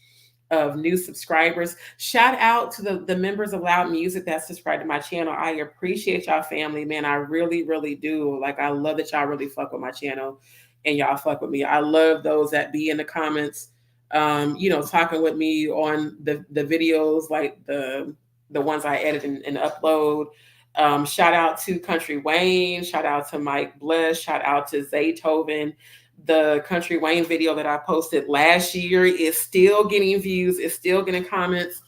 of new subscribers. Shout out to the members of Loud Music that subscribe to my channel. I appreciate y'all, family, man. I really, really do. Like, I love that y'all really fuck with my channel and y'all fuck with me. I love those that be in the comments, you know, talking with me on the videos, like the ones I edit and upload. Shout out to Country Wayne. Shout out to Mike Bless. Shout out to Zaytoven. The Country Wayne video that I posted last year is still getting views. It's still getting comments.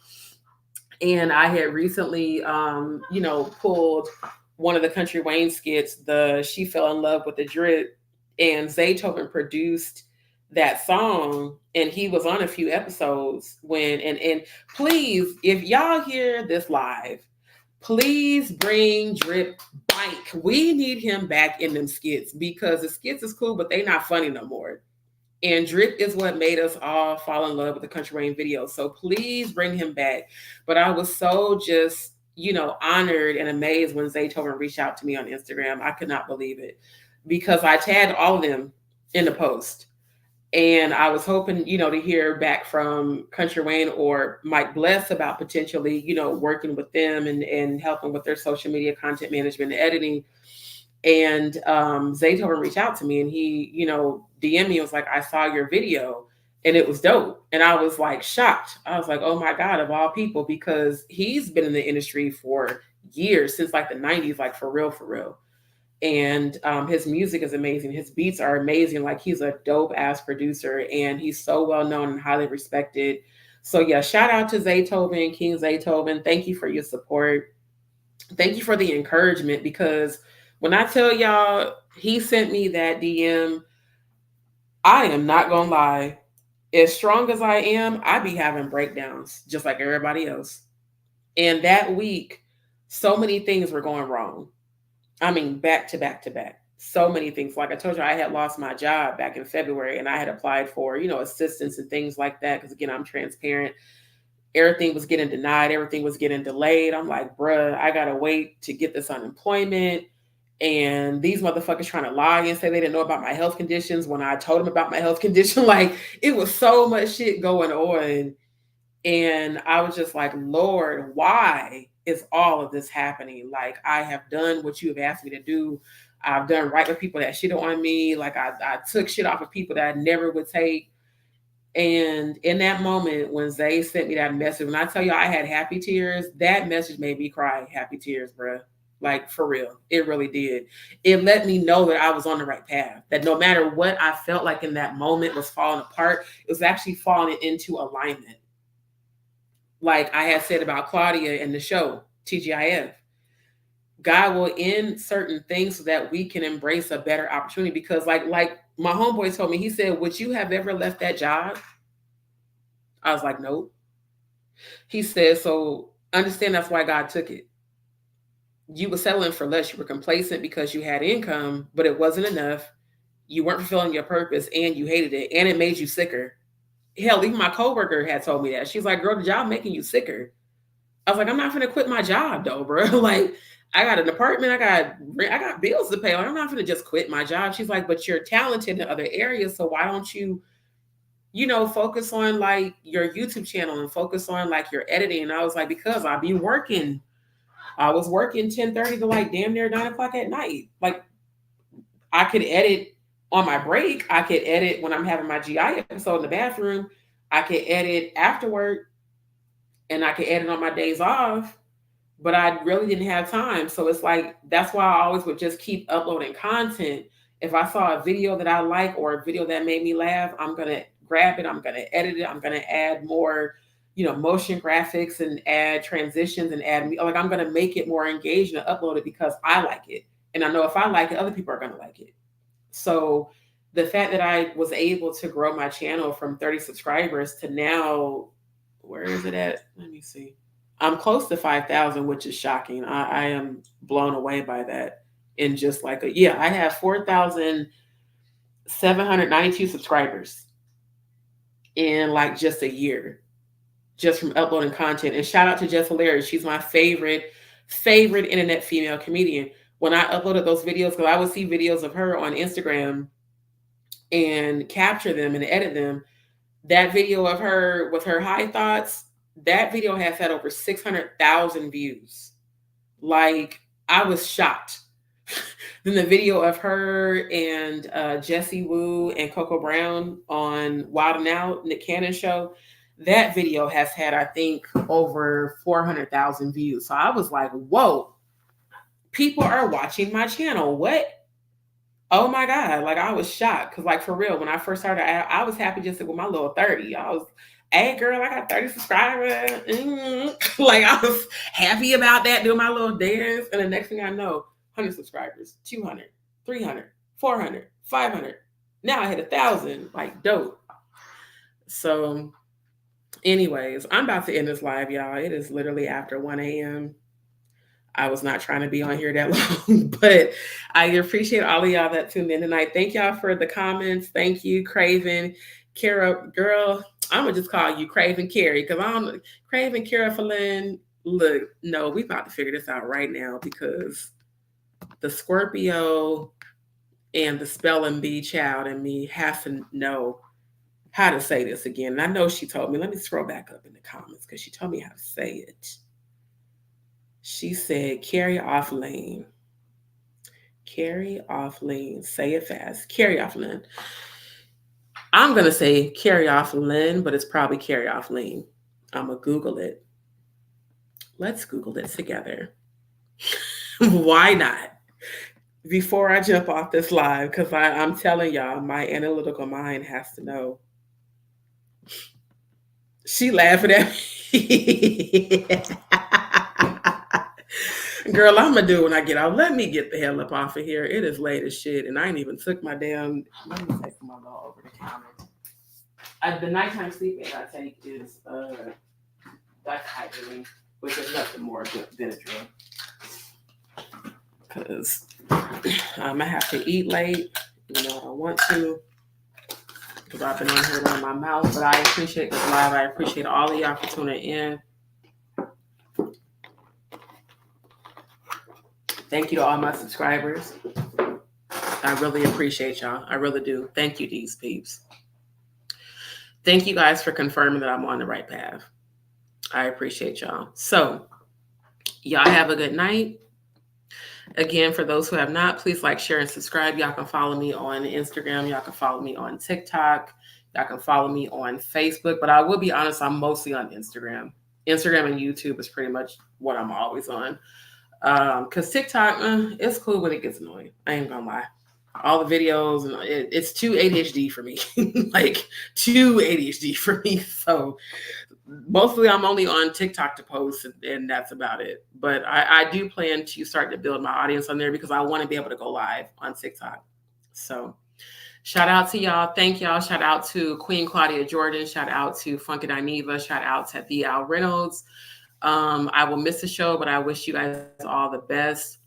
And I had recently, you know, pulled one of the Country Wayne skits, the She Fell in Love with the Drip. And Zaytoven produced that song, and he was on a few episodes when and please, if y'all hear this live, please bring Drip back. We need him back in them skits because the skits is cool, but they not funny no more. And Drip is what made us all fall in love with the Country Wayne video. So please bring him back. But I was so just, you know, honored and amazed when Zaytoven reached out to me on Instagram. I could not believe it because I tagged all of them in the post. And I was hoping, you know, to hear back from Country Wayne or Mike Bless about potentially, you know, working with them and helping with their social media content management and editing. And Zaytoven reached out to me and he, you know, DM'd me and was like, I saw your video and it was dope. And I was like shocked. I was like, oh my God, of all people, because he's been in the industry for years, since like the 90s, like for real, for real. And his music is amazing. His beats are amazing. Like he's a dope ass producer and he's so well known and highly respected. So yeah, shout out to Zaytoven, King Zaytoven. Thank you for your support. Thank you for the encouragement, because when I tell y'all he sent me that DM, I am not gonna lie. As strong as I am, I be having breakdowns just like everybody else. And that week, so many things were going wrong. I mean, back to back to back. So many things. Like I told you, I had lost my job back in February and I had applied for, you know, assistance and things like that. Because again, I'm transparent. Everything was getting denied. Everything was getting delayed. I'm like, bruh, I got to wait to get this unemployment. And these motherfuckers trying to lie and say they didn't know about my health conditions when I told them about my health condition. Like it was so much shit going on. And I was just like, Lord, why is all of this happening? Like, I have done what you have asked me to do. I've done right with people that shit on me. Like, I took shit off of people that I never would take. And in that moment, when Zay sent me that message, when I tell you I had happy tears, that message made me cry. Happy tears, bro. Like, for real. It really did. It let me know that I was on the right path. That no matter what I felt like in that moment was falling apart, it was actually falling into alignment. Like I had said about Claudia in the show, TGIF, God will end certain things so that we can embrace a better opportunity. Because like my homeboy told me, he said, would you have ever left that job? I was like, nope. He said, so understand that's why God took it. You were settling for less. You were complacent because you had income, but it wasn't enough. You weren't fulfilling your purpose and you hated it and it made you sicker. Hell, even my coworker had told me that. She's like, girl, the job making you sicker. I was like, I'm not going to quit my job though, bro. Like, I got an apartment. I got bills to pay. Like, I'm not going to just quit my job. She's like, but you're talented in other areas. So why don't you, focus on like your YouTube channel and focus on like your editing? And I was like, because I be working. I was working 10:30 to like damn near 9 o'clock at night. Like, I could edit on my break. I could edit when I'm having my GI episode in the bathroom. I could edit after work, and I could edit on my days off, but I really didn't have time. So it's like, that's why I always would just keep uploading content. If I saw a video that I like or a video that made me laugh, I'm going to grab it. I'm going to edit it. I'm going to add more, motion graphics and add transitions and like, I'm going to make it more engaging and upload it because I like it. And I know if I like it, other people are going to like it. So the fact that I was able to grow my channel from 30 subscribers to now, where is it at? Let me see. I'm close to 5,000, which is shocking. I am blown away by that. In just like I have 4,792 subscribers in like just a year, just from uploading content. And shout out to Jess Hilarious. She's my favorite internet female comedian. When I uploaded those videos, because I would see videos of her on Instagram and capture them and edit them, that video of her with her high thoughts, that video has had over 600,000 views. Like, I was shocked. Then the video of her and Jessie Woo and Coco Brown on Wild 'N Out, Nick Cannon show, that video has had, I think, over 400,000 views. So I was like, whoa, people are watching my channel. What? Oh my God. Like, I was shocked. Because, like, for real, when I first started, I was happy just with my little 30. I was, hey, girl, I got 30 subscribers. Like, I was happy about that, doing my little dance. And the next thing I know, 100 subscribers, 200, 300, 400, 500. Now I hit 1,000. Like, dope. So, anyways, I'm about to end this live, y'all. It is literally after 1 a.m. I was not trying to be on here that long, but I appreciate all of y'all that tuned in tonight. Thank y'all for the comments. Thank you, Craven, Kara, girl. I'm gonna just call you Craven Carrie because I'm Craven Kara Falin. Look, no, we about to figure this out right now because the Scorpio and the spelling bee child in me has to know how to say this again. And I know she told me. Let me scroll back up in the comments because she told me how to say it. She said, carry off lane. Carry off lane. Say it fast. Carry off lane. I'm going to say carry off lane, but it's probably carry off lane. I'm going to Google it. Let's Google it together. Why not? Before I jump off this live, because I'm telling y'all, my analytical mind has to know. She laughing at me. Girl, I'm gonna do it when I get out. Let me get the hell up off of here. It is late as shit, and I ain't even took my damn. Let me take my little over the counter. The nighttime sleep aid I take is diphenhydramine, which is nothing more than Benadryl. Because I have to eat late. I don't want to. Because I've been on here running my mouth. But I appreciate this live. I appreciate all of y'all for tuning in. Thank you to all my subscribers. I really appreciate y'all. I really do. Thank you, DzPeepz. Thank you guys for confirming that I'm on the right path. I appreciate y'all. So, y'all have a good night. Again, for those who have not, please like, share, and subscribe. Y'all can follow me on Instagram. Y'all can follow me on TikTok. Y'all can follow me on Facebook. But I will be honest, I'm mostly on Instagram. Instagram and YouTube is pretty much what I'm always on. Because TikTok, it's cool when it gets annoying. I ain't gonna lie. All the videos, and it's too ADHD for me. Like, too ADHD for me. So mostly I'm only on TikTok to post, and that's about it. But I do plan to start to build my audience on there because I want to be able to go live on TikTok. So shout out to y'all. Thank y'all. Shout out to Queen Claudia Jordan. Shout out to Funky Dineva. Shout out to Al Reynolds. I will miss the show, but I wish you guys all the best.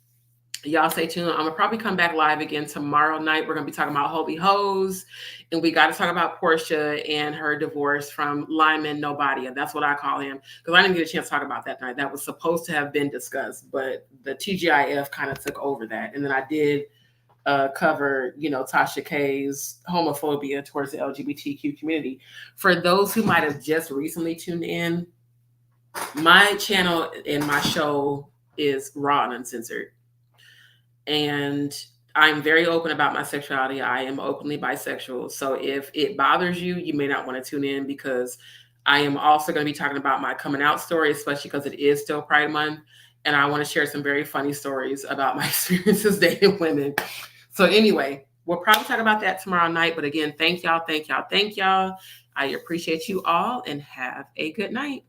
Y'all stay tuned. I'm gonna probably come back live again tomorrow night. We're gonna be talking about holy hoes, and we got to talk about Porsha and her divorce from Lymon Nobadia. That's what I call him, because I didn't get a chance to talk about that night. That was supposed to have been discussed, but the TGIF kind of took over that. And then I did cover, Tasha K's homophobia towards the LGBTQ community. For those who might have just recently tuned in, my channel and my show is raw and uncensored. And I'm very open about my sexuality. I am openly bisexual. So if it bothers you, you may not want to tune in, because I am also going to be talking about my coming out story, especially because it is still Pride Month. And I want to share some very funny stories about my experiences dating women. So anyway, we'll probably talk about that tomorrow night. But again, thank y'all. I appreciate you all, and have a good night.